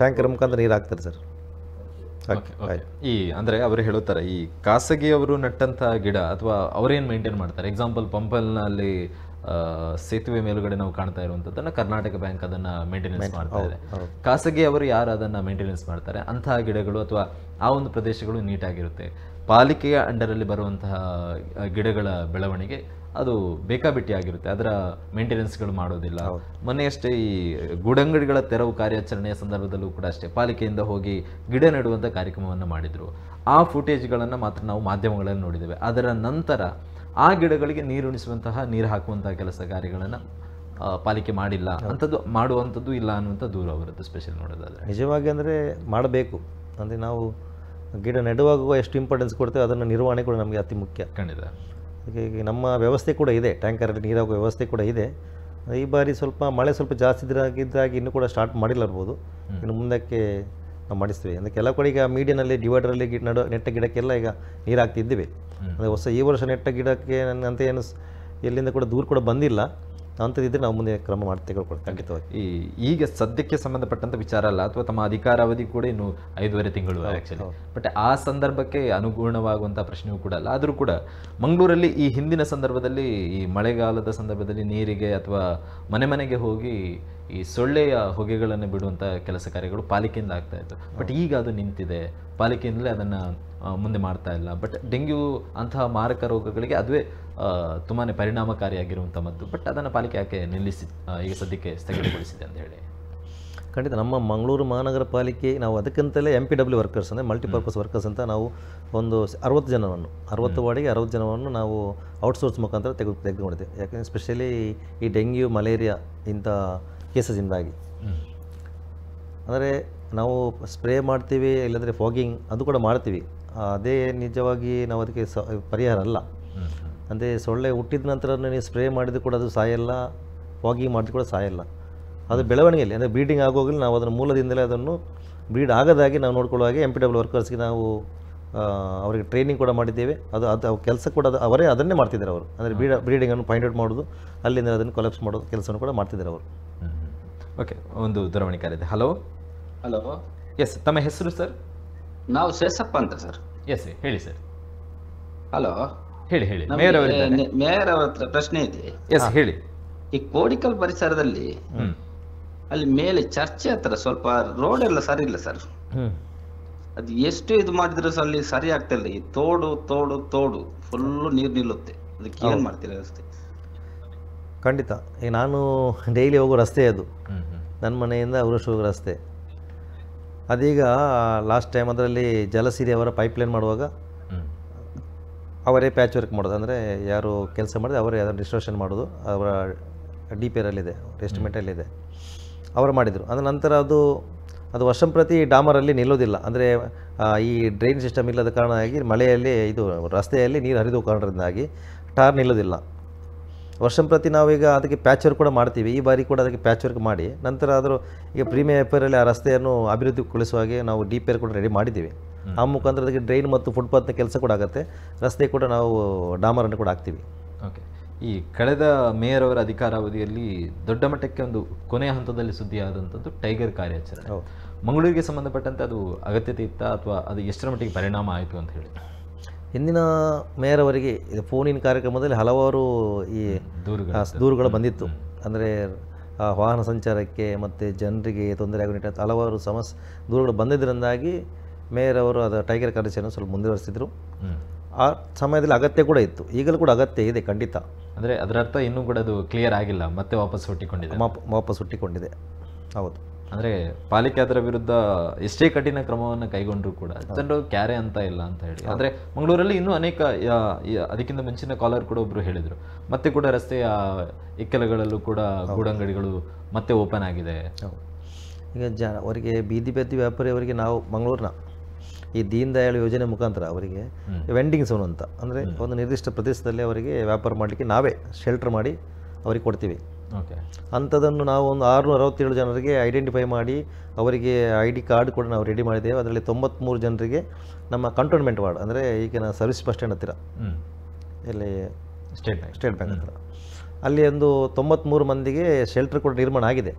ಟ್ಯಾಂಕರ್ ಮುಖಾಂತರ ನೀರು ಹಾಕ್ತಾರೆ ಸರ್. ಈ ಅಂದರೆ ಅವರು ಹೇಳುತ್ತಾರೆ, ಈ ಖಾಸಗಿಯವರು ನೆಟ್ಟಂಥ ಗಿಡ ಅಥವಾ ಅವರೇನು ಮೇಂಟೈನ್ ಮಾಡ್ತಾರೆ. ಎಕ್ಸಾಂಪಲ್ ಪಂಪಲ್ನಲ್ಲಿ ಸೇತುವೆ ಮೇಲುಗಡೆ ನಾವು ಕಾಣ್ತಾ ಇರುವಂಥದ್ದನ್ನು ಕರ್ನಾಟಕ ಬ್ಯಾಂಕ್ ಅದನ್ನು ಮೇಂಟೆನೆನ್ಸ್ ಮಾಡ್ತಾ ಇದೆ. ಖಾಸಗಿ ಅವರು ಯಾರು ಅದನ್ನು ಮೇಂಟೆನೆನ್ಸ್ ಮಾಡ್ತಾರೆ, ಅಂತಹ ಗಿಡಗಳು ಅಥವಾ ಆ ಒಂದು ಪ್ರದೇಶಗಳು ನೀಟಾಗಿರುತ್ತೆ. ಪಾಲಿಕೆಯ ಅಂಡರಲ್ಲಿ ಬರುವಂತಹ ಗಿಡಗಳ ಬೆಳವಣಿಗೆ ಅದು ಬೇಕಾಬಿಟ್ಟಿಯಾಗಿರುತ್ತೆ, ಅದರ ಮೇಂಟೆನೆನ್ಸ್ಗಳು ಮಾಡೋದಿಲ್ಲ. ಮೊನ್ನೆಯಷ್ಟೇ ಈ ಗೂಡಂಗಡಿಗಳ ತೆರವು ಕಾರ್ಯಾಚರಣೆಯ ಸಂದರ್ಭದಲ್ಲೂ ಕೂಡ ಅಷ್ಟೇ ಪಾಲಿಕೆಯಿಂದ ಹೋಗಿ ಗಿಡ ನೆಡುವಂಥ ಕಾರ್ಯಕ್ರಮವನ್ನು ಮಾಡಿದರು. ಆ ಫುಟೇಜ್ಗಳನ್ನು ಮಾತ್ರ ನಾವು ಮಾಧ್ಯಮಗಳಲ್ಲಿ ನೋಡಿದ್ದೇವೆ. ಅದರ ನಂತರ ಆ ಗಿಡಗಳಿಗೆ ನೀರುಣಿಸುವಂತಹ, ನೀರು ಹಾಕುವಂತಹ ಕೆಲಸ ಕಾರ್ಯಗಳನ್ನು ಪಾಲಿಕೆ ಮಾಡಿಲ್ಲ, ಅಂಥದ್ದು ಮಾಡುವಂಥದ್ದು ಇಲ್ಲ ಅನ್ನುವಂಥ ದೂರ ಅವರದ್ದು ಸ್ಪೆಷಲ್ ನೋಡೋದಾದರೆ. ನಿಜವಾಗಿ ಅಂದರೆ ಮಾಡಬೇಕು, ಅಂದರೆ ನಾವು ಗಿಡ ನೆಡುವಾಗ ಎಷ್ಟು ಇಂಪಾರ್ಟೆನ್ಸ್ ಕೊಡ್ತೇವೆ ಅದನ್ನು ನಿರ್ವಹಣೆ ಕೂಡ ನಮಗೆ ಅತಿ ಮುಖ್ಯ. ಖಂಡಿತ. ಈಗ ನಮ್ಮ ವ್ಯವಸ್ಥೆ ಕೂಡ ಇದೆ, ಟ್ಯಾಂಕರಲ್ಲಿ ನೀರಾಗುವ ವ್ಯವಸ್ಥೆ ಕೂಡ ಇದೆ. ಈ ಬಾರಿ ಸ್ವಲ್ಪ ಮಳೆ ಸ್ವಲ್ಪ ಜಾಸ್ತಿ ಇದ್ರಾಗಿ ಇನ್ನೂ ಕೂಡ ಸ್ಟಾರ್ಟ್ ಮಾಡಿಲ್ಲ ಇರ್ಬೋದು, ಇನ್ನು ಮುಂದಕ್ಕೆ ನಾವು ಮಾಡಿಸ್ತೀವಿ. ಅಂದರೆ ಕೆಲವು ಕಡೆ ಈಗ ಮೀಡಿಯನಲ್ಲಿ ಡಿವೈಡರಲ್ಲಿ ನೆಟ್ಟ ಗಿಡಕ್ಕೆಲ್ಲ ಈಗ ನೀರು ಹಾಕ್ತಿದ್ದೀವಿ. ಅಂದರೆ ಈ ವರ್ಷ ನೆಟ್ಟ ಗಿಡಕ್ಕೆ ಅಂತ ಏನು ಎಲ್ಲಿಂದ ಕೂಡ ದೂರ ಕೂಡ ಬಂದಿಲ್ಲ. ಅಂಥದ್ದಿದ್ದರೆ ನಾವು ಮುಂದೆ ಕ್ರಮ ತೆಗೆದುಕೊಳ್ತೀವಿ ಖಂಡಿತವಾಗಿ. ಈಗ ಸದ್ಯಕ್ಕೆ ಸಂಬಂಧಪಟ್ಟಂಥ ವಿಚಾರ ಅಲ್ಲ, ಅಥವಾ ತಮ್ಮ ಅಧಿಕಾರಾವಧಿ ಕೂಡ ಇನ್ನು 5.5 ತಿಂಗಳು ಆ್ಯಕ್ಚುಲಿ. ಬಟ್ ಆ ಸಂದರ್ಭಕ್ಕೆ ಅನುಗುಣವಾಗುವಂಥ ಪ್ರಶ್ನೆಯೂ ಕೂಡ ಅಲ್ಲ. ಆದರೂ ಕೂಡ ಮಂಗಳೂರಲ್ಲಿ ಈ ಹಿಂದಿನ ಸಂದರ್ಭದಲ್ಲಿ, ಈ ಮಳೆಗಾಲದ ಸಂದರ್ಭದಲ್ಲಿ ನೀರಿಗೆ ಅಥವಾ ಮನೆಗೆ ಹೋಗಿ ಈ ಸೊಳ್ಳೆಯ ಹೊಗೆಗಳನ್ನು ಬಿಡುವಂಥ ಕೆಲಸ ಕಾರ್ಯಗಳು ಪಾಲಿಕೆಯಿಂದ ಆಗ್ತಾ ಇತ್ತು. ಬಟ್ ಈಗ ಅದು ನಿಂತಿದೆ, ಪಾಲಿಕೆಯಿಂದಲೇ ಅದನ್ನು ಮುಂದೆ ಮಾಡ್ತಾ ಇಲ್ಲ. ಬಟ್ ಡೆಂಗ್ಯೂ ಅಂತಹ ಮಾರಕ ರೋಗಗಳಿಗೆ ಅದುವೇ ತುಂಬಾ ಪರಿಣಾಮಕಾರಿಯಾಗಿರುವಂಥ ಮದ್ದು. ಬಟ್ ಅದನ್ನು ಪಾಲಿಕೆ ಯಾಕೆ ನಿಲ್ಲಿಸಿ ಈಗ ಸದ್ಯಕ್ಕೆ ಸ್ಥಗಿತಗೊಳಿಸಿದೆ ಅಂತ ಹೇಳಿ? ಖಂಡಿತ ನಮ್ಮ ಮಂಗಳೂರು ಮಹಾನಗರ ಪಾಲಿಕೆ ನಾವು ಅದಕ್ಕಂತಲೇ MPW ವರ್ಕರ್ಸ್ ಅಂದರೆ ಮಲ್ಟಿಪರ್ಪಸ್ ವರ್ಕರ್ಸ್ ಅಂತ ನಾವು ಒಂದು 60 ಜನವನ್ನು 60 ವಾರ್ಡಿಗೆ 60 ಜನವನ್ನು ನಾವು ಔಟ್ಸೋರ್ಸ್ ಮುಖಾಂತರ ತೆಗೆದುಕೊಂಡಿದ್ದೇವೆ. ಯಾಕೆಂದರೆ ಸ್ಪೆಷಲಿ ಈ ಡೆಂಗ್ಯೂ ಮಲೇರಿಯಾ ಇಂಥ ಕೇಸಸ್ಸಿಂದಾಗಿ ಅಂದರೆ ನಾವು ಸ್ಪ್ರೇ ಮಾಡ್ತೀವಿ, ಇಲ್ಲಾಂದರೆ ಫಾಗಿಂಗ್ ಅದು ಕೂಡ ಮಾಡ್ತೀವಿ. ಅದೇ ನಿಜವಾಗಿ ನಾವು ಅದಕ್ಕೆ ಪರಿಹಾರ ಅಲ್ಲ. ಅಂದರೆ ಸೊಳ್ಳೆ ಹುಟ್ಟಿದ ನಂತರ ನೀವು ಸ್ಪ್ರೇ ಮಾಡಿದ್ದು ಕೂಡ ಅದು ಸಾಯಲ್ಲ, ಫಾಗಿಂಗ್ ಮಾಡಿದ್ದು ಕೂಡ ಸಾಯಲ್ಲ. ಅದು ಬೆಳವಣಿಗೆಯಲ್ಲಿ ಅಂದರೆ ಬ್ರೀಡಿಂಗ್ ಆಗೋಗಲಿ ನಾವು ಅದನ್ನು ಮೂಲದಿಂದಲೇ ಅದನ್ನು ಬ್ರೀಡ್ ಆಗದಾಗಿ ನಾವು ನೋಡ್ಕೊಳ್ಳುವಾಗೆ MPW ವರ್ಕರ್ಸ್ಗೆ ನಾವು ಅವರಿಗೆ ಟ್ರೈನಿಂಗ್ ಕೂಡ ಮಾಡಿದ್ದೇವೆ. ಅದು ಕೆಲಸ ಕೂಡ ಅವರೇ ಅದನ್ನೇ ಮಾಡ್ತಿದ್ದಾರೆ ಅವರು. ಅಂದರೆ ಬ್ರೀಡಿಂಗನ್ನು ಫೈಂಡ್ ಔಟ್ ಮಾಡೋದು, ಅಲ್ಲಿಂದ ಅದನ್ನು ಕೊಲಾಪ್ಸ್ ಮಾಡೋದು ಕೆಲಸವನ್ನು ಕೂಡ ಮಾಡ್ತಿದ್ದಾರೆ ಅವರು. ಓಕೆ, ಒಂದು ದೂರವಾಣಿ ಕರೆ ಇದೆ. ಹಲೋ. ಹಲೋ. ಎಸ್, ತಮ್ಮ ಹೆಸರು ಸರ್? ನಾವು ಶೇಷಪ್ಪ ಅಂತ ಸರ್. ಎಸ್, ಹೇಳಿ ಸರ್. ಹಲೋ, ಹೇಳಿ. ಮೇಯರ್ ಅವ್ರ ಹತ್ರ ಪ್ರಶ್ನೆ ಇದೆ. ಎಸ್, ಹೇಳಿ. ಈ ಕೋಡಿಕಲ್ ಪರಿಸರದಲ್ಲಿ ಅಲ್ಲಿ ಮೇಲೆ ಚರ್ಚೆ ಹತ್ರ ಸ್ವಲ್ಪ ರೋಡ್ ಎಲ್ಲ ಸರಿ ಇಲ್ಲ ಸರ್. ಅದು ಎಷ್ಟು ಇದು ಮಾಡಿದ್ರು ಅಲ್ಲಿ ಸರಿ ಆಗ್ತಾ ಇಲ್ಲ. ಈ ತೋಡು ಫುಲ್ಲು ನೀರು ನಿಲ್ಲುತ್ತೆ. ಅದಕ್ಕೆ ಏನ್ ಮಾಡ್ತೀರಾ ವ್ಯವಸ್ಥೆ? ಖಂಡಿತ. ಈಗ ನಾನು ಡೈಲಿ ಹೋಗೋ ರಸ್ತೆ ಅದು, ನನ್ನ ಮನೆಯಿಂದ ಅವರಷ್ಟು ಹೋಗೋ ರಸ್ತೆ. ಅದೀಗ ಲಾಸ್ಟ್ ಟೈಮ್ ಅದರಲ್ಲಿ ಜಲಸಿರಿ ಅವರ ಪೈಪ್ಲೈನ್ ಮಾಡುವಾಗ ಅವರೇ ಪ್ಯಾಚ್ ವರ್ಕ್ ಮಾಡೋದು. ಅಂದರೆ ಯಾರು ಕೆಲಸ ಮಾಡಿದ್ರೆ ಅವರೇ ಅದನ್ನು ಡಿಸ್ಟ್ರಕ್ಷನ್ ಮಾಡೋದು. ಅವರ DPRಲ್ಲಿದೆ, ಎಸ್ಟಿಮೇಟಲ್ಲಿದೆ, ಅವರು ಮಾಡಿದರು. ಅದರ ನಂತರ ಅದು ವರ್ಷಂಪ್ರತಿ ಡಾಮರಲ್ಲಿ ನಿಲ್ಲೋದಿಲ್ಲ. ಅಂದರೆ ಈ ಡ್ರೈನ್ ಸಿಸ್ಟಮ್ ಇಲ್ಲದ ಕಾರಣವಾಗಿ ಮಳೆಯಲ್ಲಿ ಇದು ರಸ್ತೆಯಲ್ಲಿ ನೀರು ಹರಿದು ಕಾರಣದಿಂದಾಗಿ ಟಾರ್ ನಿಲ್ಲೋದಿಲ್ಲ. ವರ್ಷ ಪ್ರತಿ ನಾವೀಗ ಅದಕ್ಕೆ ಪ್ಯಾಚ್ ವರ್ಕ್ ಕೂಡ ಮಾಡ್ತೀವಿ. ಈ ಬಾರಿ ಕೂಡ ಅದಕ್ಕೆ ಪ್ಯಾಚ್ ವರ್ಕ್ ಮಾಡಿ ನಂತರ ಆದರೂ ಈಗ ಪ್ರೀಮಿಯರ್ ಎಫ್ಐರಲ್ಲಿ ಆ ರಸ್ತೆಯನ್ನು ಅಭಿವೃದ್ಧಿಗೊಳಿಸುವ ಹಾಗೆ ನಾವು DPR ಕೂಡ ರೆಡಿ ಮಾಡಿದ್ದೀವಿ. ಆ ಮುಖಾಂತರ ಅದಕ್ಕೆ ಡ್ರೈನ್ ಮತ್ತು ಫುಟ್ಪಾತ್ನ ಕೆಲಸ ಕೂಡ ಆಗುತ್ತೆ. ರಸ್ತೆ ಕೂಡ ನಾವು ಡಾಮರನ್ನು ಕೂಡ ಹಾಕ್ತೀವಿ. ಓಕೆ. ಈ ಕಳೆದ ಮೇಯರ್ ಅವರ ಅಧಿಕಾರಾವಧಿಯಲ್ಲಿ ದೊಡ್ಡ ಮಟ್ಟಕ್ಕೆ ಒಂದು ಕೊನೆಯ ಹಂತದಲ್ಲಿ ಸುದ್ದಿಯಾದಂಥದ್ದು ಟೈಗರ್ ಕಾರ್ಯಾಚರಣೆ. ಮಂಗಳೂರಿಗೆ ಸಂಬಂಧಪಟ್ಟಂತೆ ಅದು ಅಗತ್ಯತೆ ಇತ್ತ ಅಥವಾ ಅದು ಎಷ್ಟರ ಮಟ್ಟಿಗೆ ಪರಿಣಾಮ ಆಯಿತು ಅಂತ ಹೇಳಿ? ಹಿಂದಿನ ಮೇಯರ್ ಅವರಿಗೆ ಫೋನಿನ ಕಾರ್ಯಕ್ರಮದಲ್ಲಿ ಹಲವಾರು ಈ ದೂರುಗಳು ಬಂದಿತ್ತು. ಅಂದರೆ ವಾಹನ ಸಂಚಾರಕ್ಕೆ ಮತ್ತು ಜನರಿಗೆ ತೊಂದರೆ ಆಗೋ ನಿಟ್ಟಿನಲ್ಲಿ ಹಲವಾರು ದೂರುಗಳು ಬಂದಿದ್ದರಿಂದಾಗಿ ಮೇಯರ್ ಅವರು ಅದು ಟೈಗರ್ ಕಾರ್ಯಾಚರಣೆ ಸ್ವಲ್ಪ ಮುಂದುವರಿಸಿದರು. ಆ ಸಮಯದಲ್ಲಿ ಅಗತ್ಯ ಕೂಡ ಇತ್ತು, ಈಗಲೂ ಕೂಡ ಅಗತ್ಯ ಇದೆ ಖಂಡಿತ. ಅಂದರೆ ಅದರ ಅರ್ಥ ಇನ್ನೂ ಕೂಡ ಅದು ಕ್ಲಿಯರ್ ಆಗಿಲ್ಲ, ಮತ್ತೆ ವಾಪಸ್ ಹುಟ್ಟಿಕೊಂಡಿದೆ. ಹೌದು. ಅಂದರೆ ಪಾಲಿಕೆ ಅದರ ವಿರುದ್ಧ ಎಷ್ಟೇ ಕಠಿಣ ಕ್ರಮವನ್ನು ಕೈಗೊಂಡರೂ ಕೂಡ ಜನರು ಕ್ಯಾರೆ ಅಂತ ಇಲ್ಲ ಅಂತ ಹೇಳಿ. ಆದರೆ ಮಂಗಳೂರಲ್ಲಿ ಇನ್ನೂ ಅನೇಕ ಅದಕ್ಕಿಂತ ಮುಂಚಿನ ಕಾಲರ್ ಕೂಡ ಒಬ್ಬರು ಹೇಳಿದರು, ಮತ್ತೆ ಕೂಡ ರಸ್ತೆಯ ಇಕ್ಕೆಲಗಳಲ್ಲೂ ಕೂಡ ಗೂಡಂಗಡಿಗಳು ಮತ್ತೆ ಓಪನ್ ಆಗಿದೆ. ಈಗ ಅವರಿಗೆ ಬೀದಿ ವ್ಯಾಪಾರಿ ಅವರಿಗೆ ನಾವು ಮಂಗಳೂರಿನ ಈ ದೀನ್ ದಯಾಳ್ ಯೋಜನೆ ಮುಖಾಂತರ ಅವರಿಗೆ ವೆಂಡಿಂಗ್ ಝೋನ್ ಅಂತ, ಅಂದರೆ ಒಂದು ನಿರ್ದಿಷ್ಟ ಪ್ರದೇಶದಲ್ಲಿ ಅವರಿಗೆ ವ್ಯಾಪಾರ ಮಾಡಲಿಕ್ಕೆ ನಾವೇ ಶೆಲ್ಟರ್ ಮಾಡಿ ಅವರಿಗೆ ಕೊಡ್ತೀವಿ. ಅಂಥದ್ದನ್ನು ನಾವು ಒಂದು 667 ಜನರಿಗೆ ಐಡೆಂಟಿಫೈ ಮಾಡಿ ಅವರಿಗೆ ID ಕಾರ್ಡ್ ಕೂಡ ನಾವು ರೆಡಿ ಮಾಡಿದ್ದೇವೆ. ಅದರಲ್ಲಿ 93 ಜನರಿಗೆ ನಮ್ಮ ಕಂಟೋನ್ಮೆಂಟ್ ವಾರ್ಡ್, ಅಂದರೆ ಈಗಿನ ಸರ್ವಿಸ್ ಬಸ್ ಸ್ಟ್ಯಾಂಡ್ ಹತ್ತಿರ, ಇಲ್ಲಿ ಸ್ಟೇಟ್ ಬ್ಯಾಂಕ್ ಹತ್ತಿರ, ಅಲ್ಲಿ ಒಂದು 93 ಮಂದಿಗೆ ಶೆಲ್ಟರ್ ಕೂಡ ನಿರ್ಮಾಣ ಆಗಿದೆ.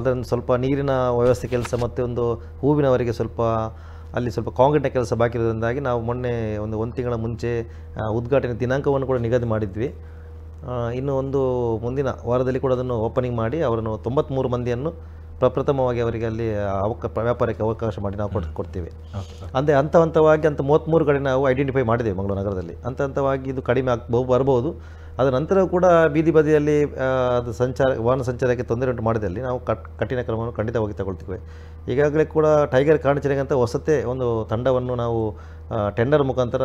ಅದನ್ನು ಸ್ವಲ್ಪ ನೀರಿನ ವ್ಯವಸ್ಥೆ ಕೆಲಸ ಮತ್ತು ಒಂದು ಹೂವಿನವರಿಗೆ ಅಲ್ಲಿ ಸ್ವಲ್ಪ ಕಾಂಕ್ರೀಟ್ನ ಕೆಲಸ ಬಾಕಿ ಇರೋದ್ರಿಂದಾಗಿ ನಾವು ಮೊನ್ನೆ ಒಂದು ತಿಂಗಳ ಮುಂಚೆ ಉದ್ಘಾಟನೆ ದಿನಾಂಕವನ್ನು ಕೂಡ ನಿಗದಿ ಮಾಡಿದ್ವಿ. ಇನ್ನು ಮುಂದಿನ ವಾರದಲ್ಲಿ ಕೂಡ ಅದನ್ನು ಓಪನಿಂಗ್ ಮಾಡಿ ಅವರನ್ನು 93 ಮಂದಿಯನ್ನು ಪ್ರಪ್ರಥಮವಾಗಿ ಅವರಿಗೆ ಅಲ್ಲಿ ವ್ಯಾಪಾರಕ್ಕೆ ಅವಕಾಶ ಮಾಡಿ ನಾವು ಕೊಡ್ತೀವಿ. ಅಂದರೆ ಹಂತವಾಗಿ 33 ಕಡೆ ನಾವು ಐಡೆಂಟಿಫೈ ಮಾಡಿದ್ದೇವೆ ಮಂಗಳೂರು ನಗರದಲ್ಲಿ. ಹಂತವಾಗಿ ಇದು ಕಡಿಮೆ ಬರ್ಬೋದು. ಅದರ ನಂತರ ಕೂಡ ಬೀದಿ ಬದಿಯಲ್ಲಿ ಅದು ವಾಹನ ಸಂಚಾರಕ್ಕೆ ತೊಂದರೆ ಉಂಟು ಮಾಡಿದಲ್ಲಿ ನಾವು ಕಠಿಣ ಕ್ರಮವನ್ನು ಖಂಡಿತವಾಗಿ ತಗೊಳ್ತೀವಿ. ಈಗಾಗಲೇ ಕೂಡ ಟೈಗರ್ ಕಾರ್ಯಾಚರಣೆಗಂತ ಹೊಸತೇ ಒಂದು ತಂಡವನ್ನು ನಾವು ಟೆಂಡರ್ ಮುಖಾಂತರ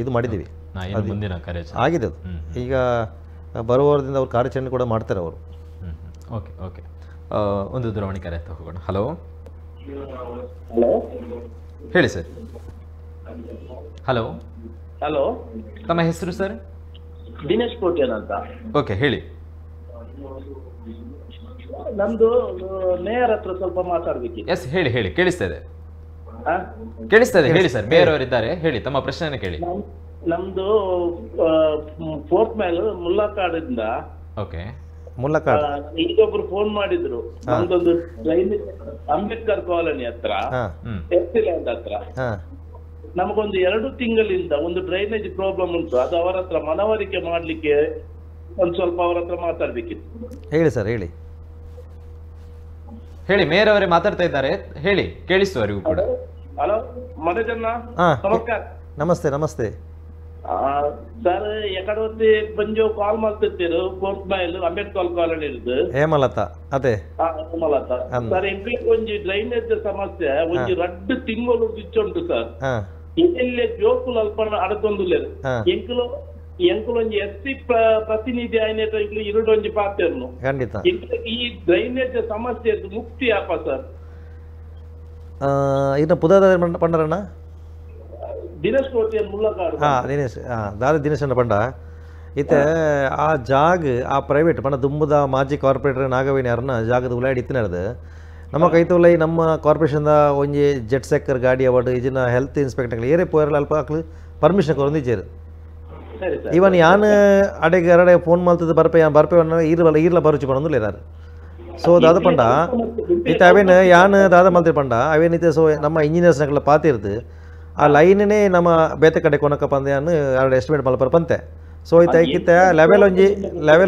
ಇದು ಮಾಡಿದ್ದೀವಿ, ಆಗಿದೆ ಅದು. ಈಗ ಬರುವ ವಾರದಿಂದ ಅವ್ರು ಕಾರ್ಯಾಚರಣೆ ಕೂಡ ಮಾಡ್ತಾರೆ ಅವರು. Okay okay. ಒಂದು ದೂರವಾಣಿ ಕರೆ ಅಂತ ಹೋಗೋಣ. ಹಲೋ ಹೇಳಿ ಸರ್. ಹಲೋ ಹಲೋ, ತಮ್ಮ ಹೆಸರು ಸರ್? ದಿನೇಶ್ ಕೋಟ್ಯಾನ್ ಅಂತ. ಓಕೆ, ಹೇಳಿ. ನಮ್ದು ಮೇಯರ್ ಹತ್ರ ಸ್ವಲ್ಪ ಮಾತಾಡ್ಬೇಕಿತ್ತು. ಎಸ್, ಹೇಳಿ ಹೇಳಿ, ಕೇಳಿಸ್ತಾ ಇದೆ ಹೇಳಿ ಸರ್. ಮೇಯರ್ ಅವರಿದ್ದಾರೆ, ಹೇಳಿ ತಮ್ಮ ಪ್ರಶ್ನೆಯನ್ನು ಕೇಳಿ. ನಮ್ದು ಫೋರ್ತ್ ಮೈಲ್ ಮುಲ್ಲಕಾಡಿಂದ ಈಗೊಬ್ರು ಫೋನ್ ಮಾಡಿದ್ರು, ನಮ್ದೊಂದು ಅಂಬೇಡ್ಕರ್ ಕಾಲೋನಿ ಹತ್ರ ಎಫ್ಸಿ ಲ್ಯಾಂಡ್ ಹತ್ರ ನಮಗೊಂದು 2 ತಿಂಗಳಿಂದ ಒಂದು ಡ್ರೈನೇಜ್ ಪ್ರಾಬ್ಲಮ್ ಉಂಟು. ಅದು ಅವರ ಹತ್ರ ಮನವರಿಕೆ ಮಾಡ್ಲಿಕ್ಕೆ ಒಂದ್ ಸ್ವಲ್ಪ ಅವರ ಹತ್ರ ಮಾತಾಡ್ಬೇಕಿತ್ತು. ಹೇಳಿ ಸರ್, ಹೇಳಿ ಮೇಯರ್ ಅವರೇ ಮಾತಾಡ್ತಾ ಇದ್ದಾರೆ, ಹೇಳಿ, ಕೇಳಿಸುವವರಿಗೂ ಕೂಡ. ಹಲೋ ಮನೋಜನ್ನ, ನಮಸ್ಕಾರ. ನಮಸ್ತೆ ನಮಸ್ತೆ ಸರ್. ಎಕಡೆ ಬಂಜು ಕಾಲ್ ಮಾಡ್ತಿರ್ತೀರು ಫೋರ್ತ್ ಮೈಲ್ ಅಂಬೇಡ್ಕರ್ ಕಾಲೋನಿ ಇರುದು ಹೇಮಲತಾ. ಅದೇ ಹೇಮಲತಾ ಸರ್. ಎಂಕ್ಲಿಗೆ ಒಂಜಿ ಡ್ರೈನೇಜ್ ಸಮಸ್ಯೆ ಒಂಜಿ 2 ತಿಂಗಳು ಇಚ್ಚುಂಟು ಸರ್. ಎಲ್ಲೇ ಜೋಕುಲು ಅಲ್ಪ ಅಡತೊಂದುಲ್ಲೇರು ಎಂಕುಲು ಒಂಜಿ SC ಪ್ರತಿನಿಧಿ ಆಯ್ನೇಟ ಇರುಡು ಒಂಜಿ ಪಾತೆರ್ನು ಈ ಡ್ರೈನೇಜ್ ಸಮಸ್ಯೆ ಮುಕ್ತಿ ಆಪ ಸರ್. ಇನ್ನು ಪುದಾದ ಪಂಡರಣ್ಣ ದಿನೇಶ್ ಕೋಟ್ಯಾನ್ ಮುಲ್ಲಕಾಡು. ದಿನೇಶ್ ಅಣ್ಣ ಪಂಡ ಇತ್ತೆ ಆ ಜಾಗ ಆ ಪ್ರೈವೇಟ್ ಪಂಡ ದುಂಬುದ ಮಾಜಿ ಕಾರ್ಪೊರೇಟರ್ ನಾಗವೇಣಿ ಯಾರನ್ನ ಜಾಗದ ಉಲಾಡಿ ಇತ್ತಿನದು ನಮ್ಮ ಕೈತುಲೈ ನಮ್ಮ ಕಾರ್ಪೊರೇಷನ್ದ ಒಂಜಿ ಜೆಟ್ ಸೆಕ್ಕರ್ ಗಾಡಿ ಅವಾರ್ಡ್ ಇದನ್ನ ಹೆಲ್ತ್ ಇನ್ಸ್ಪೆಕ್ಟರ್ ಏರೇ ಪೋಯರ್ಲ ಅಲ್ಪ ಹಾಕ್ಲು ಪರ್ಮಿಷನ್ ಕೊರೊಂದಿಜ್ಜೇರು. ಇವನ್ ಯಾನ್ ಅಡೆಗೆ ಎರಡೆ ಫೋನ್ ಮಾಡ್ತದೆ ಬರ್ಪೆ ಈರ್ಲ ಬರುಚಿ ಪಡೊಂದು ಯಾರು. ಸೊ ದಾದ ಪಂಡ ಇತ್ತೆ ಅವೇನು ಯಾನ್ ದಾದ ಮಲ್ತಿ ಪಂಡ ಅವೇನಿತ್ತೆ. ಸೊ ನಮ್ಮ ಇಂಜಿನಿಯರ್ಸ್ನಗಳ ಪಾತಿರ್ದು ಆ ಲೈನೇ ನಮ್ಮ ಬೇತೆ ಕಡೆ ಕೊನಕಪ್ಪ ಅಂದೇನು ಎರಡು ಎಸ್ಟಿಮೇಟ್ ಮಲ್ಪರ್ ಪಂತೆ. ಸೊ ಇತ್ತೆ ಲೆವೆಲ್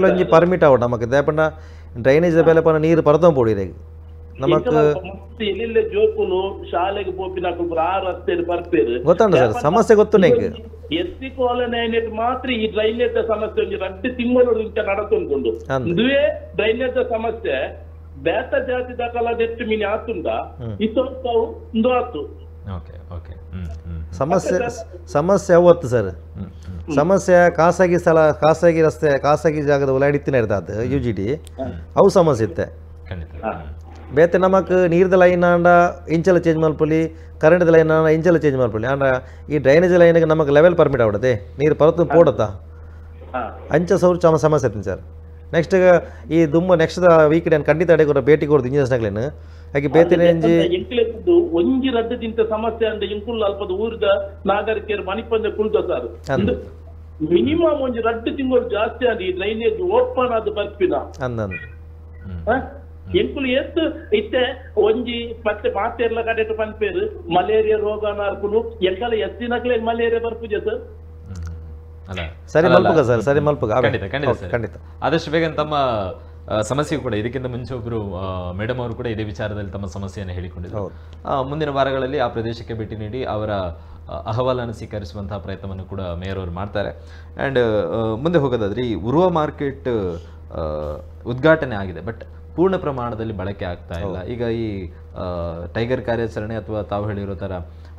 ಒಂಜಿ ಪರ್ಮಿಟ್ ಆವಡ್ ನಮಕ್ ದೇಪಂಡ ಡ್ರೈನೇಜ್ ಬೇಲೆ ಪನ ನೀರು ಪರತಂಬೋಡಿರೆ ನಮಕ್ ಶಾಲೆಗೆ ಗೊತ್ತುಂಟು ಸರ್, ಸಮಸ್ಯೆ ಗೊತ್ತು ನಿಂಗೆ. ಎಸ್ಸಿ ಕಾಲೋನಿ ಮಾತ್ರ ಈ ಡ್ರೈನೇಜ್ ಸಮಸ್ಯೆ ಒಂಜಿ 2 ತಿಂಗಳು ನಡತುಂಟು. ಇದುವೇ ಡ್ರೈನೇಜ್ ಸಮಸ್ಯೆ ಬೇತ ಜಾತಿ ದಾಖಲ ನೆಟ್ಟು ಮೀನಿ ಆತುಂಡ ಇತ್ತು ಒಂದು ಆತು. ಸಮಸ್ಯೆ ಅವತ್ತು ಸರ್, ಸಮಸ್ಯೆ ಖಾಸಗಿ ಸ್ಥಳ, ಖಾಸಗಿ ರಸ್ತೆ, ಖಾಸಗಿ ಜಾಗದ ಒಲಾಡಿತ್ತಿನ ಇರ್ತದೆ UGD ಅವು ಸಮಸ್ಯೆ ಇತ್ತೆ. ಬೇತೆ ನಮಕ್ ನೀರ್ದ ಲೈನ್ ಆಂಡ ಇಂಚಲ ಚೇಂಜ್ ಮಲ್ಪಲಿ, ಕರೆಂಟ್ದ ಲೈನ್ ಆಂಡ ಇಂಚಲ ಚೇಂಜ್ ಮಲ್ಪಲಿ ಆಂಡ ಈ ಡ್ರೈನೇಜ್ ಲೈನ್ಗೆ ನಮಗೆ ಲೆವೆಲ್ ಪರ್ಮಿಟ್ ಆವಡತೆ ನೀರು ಪರತು ಪೋಡತ್ತಾ ಅಂಚ ಸೌರ್ ಸಮಸ್ಯೆ ಇರ್ತೀನಿ ಸರ್. ನೆಕ್ಸ್ಟ್ ಈ ದುಮ್ಮ ನೆಕ್ಸ್ಟ್ ವೀಕ್ ನಾನು ಖಂಡಿತ ಅಡೆಗೆ ಭೇಟಿ ಕೊಡ್ದು ಇಂಜಿನಿಯರ್ಸ್ನಾಗ್ಲೇನು ಹಾಗೆ ಬೇತೇನೆ ಎಂಕ್ಲೆದ್ದು ಒಂಜಿ ರಡ್ಡದಿಂತ ಸಮಸ್ಯೆ ಅಂದ್ರೆ ಇಂಕುಲ್ ಅಲ್ಪದ ಊರಿದ ನಾಗರಿಕರು ಮಣಿಪಂದ ಕುಳ್ದ ಸರ್ ಮಿನಿಮಮ್ ಒಂಜಿ 2 ತಿಂಗಳು ಜಾಸ್ತಿ ಆಗಿ ಡ್ರೈನೇಜ್ ಓಪನ್ ಆದ ಬರ್ಪಿನ ಎಂಕುಲು ಎತ್ತು ಇತ್ತೆ ಒಂಜಿ ಮತ್ತೆ ಮಾತೆರ್ಲ ಕಡೆಟ್ ಪನ್ಪೇರು ಮಲೇರಿಯಾ ರೋಗ ನಾರ್ಕುಲು ಎಂಕಲ ಎತ್ತಿನಕ್ಲೆ ಮಲೇರಿಯಾ ಬರ್ಪುಜೆ ಸರ್. ಸರಿ ಮಲ್ಪುಗ ಸರ್, ಸರಿ ಮಲ್ಪುಗ ಖಂಡಿತ ಆದಷ್ಟು ಬೇಗ ತಮ್ಮ ಸಮಸ್ಯೆ ಕೂಡ ಇದಕ್ಕಿಂತ ಮುಂಚೆ ಒಬ್ಬರು ಮೇಡಮ್ ಅವರು ಕೂಡ ಇದೇ ವಿಚಾರದಲ್ಲಿ ತಮ್ಮ ಸಮಸ್ಯೆಯನ್ನು ಹೇಳಿಕೊಂಡಿದ್ರು. ಮುಂದಿನ ವಾರಗಳಲ್ಲಿ ಆ ಪ್ರದೇಶಕ್ಕೆ ಭೇಟಿ ನೀಡಿ ಅವರ ಅಹವಾಲನ್ನು ಸ್ವೀಕರಿಸುವಂತಹ ಪ್ರಯತ್ನವನ್ನು ಕೂಡ ಮೇಯರ್ ಅವರು ಮಾಡ್ತಾರೆ. ಆ್ಯಂಡ್ ಮುಂದೆ ಹೋಗೋದಾದ್ರೆ ಈ ಉರುವ ಮಾರ್ಕೆಟ್ ಉದ್ಘಾಟನೆ ಆಗಿದೆ, ಬಟ್ ಪೂರ್ಣ ಪ್ರಮಾಣದಲ್ಲಿ ಬಳಕೆ ಆಗ್ತಾ ಇಲ್ಲ. ಈಗ ಈ ಟೈಗರ್ ಕಾರ್ಯಾಚರಣೆ ಅಥವಾ ತಾವು ಹೇಳಿರೋ ಥರ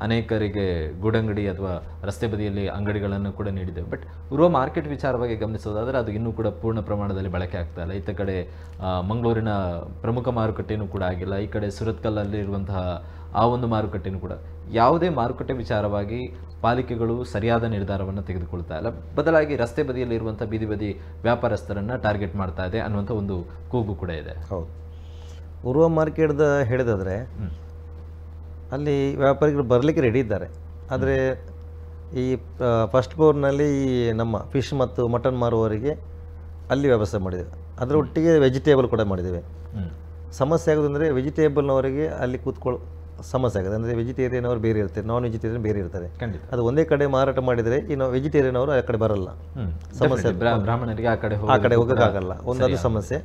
ಅನೇಕರಿಗೆ ಗೂಡಂಗಡಿ ಅಥವಾ ರಸ್ತೆ ಬದಿಯಲ್ಲಿ ಅಂಗಡಿಗಳನ್ನು ಕೂಡ ನೀಡಿದ್ದೇವೆ, ಬಟ್ ಉರುವ ಮಾರ್ಕೆಟ್ ವಿಚಾರವಾಗಿ ಗಮನಿಸೋದಾದರೆ ಅದು ಇನ್ನೂ ಕೂಡ ಪೂರ್ಣ ಪ್ರಮಾಣದಲ್ಲಿ ಬಳಕೆ ಆಗ್ತಾ ಇಲ್ಲ. ಇತ್ತ ಕಡೆ ಮಂಗಳೂರಿನ ಪ್ರಮುಖ ಮಾರುಕಟ್ಟೆಯೂ ಕೂಡ ಆಗಿಲ್ಲ, ಈ ಕಡೆ ಸುರತ್ಕಲ್ಲಲ್ಲಿ ಇರುವಂತಹ ಆ ಒಂದು ಮಾರುಕಟ್ಟೆಯೂ ಕೂಡ ಯಾವುದೇ ಮಾರುಕಟ್ಟೆ ವಿಚಾರವಾಗಿ ಪಾಲಿಕೆಗಳು ಸರಿಯಾದ ನಿರ್ಧಾರವನ್ನು ತೆಗೆದುಕೊಳ್ತಾ ಇಲ್ಲ, ಬದಲಾಗಿ ರಸ್ತೆ ಬದಿಯಲ್ಲಿ ಇರುವಂಥ ಬೀದಿ ಬದಿ ವ್ಯಾಪಾರಸ್ಥರನ್ನು ಟಾರ್ಗೆಟ್ ಮಾಡ್ತಾ ಇದೆ ಅನ್ನುವಂಥ ಒಂದು ಕೂಗು ಕೂಡ ಇದೆ. ಹೌದು, ಉರುವ ಮಾರ್ಕೆಟ್ದ ಹೇಳಿದಾದರೆ ಅಲ್ಲಿ ವ್ಯಾಪಾರಿಗಳು ಬರಲಿಕ್ಕೆ ರೆಡಿ ಇದ್ದಾರೆ. ಆದರೆ ಈ ಫಸ್ಟ್ ಫ್ಲೋರ್ನಲ್ಲಿ ನಮ್ಮ ಫಿಶ್ ಮತ್ತು ಮಟನ್ ಮಾರುವವರಿಗೆ ಅಲ್ಲಿ ವ್ಯವಸ್ಥೆ ಮಾಡಿದ್ದೇವೆ, ಅದರ ಒಟ್ಟಿಗೆ ವೆಜಿಟೇಬಲ್ ಕೂಡ ಮಾಡಿದ್ದೇವೆ. ಸಮಸ್ಯೆ ಆಗೋದಂದರೆ ವೆಜಿಟೇಬಲ್ನವರಿಗೆ ಅಲ್ಲಿ ಕೂತ್ಕೊಳ್ಳೋ ಸಮಸ್ಯೆ ಆಗುತ್ತೆ. ಅಂದರೆ ವೆಜಿಟೇರಿಯನ್ ಅವರು ಬೇರೆ ಇರ್ತಾರೆ, ನಾನ್ ವೆಜಿಟೇರಿಯನ್ ಬೇರೆ ಇರ್ತಾರೆ. ಅದು ಒಂದೇ ಕಡೆ ಮಾರಾಟ ಮಾಡಿದರೆ ಇನ್ನು ವೆಜಿಟೇರಿಯನ್ ಅವರು ಆ ಕಡೆ ಬರಲ್ಲ, ಸಮಸ್ಯೆ ಬ್ರಾಹ್ಮಣರಿಗೆ ಆ ಕಡೆ ಹೋಗೋಕ್ಕಾಗಲ್ಲ, ಒಂದೊಂದು ಸಮಸ್ಯೆ.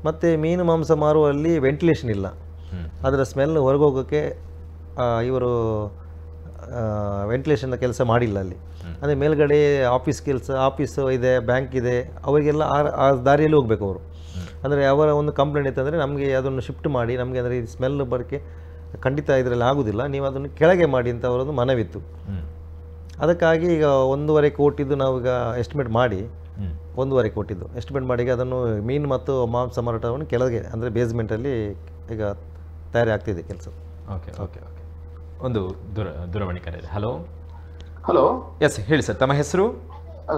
ಮತ್ತು ಮೀನು ಮಾಂಸ ಮಾರುವಲ್ಲಿ ವೆಂಟಿಲೇಷನ್ ಇಲ್ಲ, ಅದರ ಸ್ಮೆಲ್ ಹೊರಗೆ ಹೋಗೋಕ್ಕೆ ಇವರು ವೆಂಟಿಲೇಷನ್ ಕೆಲಸ ಮಾಡಿಲ್ಲ ಅಲ್ಲಿ. ಅಂದರೆ ಮೇಲ್ಗಡೆ ಆಫೀಸ್ ಕೆಲಸ, ಆಫೀಸು ಇದೆ, ಬ್ಯಾಂಕ್ ಇದೆ, ಅವರಿಗೆಲ್ಲ ಆ ದಾರಿಯಲ್ಲಿ ಹೋಗಬೇಕು ಅವರು. ಅಂದರೆ ಅವರ ಒಂದು ಕಂಪ್ಲೇಂಟ್ ಇತ್ತಂದರೆ ನಮಗೆ ಅದನ್ನು ಶಿಫ್ಟ್ ಮಾಡಿ, ನಮಗೆ ಅಂದರೆ ಈ ಸ್ಮೆಲ್ ಬರೋಕ್ಕೆ ಖಂಡಿತ ಇದರಲ್ಲಿ ಆಗೋದಿಲ್ಲ, ನೀವು ಅದನ್ನು ಕೆಳಗೆ ಮಾಡಿ ಅಂತ ಅವರೊಂದು ಮನವಿತ್ತು. ಅದಕ್ಕಾಗಿ ಈಗ 1.5 ಕೋಟಿದ್ದು ನಾವೀಗ ಎಸ್ಟಿಮೇಟ್ ಮಾಡಿ 1.5 ಕೋಟಿದ್ದು ಎಸ್ಟಿಮೇಟ್ ಮಾಡಿ ಅದನ್ನು ಮೀನು ಮತ್ತು ಮಾಂಸ ಮಾರಾಟವನ್ನು ಕೆಳಗೆ ಅಂದರೆ ಬೇಸ್ಮೆಂಟಲ್ಲಿ ಈಗ ತಯಾರಿ ಆಗ್ತಿದೆ ಕೆಲಸ. ಓಕೆ ಓಕೆ ಓಕೆ ಒಂದು ದೂರವಾಣಿ ಕರೆ ಇದೆ. ಹಲೋ ಹಲೋ, ಎಸ್ ಹೇಳಿ ಸರ್, ತಮ್ಮ ಹೆಸರು?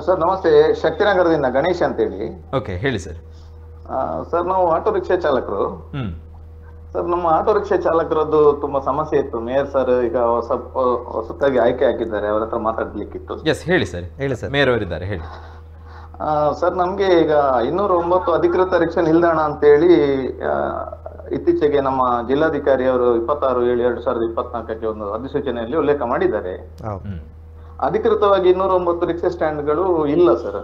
ಸರ್ ನಮಸ್ತೆ, ಶಕ್ತಿನಗರದಿಂದ ಗಣೇಶ್ ಅಂತೇಳಿ. ಓಕೆ ಹೇಳಿ ಸರ್. ಸರ್ ನಾವು ಆಟೋ ರಿಕ್ಷಾ ಚಾಲಕರು. ಸರ್ ನಮ್ಮ ಆಟೋ ರಿಕ್ಷಾ ಚಾಲಕರದ್ದು ತುಂಬಾ ಸಮಸ್ಯೆ ಇತ್ತು. ಮೇಯರ್ ಸರ್ ಈಗ ಹೊಸದಾಗಿ ಆಯ್ಕೆ ಆಗಿದ್ದಾರೆ, ಅವರ ಹತ್ರ ಮಾತಾಡ್ಲಿಕ್ಕಿತ್ತು. ಎಸ್ ಹೇಳಿ ಸರ್. ಹೇಳಿ ಸರ್, ಮೇಯರ್ ಅವರಿದ್ದಾರೆ, ಹೇಳಿ. ಸರ್ ನಮ್ಗೆ ಈಗ 209 ಅಧಿಕೃತ ರಿಕ್ಷಾ ನಿಲ್ದಾಣ ಅಂತೇಳಿ ಇತ್ತೀಚೆಗೆ ನಮ್ಮ ಜಿಲ್ಲಾಧಿಕಾರಿ ಅವರು 26/7/2024 ಒಂದು ಅಧಿಸೂಚನೆಯಲ್ಲಿ ಉಲ್ಲೇಖ ಮಾಡಿದ್ದಾರೆ. ಅಧಿಕೃತವಾಗಿ 209 ರಿಕ್ಷಾ ಸ್ಟ್ಯಾಂಡ್ಗಳು ಇಲ್ಲ ಸರ್.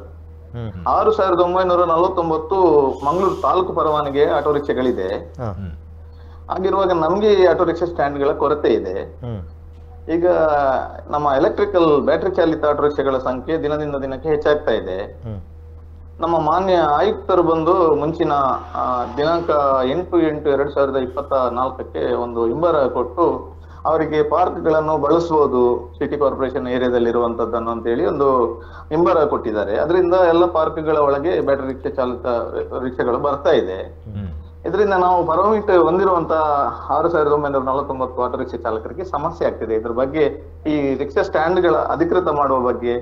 6,949 ಮಂಗಳೂರು ತಾಲೂಕು ಪರವಾನಗಿ ಆಟೋ ರಿಕ್ಷಾಗಳಿದೆ. ಹಾಗಿರುವಾಗ ನಮ್ಗೆ ಆಟೋ ರಿಕ್ಷಾ ಸ್ಟ್ಯಾಂಡ್ಗಳ ಕೊರತೆ ಇದೆ. ಈಗ ನಮ್ಮ ಎಲೆಕ್ಟ್ರಿಕಲ್ ಬ್ಯಾಟರಿ ಚಾಲಿತ ಆಟೋ ರಿಕ್ಷಾಗಳ ಸಂಖ್ಯೆ ದಿನದಿಂದ ದಿನಕ್ಕೆ ಹೆಚ್ಚಾಗ್ತಾ ಇದೆ. ನಮ್ಮ ಮಾನ್ಯ ಆಯುಕ್ತರು ಬಂದು ಮುಂಚಿನ ದಿನಾಂಕ 8/8/2024 ಒಂದು ಹಿಂಬರ ಕೊಟ್ಟು ಅವರಿಗೆ ಪಾರ್ಕ್ಗಳನ್ನು ಬಳಸಬಹುದು ಸಿಟಿ ಕಾರ್ಪೊರೇಷನ್ ಏರಿಯಾದಲ್ಲಿ ಇರುವಂತದ್ದನ್ನು ಅಂತ ಹೇಳಿ ಒಂದು ಹಿಂಬರ ಕೊಟ್ಟಿದ್ದಾರೆ. ಅದರಿಂದ ಎಲ್ಲ ಪಾರ್ಕ್ಗಳ ಒಳಗೆ ಬ್ಯಾಟರಿ ರಿಕ್ಷಾ ಚಾಲಿತ ರಿಕ್ಷಾಗಳು ಬರ್ತಾ ಇದೆ. ಇದರಿಂದ ನಾವು ಪರ್ಮಿಟ್ ಹೊಂದಿರುವಂತಹ 6,949 ಆಟೋ ರಿಕ್ಷಾ ಚಾಲಕರಿಗೆ ಸಮಸ್ಯೆ ಆಗ್ತಿದೆ. ಇದ್ರ ಬಗ್ಗೆ ಈ ರಿಕ್ಷಾ ಸ್ಟ್ಯಾಂಡ್ಗಳ ಅಧಿಕೃತ ಮಾಡುವ ಬಗ್ಗೆ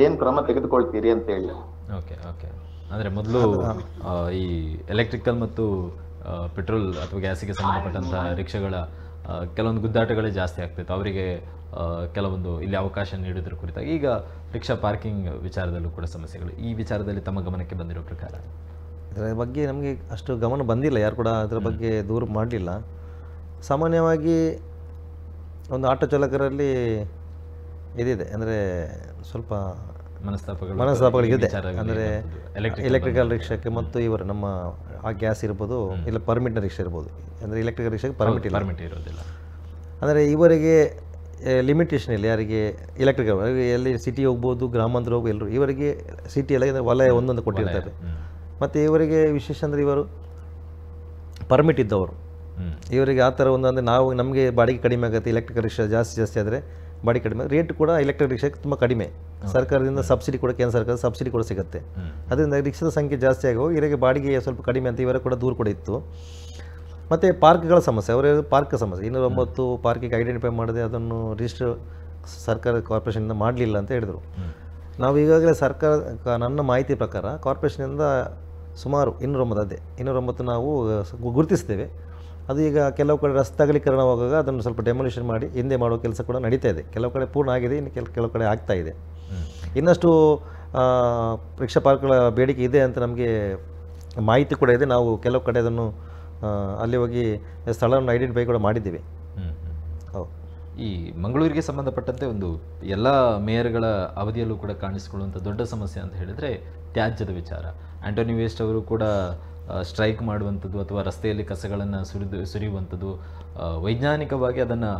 ಏನ್ ಕ್ರಮ ತೆಗೆದುಕೊಳ್ತೀರಿ ಅಂತ ಹೇಳಿ. ಓಕೆ ಓಕೆ, ಅಂದ್ರೆ ಮೊದಲು ಈ ಎಲೆಕ್ಟ್ರಿಕಲ್ ಮತ್ತು ಪೆಟ್ರೋಲ್ ಅಥವಾ ಗ್ಯಾಸಿಗೆ ಸಂಬಂಧಪಟ್ಟಂತಹ ರಿಕ್ಷಾಗಳ ಕೆಲವೊಂದು ಗುದ್ದಾಟಗಳೇ ಜಾಸ್ತಿ ಆಗ್ತಿತ್ತು, ಅವರಿಗೆ ಕೆಲವೊಂದು ಇಲ್ಲಿ ಅವಕಾಶ ನೀಡೋದ್ರ ಕುರಿತಾಗಿ ಈಗ ರಿಕ್ಷಾ ಪಾರ್ಕಿಂಗ್ ವಿಚಾರದಲ್ಲೂ ಕೂಡ ಸಮಸ್ಯೆಗಳು. ಈ ವಿಚಾರದಲ್ಲಿ ತಮ್ಮ ಗಮನಕ್ಕೆ ಬಂದಿರೋ ಪ್ರಕಾರ ಇದರ ಬಗ್ಗೆ ನಮಗೆ ಅಷ್ಟು ಗಮನ ಬಂದಿಲ್ಲ, ಯಾರು ಕೂಡ ಅದರ ಬಗ್ಗೆ ದೂರ ಮಾಡಲಿಲ್ಲ. ಸಾಮಾನ್ಯವಾಗಿ ಒಂದು ಆಟೋ ಚಾಲಕರಲ್ಲಿ ಇದಿದೆ, ಅಂದರೆ ಸ್ವಲ್ಪ ಮನಸ್ತಾಪಗಳಿದೆ. ಅಂದರೆ ಎಲೆಕ್ಟ್ರಿಕಲ್ ರಿಕ್ಷಾಕ್ಕೆ ಮತ್ತು ಇವರು ನಮ್ಮ ಆ ಗ್ಯಾಸ್ ಇರ್ಬೋದು, ಇಲ್ಲ ಪರ್ಮಿಟ್ನ ರಿಕ್ಷಾ ಇರ್ಬೋದು. ಅಂದರೆ ಎಲೆಕ್ಟ್ರಿಕಲ್ ರಿಕ್ಷಾಗೆ ಪರ್ಮಿಟ್ ಇರೋದಿಲ್ಲ. ಅಂದರೆ ಇವರಿಗೆ ಲಿಮಿಟೇಷನ್ ಇಲ್ಲ, ಯಾರಿಗೆ ಎಲೆಕ್ಟ್ರಿಕಲ್ ಎಲ್ಲಿ ಸಿಟಿ ಹೋಗ್ಬೋದು, ಗ್ರಾಮಾಂತರ ಹೋಗ್ಬೋದು, ಎಲ್ಲರೂ ಇವರಿಗೆ ಸಿಟಿಯಲ್ಲಿ ಅಂದರೆ ವಲಯ ಒಂದೊಂದು ಕೊಟ್ಟಿರ್ತಾರೆ. ಮತ್ತು ಇವರಿಗೆ ವಿಶೇಷ ಅಂದರೆ ಇವರು ಪರ್ಮಿಟ್ ಇದ್ದವರು, ಇವರಿಗೆ ಆ ಥರ ಒಂದು ಅಂದರೆ ನಾವು ನಮಗೆ ಬಾಡಿಗೆ ಕಡಿಮೆ ಆಗುತ್ತೆ, ಎಲೆಕ್ಟ್ರಿಕಲ್ ರಿಕ್ಷಾ ಜಾಸ್ತಿ ಆದರೆ ಬಾಡಿಗೆ ಕಡಿಮೆ, ರೇಟ್ ಕೂಡ ಎಲೆಕ್ಟ್ರಿಕ್ ರಿಕ್ಷಾಕ್ಕೆ ತುಂಬ ಕಡಿಮೆ. ಸರ್ಕಾರದಿಂದ ಸಬ್ಸಿಡಿ ಕೂಡ ಕೇಂದ್ರ ಸರ್ಕಾರದ ಸಬ್ಸಿಡಿ ಕೂಡ ಸಿಗುತ್ತೆ. ಅದರಿಂದ ರಿಕ್ಷಾದ ಸಂಖ್ಯೆ ಜಾಸ್ತಿ ಆಗುವ ಇವರಿಗೆ ಬಾಡಿಗೆ ಸ್ವಲ್ಪ ಕಡಿಮೆ ಅಂತ ಇವರ ಕೂಡ ದೂರ ಕೂಡ ಇತ್ತು. ಮತ್ತು ಪಾರ್ಕ್ಗಳ ಸಮಸ್ಯೆ, ಅವರ ಪಾರ್ಕ್ ಸಮಸ್ಯೆ 209 ಪಾರ್ಕಿಗೆ ಐಡೆಂಟಿಫೈ ಮಾಡದೆ ಅದನ್ನು ರಿಜಿಸ್ಟರ್ ಸರ್ಕಾರ ಕಾರ್ಪೊರೇಷನಿಂದ ಮಾಡಲಿಲ್ಲ ಅಂತ ಹೇಳಿದರು. ನಾವು ಈಗಾಗಲೇ ಸರ್ಕಾರ ನನ್ನ ಮಾಹಿತಿ ಪ್ರಕಾರ ಕಾರ್ಪೊರೇಷನಿಂದ ಸುಮಾರು 209 ನಾವು ಗುರುತಿಸ್ತೇವೆ. ಅದು ಈಗ ಕೆಲವು ಕಡೆ ರಸ್ತೆ ಅಗಲೀಕರಣವಾಗುವಾಗ ಅದನ್ನು ಸ್ವಲ್ಪ ಡೆಮೊಲಿಷನ್ ಮಾಡಿ ಹಿಂದೆ ಮಾಡುವ ಕೆಲಸ ಕೂಡ ನಡೀತಾ ಇದೆ. ಕೆಲವು ಕಡೆ ಪೂರ್ಣ ಆಗಿದೆ, ಇನ್ನು ಕೆಲವು ಕಡೆ ಆಗ್ತಾ ಇದೆ. ಇನ್ನಷ್ಟು ರಿಕ್ಷಾ ಪಾರ್ಕ್ಗಳ ಬೇಡಿಕೆ ಇದೆ ಅಂತ ನಮಗೆ ಮಾಹಿತಿ ಕೂಡ ಇದೆ. ನಾವು ಕೆಲವು ಕಡೆ ಅದನ್ನು ಅಲ್ಲಿ ಹೋಗಿ ಸ್ಥಳವನ್ನು ಐಡೆಂಟಿಫೈ ಕೂಡ ಮಾಡಿದ್ದೀವಿ. ಹೌದು. ಈ ಮಂಗಳೂರಿಗೆ ಸಂಬಂಧಪಟ್ಟಂತೆ ಒಂದು ಎಲ್ಲ ಮೇಯರ್ಗಳ ಅವಧಿಯಲ್ಲೂ ಕೂಡ ಕಾಣಿಸಿಕೊಳ್ಳುವಂಥ ದೊಡ್ಡ ಸಮಸ್ಯೆ ಅಂತ ಹೇಳಿದರೆ ತ್ಯಾಜ್ಯದ ವಿಚಾರ. ಆಂಟೋನಿ ವೇಸ್ಟ್ ಅವರು ಕೂಡ ಸ್ಟ್ರೈಕ್ ಮಾಡುವಂಥದ್ದು ಅಥವಾ ರಸ್ತೆಯಲ್ಲಿ ಕಸಗಳನ್ನು ಸುರಿಯುವಂಥದ್ದು, ವೈಜ್ಞಾನಿಕವಾಗಿ ಅದನ್ನು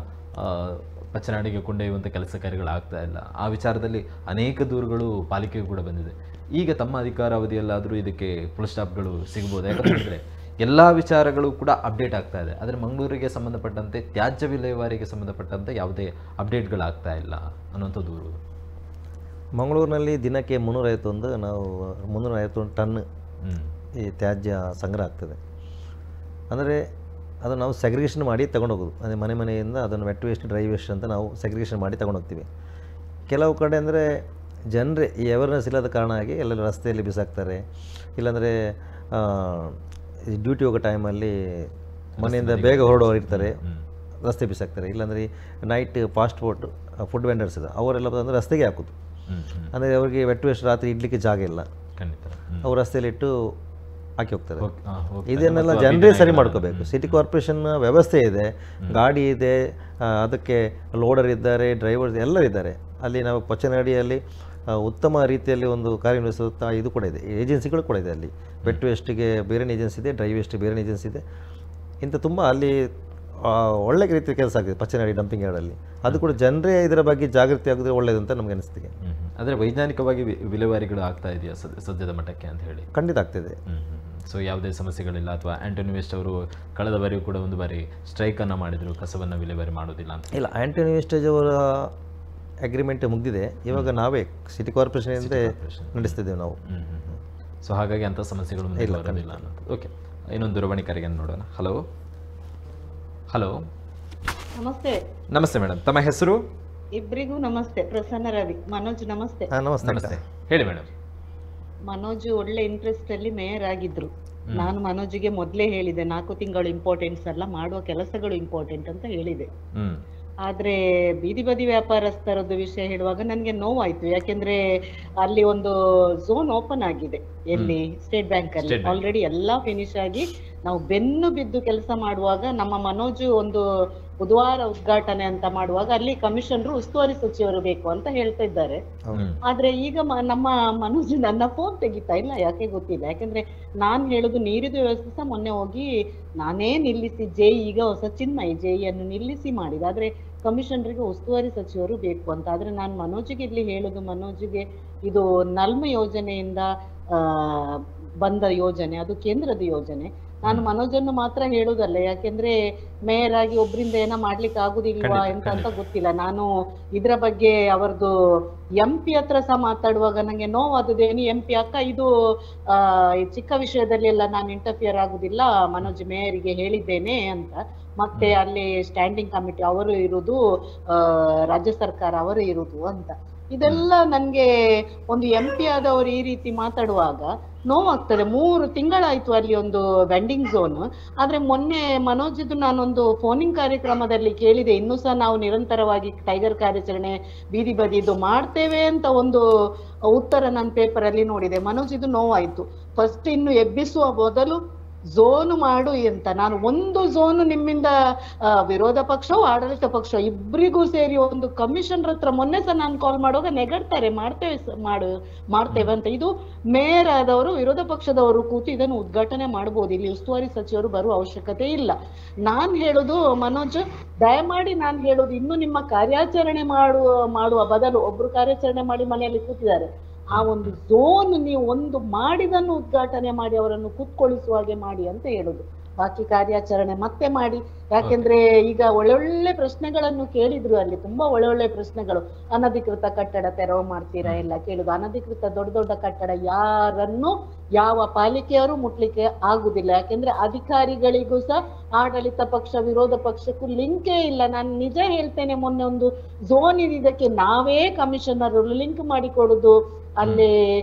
ಪಚ್ಚನಾಡಿಗೆ ಕೊಂಡೊಯ್ಯುವಂಥ ಕೆಲಸ ಕಾರ್ಯಗಳಾಗ್ತಾ ಇಲ್ಲ. ಆ ವಿಚಾರದಲ್ಲಿ ಅನೇಕ ದೂರುಗಳು ಪಾಲಿಕೆಗೂ ಕೂಡ ಬಂದಿದೆ. ಈಗ ತಮ್ಮ ಅಧಿಕಾರಾವಧಿಯಲ್ಲಾದರೂ ಇದಕ್ಕೆ ಫುಲ್ ಸ್ಟಾಪ್ಗಳು ಸಿಗ್ಬೋದು. ಯಾಕಂದರೆ ಎಲ್ಲ ವಿಚಾರಗಳು ಕೂಡ ಅಪ್ಡೇಟ್ ಆಗ್ತಾ ಇದೆ. ಆದರೆ ಮಂಗಳೂರಿಗೆ ಸಂಬಂಧಪಟ್ಟಂತೆ ತ್ಯಾಜ್ಯ ವಿಲೇವಾರಿಗೆ ಸಂಬಂಧಪಟ್ಟಂತೆ ಯಾವುದೇ ಅಪ್ಡೇಟ್ಗಳಾಗ್ತಾ ಇಲ್ಲ ಅನ್ನೋಂಥ ದೂರು. ಮಂಗಳೂರಿನಲ್ಲಿ ದಿನಕ್ಕೆ 351 ಟನ್ ಈ ತ್ಯಾಜ್ಯ ಸಂಗ್ರಹ ಆಗ್ತದೆ. ಅಂದರೆ ಅದನ್ನು ನಾವು ಸೆಗ್ರಿಗೇಷನ್ ಮಾಡಿ ತಗೊಂಡೋಗೋದು. ಅದೇ ಮನೆಯಿಂದ ಅದನ್ನು ವೆಟ್ ವೇಸ್ಟ್, ಡ್ರೈ ವೇಸ್ಟ್ ಅಂತ ನಾವು ಸೆಗ್ರಿಗೇಷನ್ ಮಾಡಿ ತಗೊಂಡೋಗ್ತೀವಿ. ಕೆಲವು ಕಡೆ ಅಂದರೆ ಜನರೇ ಈ ಅವೇರ್ನೆಸ್ ಇಲ್ಲದ ಕಾರಣ ಆಗಿ ಎಲ್ಲೆಲ್ಲ ರಸ್ತೆಯಲ್ಲಿ ಬಿಸಾಕ್ತಾರೆ. ಇಲ್ಲಾಂದರೆ ಡ್ಯೂಟಿ ಹೋಗೋ ಟೈಮಲ್ಲಿ ಮನೆಯಿಂದ ಬೇಗ ಹೊರಡೋರು ಇರ್ತಾರೆ, ರಸ್ತೆ ಬಿಸಾಕ್ತಾರೆ. ಇಲ್ಲಾಂದರೆ ನೈಟ್ ಫಾಸ್ಟ್ ಫುಡ್ ವೆಂಡರ್ಸ್ ಇದೆ, ಅವರೆಲ್ಲ ಬಂದು ರಸ್ತೆಗೆ ಹಾಕೋದು. ಅಂದರೆ ಅವರಿಗೆ ವೆಟ್ ವೇಸ್ಟ್ ರಾತ್ರಿ ಇಡಲಿಕ್ಕೆ ಜಾಗ ಇಲ್ಲ, ಅವ್ರು ರಸ್ತೆಯಲ್ಲಿಟ್ಟು ಹಾಕಿ ಹೋಗ್ತಾರೆ. ಇದನ್ನೆಲ್ಲ ಜನರೇ ಸರಿ ಮಾಡ್ಕೋಬೇಕು. ಸಿಟಿ ಕಾರ್ಪೊರೇಷನ್ ವ್ಯವಸ್ಥೆ ಇದೆ, ಗಾಡಿ ಇದೆ, ಅದಕ್ಕೆ ಲೋಡರ್ ಇದ್ದಾರೆ, ಡ್ರೈವರ್ಸ್ ಎಲ್ಲರಿದ್ದಾರೆ. ಅಲ್ಲಿ ನಾವು ಪಚ್ಚನಾಡಿಯಲ್ಲಿ ಉತ್ತಮ ರೀತಿಯಲ್ಲಿ ಒಂದು ಕಾರ್ಯನಿರ್ವಹಿಸುತ್ತಾ ಇದು ಕೂಡ ಇದೆ, ಏಜೆನ್ಸಿಗಳು ಕೂಡ ಇದೆ. ಅಲ್ಲಿ ವೆಟ್ ವೇಸ್ಟಿಗೆ ಬೇರೆ ಏಜೆನ್ಸಿ ಇದೆ, ಡ್ರೈ ವೇಸ್ಟಿಗೆ ಬೇರೆ ಏಜೆನ್ಸಿ ಇದೆ. ಇಂಥ ತುಂಬ ಅಲ್ಲಿ ಒಳ್ಳೆ ರೀತಿಯ ಕೆಲಸ ಆಗಿದೆ ಪಚ್ಚನಾಡಿ ಡಂಪಿಂಗ್ ಯಾರ್ಡಲ್ಲಿ. ಅದು ಕೂಡ ಜನರೇ ಇದರ ಬಗ್ಗೆ ಜಾಗೃತಿ ಆಗಿದ್ರೆ ಒಳ್ಳೆಯದು ಅಂತ ನಮಗೆ ಅನಿಸ್ತಿದೆ. ಆದರೆ ವೈಜ್ಞಾನಿಕವಾಗಿ ವಿಲೇವಾರಿಗಳು ಆಗ್ತಾ ಇದೆಯಾ ಸದ್ಯದ ಮಟ್ಟಕ್ಕೆ ಅಂತ ಹೇಳಿ? ಖಂಡಿತ ಆಗ್ತಿದೆ. ಸೊ ಯಾವುದೇ ಸಮಸ್ಯೆಗಳಿಲ್ಲ. ಅಥವಾ ಆಂಟೋನಿ ವೇಸ್ಟ್ ಅವರು ಕಳೆದ ಬಾರಿಯೂ ಕೂಡ ಒಂದು ಬಾರಿ ಸ್ಟ್ರೈಕನ್ನು ಮಾಡಿದರು, ಕಸವನ್ನು ವಿಲೇವಾರಿ ಮಾಡೋದಿಲ್ಲ ಅಂತ. ಇಲ್ಲ, ಆಂಟೋನಿ ವೇಸ್ಟೇಜ್ ಅವರ ಅಗ್ರಿಮೆಂಟ್ ಮುಗಿದಿದೆ. ಇವಾಗ ನಾವೇ ಸಿಟಿ ಕಾರ್ಪೊರೇಷನ್ ನಡೆಸ್ತಿದ್ದೇವೆ ನಾವು. ಸೊ ಹಾಗಾಗಿ ಅಂಥ ಸಮಸ್ಯೆಗಳು ಮುಂದೆ ಬರೋದಿಲ್ಲ ಅನ್ನೋದು. ಓಕೆ, ಇನ್ನೊಂದು ದೂರವಾಣಿ ಕರೆಗೆ ನೋಡೋಣ. ಹಲೋ ಹಲೋ ನಮಸ್ತೆ. ನಮಸ್ತೆ ಮೇಡಮ್, ತಮ್ಮ ಹೆಸರು? ಇಬ್ಬರಿಗೂ ನಮಸ್ತೆ. ಪ್ರಸನ್ನ ರವಿ. ಮನೋಜ್ ನಮಸ್ತೆ. ನಮಸ್ತೆ. ಹೇಳಿ ಮೇಡಮ್. ಮನೋಜ್ ಒಳ್ಳೆ ಇಂಟ್ರೆಸ್ಟ್ ಅಲ್ಲಿ ಮೇಯರ್ ಆಗಿದ್ರು. ನಾನು ಮನೋಜ್ಗೆ ಮೊದಲೇ ಹೇಳಿದೆ 4 ತಿಂಗಳು ಇಂಪಾರ್ಟೆಂಟ್ಸ್ ಅಲ್ಲ, ಮಾಡುವ ಕೆಲಸಗಳು ಇಂಪಾರ್ಟೆಂಟ್ ಅಂತ ಹೇಳಿದೆ. ಆದ್ರೆ ಬೀದಿ ಬದಿ ವ್ಯಾಪಾರಸ್ಥರದ್ದು ವಿಷಯ ಹೇಳುವಾಗ ನನ್ಗೆ ನೋವಾಯ್ತು. ಯಾಕೆಂದ್ರೆ ಅಲ್ಲಿ ಒಂದು ಝೋನ್ ಓಪನ್ ಆಗಿದೆ, ಎಲ್ಲಿ ಸ್ಟೇಟ್ ಬ್ಯಾಂಕ್ ಅಲ್ಲಿ ಆಲ್ರೆಡಿ ಎಲ್ಲಾ ಫಿನಿಶ್ ಆಗಿ ನಾವು ಬೆನ್ನು ಬಿದ್ದು ಕೆಲಸ ಮಾಡುವಾಗ ನಮ್ಮ ಮನೋಜ್ ಒಂದು ಬುಧವಾರ ಉದ್ಘಾಟನೆ ಅಂತ ಮಾಡುವಾಗ ಅಲ್ಲಿ ಕಮಿಷನರು ಉಸ್ತುವಾರಿ ಸಚಿವರು ಬೇಕು ಅಂತ ಹೇಳ್ತಾ ಇದ್ದಾರೆ. ಆದ್ರೆ ಈಗ ನಮ್ಮ ಮನೋಜ್ ನನ್ನ ಫೋನ್ ತೆಗಿತಾ ಇಲ್ಲ, ಯಾಕೆ ಗೊತ್ತಿಲ್ಲ. ಯಾಕಂದ್ರೆ ನಾನ್ ಹೇಳುದು ನೀರಿದು ವ್ಯವಸ್ಥೆ ಸಹ ಮೊನ್ನೆ ಹೋಗಿ ನಾನೇ ನಿಲ್ಲಿಸಿ ಈಗ ಹೊಸ ಚಿನ್ಮಯಿ ಅನ್ನು ನಿಲ್ಲಿಸಿ ಮಾಡಿದ. ಆದ್ರೆ ಕಮಿಷನರಿಗೆ ಉಸ್ತುವಾರಿ ಸಚಿವರು ಬೇಕು ಅಂತ. ಆದ್ರೆ ನಾನು ಮನೋಜ್ಗೆ ಇಲ್ಲಿ ಹೇಳುದು, ಮನೋಜ್ಗೆ ಇದು ನಲ್ಮ ಯೋಜನೆಯಿಂದ ಬಂದ ಯೋಜನೆ, ಅದು ಕೇಂದ್ರದ ಯೋಜನೆ. ನಾನು ಮನೋಜನ್ನು ಮಾತ್ರ ಹೇಳುದಲ್ಲ, ಯಾಕೆಂದ್ರೆ ಮೇಯರ್ ಆಗಿ ಒಬ್ರಿಂದ ಏನೋ ಮಾಡ್ಲಿಕ್ಕೆ ಆಗುದಿಲ್ವಾ ಅಂತ ಗೊತ್ತಿಲ್ಲ. ನಾನು ಇದ್ರ ಬಗ್ಗೆ ಅವರದು MP ಹತ್ರ ಸಹ ಮಾತಾಡುವಾಗ ನಂಗೆ ನೋವಾದದೇನು, MP ಅಕ್ಕ ಇದು ಚಿಕ್ಕ ವಿಷಯದಲ್ಲಿ ಎಲ್ಲ ನಾನು ಇಂಟರ್ಫಿಯರ್ ಆಗುದಿಲ್ಲ, ಮನೋಜ್ ಮೇಯರಿಗೆ ಹೇಳಿದ್ದೇನೆ ಅಂತ. ಮತ್ತೆ ಅಲ್ಲಿ ಸ್ಟ್ಯಾಂಡಿಂಗ್ ಕಮಿಟಿ ಅವರು ಇರುವುದು, ರಾಜ್ಯ ಸರ್ಕಾರ ಅವರು ಇರುವುದು ಅಂತ. ಇದೆಲ್ಲ ನನ್ಗೆ ಒಂದು MP ಆದವರು ಈ ರೀತಿ ಮಾತಾಡುವಾಗ ನೋವಾಗ್ತದೆ. 3 ತಿಂಗಳಾಯ್ತು ಅಲ್ಲಿ ಒಂದು ವೆಂಡಿಂಗ್ ಝೋನ್. ಆದ್ರೆ ಮೊನ್ನೆ ಮನೋಜ್ದು ನಾನೊಂದು ಫೋನಿಂಗ್ ಕಾರ್ಯಕ್ರಮದಲ್ಲಿ ಕೇಳಿದೆ, ಇನ್ನೂ ಸಹ ನಾವು ನಿರಂತರವಾಗಿ ಟೈಗರ್ ಕಾರ್ಯಾಚರಣೆ ಬೀದಿ ಬದಿದು ಮಾಡ್ತೇವೆ ಅಂತ ಒಂದು ಉತ್ತರ ನನ್ನ ಪೇಪರ್ ಅಲ್ಲಿ ನೋಡಿದೆ. ಮನೋಜ್ ಇದು ನೋವಾಯ್ತು. ಫಸ್ಟ್ ಇನ್ನು ಎಬ್ಬಿಸುವ ಮೊದಲು ಝೋನು ಮಾಡು ಅಂತ. ನಾನು ಒಂದು ಝೋನು ನಿಮ್ಮಿಂದ ವಿರೋಧ ಪಕ್ಷವೋ ಆಡಳಿತ ಪಕ್ಷ ಇಬ್ಬರಿಗೂ ಸೇರಿ ಒಂದು ಕಮಿಷನರ್ ಹತ್ರ ಮೊನ್ನೆ ಸಹ ನಾನು ಕಾಲ್ ಮಾಡುವಾಗ ನೆಗಡ್ತಾರೆ, ಮಾಡ್ತೇವೆ ಅಂತ. ಇದು ಮೇಯರ್ ಆದವರು ವಿರೋಧ ಪಕ್ಷದವರು ಕೂತು ಇದನ್ನು ಉದ್ಘಾಟನೆ ಮಾಡಬಹುದು, ಇಲ್ಲಿ ಉಸ್ತುವಾರಿ ಸಚಿವರು ಬರುವ ಅವಶ್ಯಕತೆ ಇಲ್ಲ. ನಾನ್ ಹೇಳುದು ಮನೋಜ್, ದಯಮಾಡಿ ನಾನು ಹೇಳುದು, ಇನ್ನು ನಿಮ್ಮ ಕಾರ್ಯಾಚರಣೆ ಮಾಡುವ ಬದಲು ಒಬ್ರು ಕಾರ್ಯಾಚರಣೆ ಮಾಡಿ ಮನೆಯಲ್ಲಿ ಕೂತಿದ್ದಾರೆ, ಆ ಒಂದು ಝೋನ್ ನೀವು ಒಂದು ಮಾಡಿದನ್ನು ಉದ್ಘಾಟನೆ ಮಾಡಿ ಅವರನ್ನು ಕೂತ್ಕೊಳ್ಳಿಸುವ ಹಾಗೆ ಮಾಡಿ ಅಂತ ಹೇಳುದು. ಬಾಕಿ ಕಾರ್ಯಾಚರಣೆ ಮತ್ತೆ ಮಾಡಿ. ಯಾಕೆಂದ್ರೆ ಈಗ ಒಳ್ಳೊಳ್ಳೆ ಪ್ರಶ್ನೆಗಳನ್ನು ಕೇಳಿದ್ರು, ಅಲ್ಲಿ ತುಂಬಾ ಒಳ್ಳೊಳ್ಳೆ ಪ್ರಶ್ನೆಗಳು. ಅನಧಿಕೃತ ಕಟ್ಟಡ ತೆರವು ಮಾಡ್ತೀರಾ ಎಲ್ಲ ಕೇಳುದು. ಅನಧಿಕೃತ ದೊಡ್ಡ ದೊಡ್ಡ ಕಟ್ಟಡ ಯಾರನ್ನು ಯಾವ ಪಾಲಿಕೆಯವರು ಮುಟ್ಲಿಕ್ಕೆ ಆಗುದಿಲ್ಲ. ಯಾಕೆಂದ್ರೆ ಅಧಿಕಾರಿಗಳಿಗೂ ಸಹ ಆಡಳಿತ ಪಕ್ಷ ವಿರೋಧ ಪಕ್ಷಕ್ಕೂ ಲಿಂಕೇ ಇಲ್ಲ. ನಾನು ನಿಜ ಹೇಳ್ತೇನೆ, ಮೊನ್ನೆ ಒಂದು ಝೋನ್ ಇದಕ್ಕೆ ನಾವೇ ಕಮಿಷನರ್ ಲಿಂಕ್ ಮಾಡಿಕೊಡುದು, ಅಲ್ಲೇ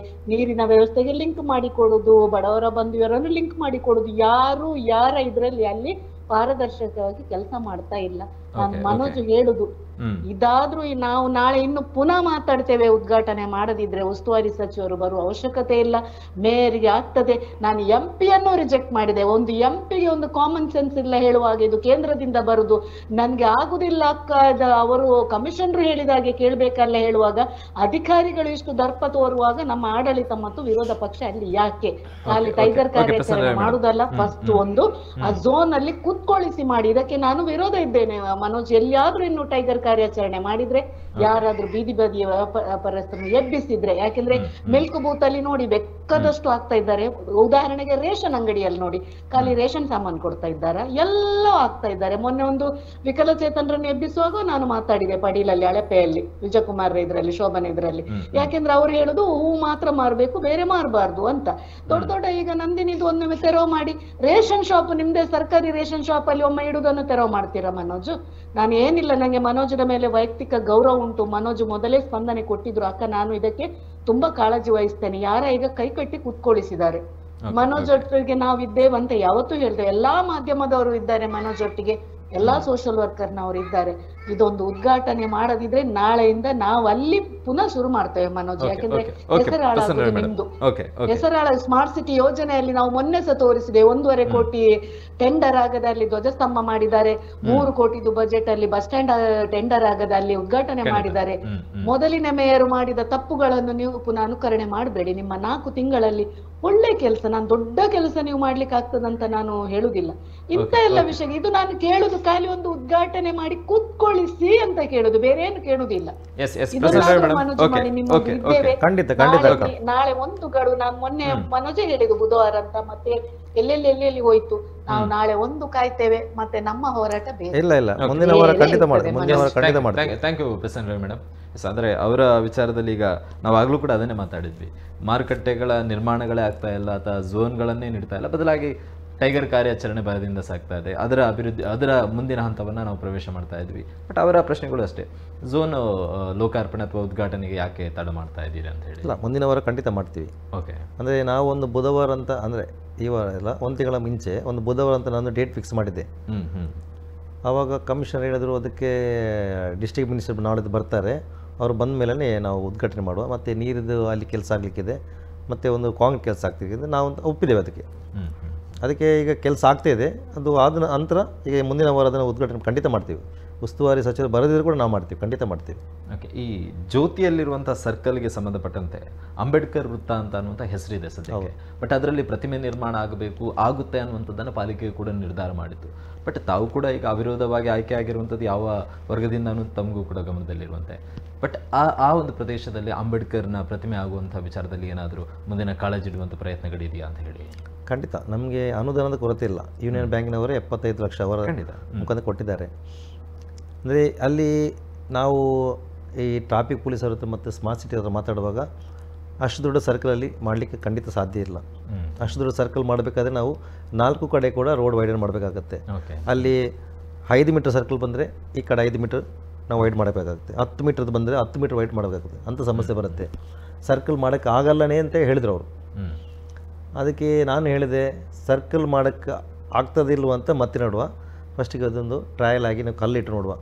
ನೀರಿನ ವ್ಯವಸ್ಥೆಗೆ ಲಿಂಕ್ ಮಾಡಿಕೊಡುದು, ಬಡವರ ಬಂಧುವರನ್ನು ಲಿಂಕ್ ಮಾಡಿಕೊಡುದು. ಯಾರು ಯಾರ ಇದ್ರಲ್ಲಿ ಅಲ್ಲಿ ಪಾರದರ್ಶಕವಾಗಿ ಕೆಲಸ ಮಾಡ್ತಾ ಇಲ್ಲ. ನಾನು ಮನೋಜ್ ಹೇಳುದು, ಇದಾದ್ರೂ ನಾವು ನಾಳೆ ಇನ್ನು ಪುನಃ ಮಾತಾಡ್ತೇವೆ. ಉದ್ಘಾಟನೆ ಮಾಡದಿದ್ರೆ ಉಸ್ತುವಾರಿ ಸಚಿವರು ಬರುವ ಅವಶ್ಯಕತೆ ಇಲ್ಲ, ಮೇಯರ್ಗೆ ಆಗ್ತದೆ. ನಾನು MP ಯನ್ನು ರಿಜೆಕ್ಟ್ ಮಾಡಿದೆ. ಒಂದು MP ಗೆ ಒಂದು ಕಾಮನ್ ಸೆನ್ಸ್ ಇಲ್ಲ ಹೇಳುವಾಗ, ಇದು ಕೇಂದ್ರದಿಂದ ಬರುದು, ನನ್ಗೆ ಆಗುದಿಲ್ಲ ಅಕ್ಕ, ಅವರು ಕಮಿಷನರ್ ಹೇಳಿದಾಗೆ ಕೇಳ್ಬೇಕಲ್ಲ ಹೇಳುವಾಗ, ಅಧಿಕಾರಿಗಳು ಇಷ್ಟು ದರ್ಪ ತೋರುವಾಗ ನಮ್ಮ ಆಡಳಿತ ಮತ್ತು ವಿರೋಧ ಪಕ್ಷ ಅಲ್ಲಿ ಯಾಕೆ? ಅಲ್ಲಿ ಟೈಗರ್ ಕಾರ್ಯಾಚರಣೆ ಮಾಡುದಲ್ಲ, ಫಸ್ಟ್ ಒಂದು ಆ ಝೋನ್ ಅಲ್ಲಿ ಕುತ್ಕೊಳಿಸಿ ಮಾಡಿ. ಇದಕ್ಕೆ ನಾನು ವಿರೋಧ ಇದ್ದೇನೆ ಮನೋಜ್. ಎಲ್ಲಿಯಾದ್ರೂ ಇನ್ನು ಟೈಗರ್ ಕಾರ್ಯಾಚರಣೆ ಮಾಡಿದ್ರೆ, ಯಾರಾದ್ರೂ ಬೀದಿ ಬದಿಯ ವ್ಯಾಪಾರಸ್ಥರನ್ನು ಎಬ್ಬಿಸಿದ್ರೆ, ಯಾಕೆಂದ್ರೆ ಮಿಲ್ಕ್ ಬೂತ್ ಅಲ್ಲಿ ನೋಡಿ ಬೇಕಾದಷ್ಟು ಆಗ್ತಾ ಇದ್ದಾರೆ. ಉದಾಹರಣೆಗೆ ರೇಷನ್ ಅಂಗಡಿಯಲ್ಲಿ ನೋಡಿ, ಖಾಲಿ ರೇಷನ್ ಸಾಮಾನು ಕೊಡ್ತಾ ಇದ್ದಾರ, ಎಲ್ಲ ಆಗ್ತಾ ಇದ್ದಾರೆ. ಮೊನ್ನೆ ಒಂದು ವಿಕಲಚೇತನರನ್ನು ಎಬ್ಬಿಸುವಾಗ ನಾನು ಮಾತಾಡಿದೆ ಪಡೀಲಲ್ಲಿ, ಅಳಪೆಯಲ್ಲಿ, ವಿಜಯಕುಮಾರ್ ಇದ್ರಲ್ಲಿ, ಶೋಭನ್ ಇದ್ರಲ್ಲಿ. ಯಾಕೆಂದ್ರೆ ಅವ್ರು ಹೇಳುದು ಹೂ ಮಾತ್ರ ಮಾರ್ಬೇಕು, ಬೇರೆ ಮಾರಬಾರ್ದು ಅಂತ. ದೊಡ್ಡ ದೊಡ್ಡ ಈಗ ನಂದಿನಿದು ಒಮ್ಮೆ ತೆರವು ಮಾಡಿ, ರೇಷನ್ ಶಾಪ್ ನಿಮ್ದೇ ಸರ್ಕಾರಿ ರೇಷನ್ ಶಾಪ್ ಅಲ್ಲಿ ಒಮ್ಮೆ ಇಡುವುದನ್ನು ತೆರವು ಮಾಡ್ತೀರಾ ಮನೋಜ್? ನಾನು ಏನಿಲ್ಲ, ನಂಗೆ ಮನೋಜನ ಮೇಲೆ ವೈಯಕ್ತಿಕ ಗೌರವ ಉಂಟು. ಮನೋಜ್ ಮೊದಲೇ ಸ್ಪಂದನೆ ಕೊಟ್ಟಿದ್ರು, ಅಕ್ಕ ನಾನು ಇದಕ್ಕೆ ತುಂಬಾ ಕಾಳಜಿ ವಹಿಸ್ತೇನೆ. ಯಾರ ಈಗ ಕೈ ಕಟ್ಟಿ ಕುತ್ಕೊಳಿಸಿದ್ದಾರೆ. ಮನೋಜ್ ಒಟ್ಟಿಗೆ ನಾವಿದ್ದೇವಂತ ಯಾವತ್ತೂ ಹೇಳ್ತೇವೆ. ಎಲ್ಲಾ ಮಾಧ್ಯಮದವರು ಇದ್ದಾರೆ ಮನೋಜ್ ಒಟ್ಟಿಗೆ, ಎಲ್ಲಾ ಸೋಷಿಯಲ್ ವರ್ಕರ್ನವರು ಇದ್ದಾರೆ. ಇದೊಂದು ಉದ್ಘಾಟನೆ ಮಾಡದಿದ್ರೆ ನಾಳೆಯಿಂದ ನಾವು ಅಲ್ಲಿ ಪುನಃ ಶುರು ಮಾಡ್ತೇವೆ ಮನೋಜ್. ಯಾಕೆಂದ್ರೆ ಹೆಸರಾಳ ನಿಮ್ದು, ಹೆಸರಾಳ ಸ್ಮಾರ್ಟ್ ಸಿಟಿ ಯೋಜನೆಯಲ್ಲಿ ನಾವು ಮೊನ್ನೆ ಸಹ ತೋರಿಸಿದೆ. 1.5 ಕೋಟಿ ಟೆಂಡರ್ ಆಗದ ಅಲ್ಲಿ ಧ್ವಜಸ್ತಂಭ ಮಾಡಿದ್ದಾರೆ. 3 ಕೋಟಿದು ಬಜೆಟ್ ಅಲ್ಲಿ ಬಸ್ ಸ್ಟ್ಯಾಂಡ್ ಟೆಂಡರ್ ಆಗದ ಅಲ್ಲಿ ಉದ್ಘಾಟನೆ ಮಾಡಿದ್ದಾರೆ. ಮೊದಲಿನ ಮೇಯರ್ ಮಾಡಿದ ತಪ್ಪುಗಳನ್ನು ನೀವು ಪುನಃ ಅನುಕರಣೆ ಮಾಡಬೇಡಿ. ನಿಮ್ಮ 4 ತಿಂಗಳಲ್ಲಿ ಒಳ್ಳೆ ಕೆಲಸ, ನಾನು ದೊಡ್ಡ ಕೆಲಸ ನೀವು ಮಾಡ್ಲಿಕ್ಕೆ ಆಗ್ತದಂತ ನಾನು ಹೇಳುದಿಲ್ಲ. ಇಂತ ಎಲ್ಲ ವಿಷಯ ಇದು ನಾನು ಕೇಳುದು ಖಾಲಿ ಒಂದು ಉದ್ಘಾಟನೆ ಮಾಡಿ ಕೂತ್ಕೊಳ್ಳಿಸಿ ಅಂತ ಕೇಳುದು, ಬೇರೆ ಏನು ಕೇಳುದಿಲ್ಲ. ನಾಳೆ ಒಂದು ಗಡು, ನಾನು ಮೊನ್ನೆ ಮನೋಜ ಹೇಳಿದ್ದು ಬುಧವಾರ ಅಂತ, ಮತ್ತೆ ಎಲ್ಲೆಲ್ಲಿ ಹೋಯ್ತು. ನಾವು ನಾಳೆ ಒಂದು ಕಾಯ್ತೇವೆ, ಮತ್ತೆ ನಮ್ಮ ಹೋರಾಟ ಬೇರೆ. ಮುಂದಿನ ವಾರ ಖಂಡಿತ ಮಾಡ್ತೇವೆ. Thank you Prasanna madam. ಅಂದ್ರೆ ಅವರ ವಿಚಾರದಲ್ಲಿ ಈಗ ನಾವು ಆಗ್ಲೂ ಕೂಡ ಅದನ್ನೇ ಮಾತಾಡಿದ್ವಿ. ಮಾರುಕಟ್ಟೆಗಳ ನಿರ್ಮಾಣಗಳೇ ಆಗ್ತಾ ಇಲ್ಲ ಅಥವಾ ಝೋನ್ಗಳನ್ನೇ ನೀಡ್ತಾ ಇಲ್ಲ, ಬದಲಾಗಿ ಟೈಗರ್ ಕಾರ್ಯಾಚರಣೆ ಭಯದಿಂದ ಸಾಗ್ತಾ ಇದೆ. ಅದರ ಅಭಿವೃದ್ಧಿ, ಅದರ ಮುಂದಿನ ಹಂತವನ್ನು ನಾವು ಪ್ರವೇಶ ಮಾಡ್ತಾ ಇದ್ವಿ. ಬಟ್ ಅವರ ಪ್ರಶ್ನೆಗಳು ಅಷ್ಟೇ, ಝೋನ್ ಲೋಕಾರ್ಪಣೆ ಅಥವಾ ಉದ್ಘಾಟನೆಗೆ ಯಾಕೆ ತಡ ಮಾಡ್ತಾ ಇದ್ದೀರಿ ಅಂತ ಹೇಳಿ. ಇಲ್ಲ, ಮುಂದಿನ ವಾರ ಖಂಡಿತ ಮಾಡ್ತೀವಿ. ಓಕೆ, ಅಂದರೆ ನಾವು ಒಂದು ಬುಧವಾರ ಅಂತ, ಅಂದರೆ ಈ ವಾರ ಎಲ್ಲ 1 ತಿಂಗಳ ಮುಂಚೆ ಒಂದು ಬುಧವಾರ ಅಂತ ನಾನು ಡೇಟ್ ಫಿಕ್ಸ್ ಮಾಡಿದ್ದೆ. ಆವಾಗ ಕಮಿಷನರ್ ಹೇಳಿದ್ರು ಅದಕ್ಕೆ ಡಿಸ್ಟ್ರಿಕ್ಟ್ ಮಿನಿಸ್ಟರ್ ನಾಳಿದ್ದು ಬರ್ತಾರೆ, ಅವರು ಬಂದ ಮೇಲೆ ನಾವು ಉದ್ಘಾಟನೆ ಮಾಡುವ, ಮತ್ತು ನೀರಿದ್ದು ಅಲ್ಲಿ ಕೆಲಸ ಆಗಲಿಕ್ಕಿದೆ, ಮತ್ತು ಒಂದು ಕಾಂಕ್ರೀಟ್ ಕೆಲಸ ಆಗ್ತಿದೆ. ನಾವು ಒಪ್ಪಿದ್ದೇವೆ ಅದಕ್ಕೆ ಈಗ ಕೆಲಸ ಆಗ್ತಾಯಿದೆ. ಅದು ಆದ ನಂತರ ಈಗ ಮುಂದಿನ ವಾರ ಅದನ್ನು ಉದ್ಘಾಟನೆ ಖಂಡಿತ ಮಾಡ್ತೀವಿ. ಉಸ್ತುವಾರಿ ಸಚಿವರು ಬರದಿದ್ರು ಕೂಡ ನಾವು ಮಾಡ್ತೀವಿ, ಖಂಡಿತ ಮಾಡ್ತೀವಿ. ಓಕೆ, ಈ ಜ್ಯೋತಿಯಲ್ಲಿರುವಂಥ ಸರ್ಕಲ್ಗೆ ಸಂಬಂಧಪಟ್ಟಂತೆ ಅಂಬೇಡ್ಕರ್ ವೃತ್ತ ಅಂತ ಅನ್ನುವಂಥ ಹೆಸರಿದೆ ಸದ್ಯಕ್ಕೆ. ಬಟ್ ಅದರಲ್ಲಿ ಪ್ರತಿಮೆ ನಿರ್ಮಾಣ ಆಗಬೇಕು, ಆಗುತ್ತೆ ಅನ್ನುವಂಥದ್ದನ್ನು ಪಾಲಿಕೆ ಕೂಡ ನಿರ್ಧಾರ ಮಾಡಿತ್ತು. ಬಟ್ ತಾವು ಕೂಡ ಈಗ ಅವಿರೋಧವಾಗಿ ಆಯ್ಕೆ ಆಗಿರುವಂಥದ್ದು ಯಾವ ವರ್ಗದಿಂದ ಅನ್ನೋದು ತಮಗೂ ಕೂಡ ಗಮನದಲ್ಲಿರುವಂತೆ. ಬಟ್ ಆ ಒಂದು ಪ್ರದೇಶದಲ್ಲಿ ಅಂಬೇಡ್ಕರ್ನ ಪ್ರತಿಮೆ ಆಗುವಂಥ ವಿಚಾರದಲ್ಲಿ ಏನಾದರೂ ಮುಂದಿನ ಕಾಳಜಿ ಇಡುವಂಥ ಪ್ರಯತ್ನಗಳಿದೆಯಾ ಅಂತ ಹೇಳಿ. ಖಂಡಿತ ನಮಗೆ ಅನುದಾನದ ಕೊರತೆ ಇಲ್ಲ. ಯೂನಿಯನ್ ಬ್ಯಾಂಕಿನವರೇ 75 ಲಕ್ಷ ಅವರ ಮುಖಾಂತರ ಕೊಟ್ಟಿದ್ದಾರೆ. ಅಂದರೆ ಅಲ್ಲಿ ನಾವು ಈ ಟ್ರಾಫಿಕ್ ಪೊಲೀಸರ ಮತ್ತು ಸ್ಮಾರ್ಟ್ ಸಿಟಿ ಹತ್ರ ಮಾತಾಡುವಾಗ ಅಷ್ಟು ದೊಡ್ಡ ಸರ್ಕಲಲ್ಲಿ ಮಾಡಲಿಕ್ಕೆ ಖಂಡಿತ ಸಾಧ್ಯ ಇಲ್ಲ. ಅಷ್ಟು ದೊಡ್ಡ ಸರ್ಕಲ್ ಮಾಡಬೇಕಾದ್ರೆ ನಾವು 4 ಕಡೆ ಕೂಡ ರೋಡ್ ವೈಡನ್ ಮಾಡಬೇಕಾಗತ್ತೆ. ಅಲ್ಲಿ 5 ಮೀಟರ್ ಸರ್ಕಲ್ ಬಂದರೆ ಈ ಕಡೆ 5 ಮೀಟರ್ ನಾವು ವೈಡ್ ಮಾಡಬೇಕಾಗುತ್ತೆ. 10 ಮೀಟರ್ದು ಬಂದರೆ 10 ಮೀಟರ್ ವೈಡ್ ಮಾಡಬೇಕಾಗುತ್ತೆ. ಅಂಥ ಸಮಸ್ಯೆ ಬರುತ್ತೆ. ಸರ್ಕಲ್ ಮಾಡೋಕ್ಕೆ ಆಗಲ್ಲನೇ ಅಂತ ಹೇಳಿದ್ರು ಅವರು. ಅದಕ್ಕೆ ನಾನು ಹೇಳಿದೆ, ಸರ್ಕಲ್ ಮಾಡೋಕ್ಕೆ ಆಗ್ತದಿಲ್ವ ಅಂತ ಮತ್ತೆ ನೋಡುವ, ಫಸ್ಟಿಗೆ ಅದೊಂದು ಟ್ರಯಲ್ ಆಗಿ ನಾವು ಕಲ್ಲಿಟ್ಟು ನೋಡುವ,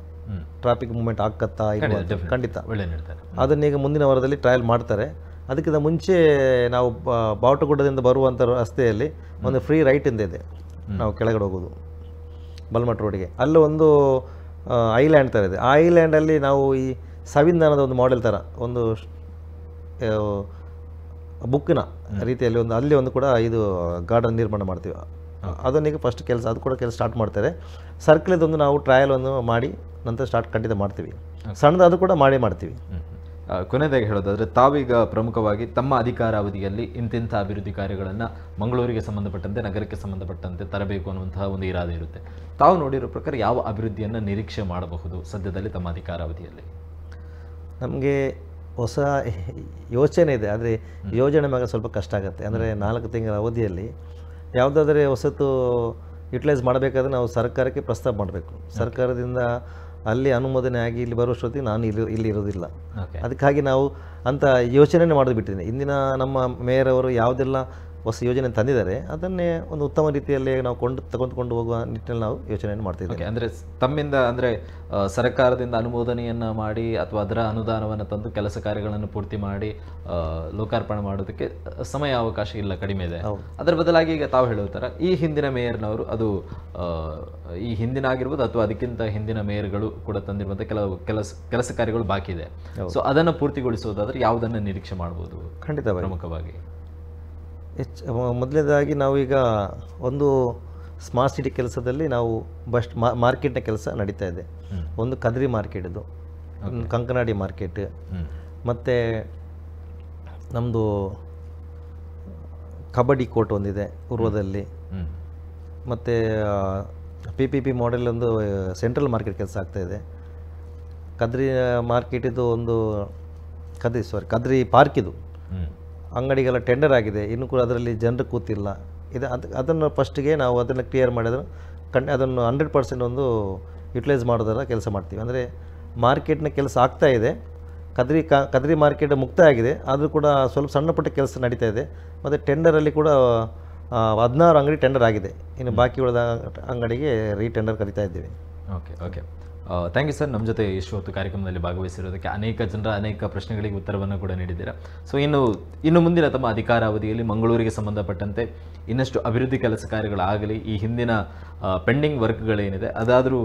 ಟ್ರಾಫಿಕ್ ಮೂವ್ಮೆಂಟ್ ಆಗ್ತತ್ತಾ ಇಲ್ಲ. ಖಂಡಿತ ಅದನ್ನೀಗ ಮುಂದಿನ ವಾರದಲ್ಲಿ ಟ್ರಯಲ್ ಮಾಡ್ತಾರೆ. ಅದಕ್ಕಿಂತ ಮುಂಚೆ ನಾವು ಬಾವಟಗುಡ್ಡದಿಂದ ಬರುವಂಥ ರಸ್ತೆಯಲ್ಲಿ ಒಂದು ಫ್ರೀ ರೈಟಿಂದ ಇದೆ, ನಾವು ಕೆಳಗಡೆ ಹೋಗೋದು ಬಲ್ಮಠ ರೋಡಿಗೆ. ಅಲ್ಲಿ ಒಂದು ಐಲ್ಯಾಂಡ್ ಥರ ಇದೆ. ಆ ಐಲ್ಯಾಂಡಲ್ಲಿ ನಾವು ಈ ಸಂವಿಧಾನದ ಒಂದು ಮಾಡೆಲ್ ಥರ ಒಂದು ಬುಕ್ಕಿನ ರೀತಿಯಲ್ಲಿ ಒಂದು ಅಲ್ಲಿ ಒಂದು ಕೂಡ ಇದು ಗಾರ್ಡನ್ ನಿರ್ಮಾಣ ಮಾಡ್ತೀವಿ. ಅದನ್ನೀಗ ಫಸ್ಟ್ ಕೆಲಸ, ಅದು ಕೂಡ ಕೆಲಸ ಸ್ಟಾರ್ಟ್ ಮಾಡ್ತಾರೆ. ಸರ್ಕಲಿದೊಂದು ನಾವು ಟ್ರಯಲ್ ಒಂದು ಮಾಡಿ ನಂತರ ಸ್ಟಾರ್ಟ್ ಖಂಡಿತ ಮಾಡ್ತೀವಿ. ಸಣ್ಣದು ಅದು ಕೂಡ ಮಾಡ್ತೀವಿ. ಕೊನೆಯದಾಗಿ ಹೇಳೋದಾದರೆ ತಾವೀಗ ಪ್ರಮುಖವಾಗಿ ತಮ್ಮ ಅಧಿಕಾರಾವಧಿಯಲ್ಲಿ ಇಂತಿಂಥ ಅಭಿವೃದ್ಧಿ ಕಾರ್ಯಗಳನ್ನು ಮಂಗಳೂರಿಗೆ ಸಂಬಂಧಪಟ್ಟಂತೆ ನಗರಕ್ಕೆ ಸಂಬಂಧಪಟ್ಟಂತೆ ತರಬೇಕು ಅನ್ನುವಂತಹ ಒಂದು ಇರಾದೆ ಇರುತ್ತೆ. ತಾವು ನೋಡಿರೋ ಪ್ರಕಾರ ಯಾವ ಅಭಿವೃದ್ಧಿಯನ್ನು ನಿರೀಕ್ಷೆ ಮಾಡಬಹುದು ಸದ್ಯದಲ್ಲಿ ತಮ್ಮ ಅಧಿಕಾರಾವಧಿಯಲ್ಲಿ? ನಮಗೆ ಹೊಸ ಯೋಚನೆ ಇದೆ, ಆದರೆ ಯೋಜನೆ ಮಗ ಸ್ವಲ್ಪ ಕಷ್ಟ ಆಗುತ್ತೆ. ಅಂದರೆ 4 ತಿಂಗಳ ಅವಧಿಯಲ್ಲಿ ಯಾವುದಾದ್ರೆ ಹೊಸತು ಯುಟಿಲೈಸ್ ಮಾಡಬೇಕಾದ್ರೆ ನಾವು ಸರ್ಕಾರಕ್ಕೆ ಪ್ರಸ್ತಾಪ ಮಾಡಬೇಕು. ಸರ್ಕಾರದಿಂದ ಅಲ್ಲಿ ಅನುಮೋದನೆ ಆಗಿ ಇಲ್ಲಿ ಬರುವಷ್ಟೊತ್ತಿಗೆ ನಾನು ಇಲ್ಲಿ ಇರೋದಿಲ್ಲ. ಅದಕ್ಕಾಗಿ ನಾವು ಅಂಥ ಯೋಚನೆ ಮಾಡೋದು ಬಿಟ್ಟಿದ್ದೀನಿ. ಇಂದಿನ ನಮ್ಮ ಮೇಯರ್ ಅವರು ಯಾವುದೆಲ್ಲ ಹೊಸ ಯೋಜನೆ ತಂದಿದ್ದಾರೆ ಅದನ್ನೇ ಒಂದು ಉತ್ತಮ ರೀತಿಯಲ್ಲಿ ನಾವು ತಗೊಂಡು ಹೋಗುವ ನಿಟ್ಟಿನಲ್ಲಿ ನಾವು ಯೋಚನೆಯನ್ನು ಮಾಡ್ತಿದ್ದೇವೆ. ಅಂದರೆ ತಮ್ಮಿಂದ ಅಂದರೆ ಸರ್ಕಾರದಿಂದ ಅನುಮೋದನೆಯನ್ನು ಮಾಡಿ ಅಥವಾ ಅದರ ಅನುದಾನವನ್ನು ತಂದು ಕೆಲಸ ಕಾರ್ಯಗಳನ್ನು ಪೂರ್ತಿ ಮಾಡಿ ಲೋಕಾರ್ಪಣೆ ಮಾಡೋದಕ್ಕೆ ಸಮಯ ಅವಕಾಶ ಇಲ್ಲ, ಕಡಿಮೆ ಇದೆ. ಅದರ ಬದಲಾಗಿ ಈಗ ತಾವು ಹೇಳೋ ಥರ ಈ ಹಿಂದಿನ ಮೇಯರ್ನವರು ಅದು ಈ ಹಿಂದಿನ ಆಗಿರ್ಬೋದು ಅಥವಾ ಅದಕ್ಕಿಂತ ಹಿಂದಿನ ಮೇಯರ್ಗಳು ಕೂಡ ತಂದಿರುವಂಥ ಕೆಲಸ ಕಾರ್ಯಗಳು ಬಾಕಿ ಇದೆ. ಸೊ ಅದನ್ನು ಪೂರ್ತಿಗೊಳಿಸೋದಾದ್ರೆ ಯಾವುದನ್ನು ನಿರೀಕ್ಷೆ ಮಾಡ್ಬೋದು? ಖಂಡಿತವಾಗಿ ಪ್ರಮುಖವಾಗಿ ಮೊದಲನೇದಾಗಿ ನಾವೀಗ ಒಂದು ಸ್ಮಾರ್ಟ್ ಸಿಟಿ ಕೆಲಸದಲ್ಲಿ ನಾವು ಮಾರ್ಕೆಟ್ನ ಕೆಲಸ ನಡೀತಾ ಇದೆ. ಒಂದು ಕದ್ರಿ ಮಾರ್ಕೆಟ್, ಇದು ಕಂಕನಾಡಿ ಮಾರ್ಕೆಟ್, ಮತ್ತು ನಮ್ಮದು ಕಬಡ್ಡಿ ಕೋರ್ಟ್ ಒಂದಿದೆ ಉರ್ವದಲ್ಲಿ, ಮತ್ತು PPP ಮಾಡೆಲ್ ಒಂದು ಸೆಂಟ್ರಲ್ ಮಾರ್ಕೆಟ್ ಕೆಲಸ ಆಗ್ತಾಯಿದೆ. ಕದ್ರಿ ಮಾರ್ಕೆಟಿದು ಒಂದು ಕದ್ರಿ ಪಾರ್ಕ್ ಇದು ಅಂಗಡಿಗೆಲ್ಲ ಟೆಂಡರ್ ಆಗಿದೆ, ಇನ್ನೂ ಕೂಡ ಅದರಲ್ಲಿ ಜನರು ಕೂತಿಲ್ಲ. ಅದನ್ನು ಫಸ್ಟಿಗೆ ನಾವು ಅದನ್ನು ಕ್ಲಿಯರ್ ಮಾಡಿದ್ರೆ ಅದನ್ನು 100% ಒಂದು ಯುಟಿಲೈಸ್ ಮಾಡೋದರ ಕೆಲಸ ಮಾಡ್ತೀವಿ. ಅಂದರೆ ಮಾರ್ಕೆಟ್ನ ಕೆಲಸ ಆಗ್ತಾ ಇದೆ, ಕದ್ರಿ ಮಾರ್ಕೆಟ್ ಮುಕ್ತಾಯ ಆಗಿದೆ, ಆದರೂ ಕೂಡ ಸ್ವಲ್ಪ ಸಣ್ಣ ಪುಟ್ಟ ಕೆಲಸ ನಡೀತಾ ಇದೆ. ಮತ್ತು ಟೆಂಡರಲ್ಲಿ ಕೂಡ 16 ಅಂಗಡಿ ಟೆಂಡರ್ ಆಗಿದೆ, ಇನ್ನು ಬಾಕಿ ಉಳಿದ ಅಂಗಡಿಗೆ ರೀಟೆಂಡರ್ ಕರೀತಾ ಇದ್ದೀವಿ. Okay thank you sir. ನಮ್ಮ ಜೊತೆ ಇಷ್ಟು ಹೊತ್ತು ಕಾರ್ಯಕ್ರಮದಲ್ಲಿ ಭಾಗವಹಿಸಿರೋದಕ್ಕೆ ಅನೇಕ ಜನರ ಅನೇಕ ಪ್ರಶ್ನೆಗಳಿಗೆ ಉತ್ತರವನ್ನು ಕೂಡ ನೀಡಿದ್ದೀರಾ. ಸೊ ಇನ್ನು ಮುಂದಿನ ತಮ್ಮ ಅಧಿಕಾರಾವಧಿಯಲ್ಲಿ ಮಂಗಳೂರಿಗೆ ಸಂಬಂಧಪಟ್ಟಂತೆ ಇನ್ನಷ್ಟು ಅಭಿವೃದ್ಧಿ ಕೆಲಸ ಕಾರ್ಯಗಳಾಗಲಿ, ಈ ಹಿಂದಿನ ಪೆಂಡಿಂಗ್ ವರ್ಕ್ಗಳೇನಿದೆ ಅದಾದರೂ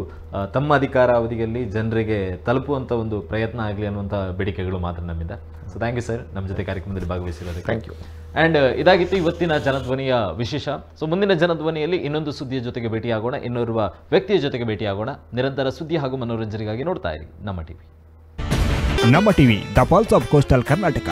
ತಮ್ಮ ಅಧಿಕಾರಾವಧಿಯಲ್ಲಿ ಜನರಿಗೆ ತಲುಪುವಂಥ ಒಂದು ಪ್ರಯತ್ನ ಆಗಲಿ ಅನ್ನುವಂಥ ಬೇಡಿಕೆಗಳು ಮಾತ್ರ ನಮ್ಮಿಂದ. ಸೊ ಥ್ಯಾಂಕ್ ಯು ಸರ್ ನಮ್ಮ ಜೊತೆ ಕಾರ್ಯಕ್ರಮದಲ್ಲಿ ಭಾಗವಹಿಸಿರೋದಕ್ಕೆ. Thank you. ಆ್ಯಂಡ್ ಇದಾಗಿತ್ತು ಇವತ್ತಿನ ಜನಧ್ವನಿಯ ವಿಶೇಷ. ಸೊ ಮುಂದಿನ ಜನಧ್ವನಿಯಲ್ಲಿ ಇನ್ನೊಂದು ಸುದ್ದಿಯ ಜೊತೆಗೆ ಭೇಟಿಯಾಗೋಣ, ಇನ್ನೋರ್ವ ವ್ಯಕ್ತಿಯ ಜೊತೆಗೆ ಭೇಟಿಯಾಗೋಣ. ನಿರಂತರ ಸುದ್ದಿ ಹಾಗೂ ಮನೋರಂಜನೆಗಾಗಿ ನೋಡ್ತಾ ಇರಿ ನಮ್ಮ ಟಿವಿ. ನಮ್ಮ TV, the pulse of coastal Karnataka.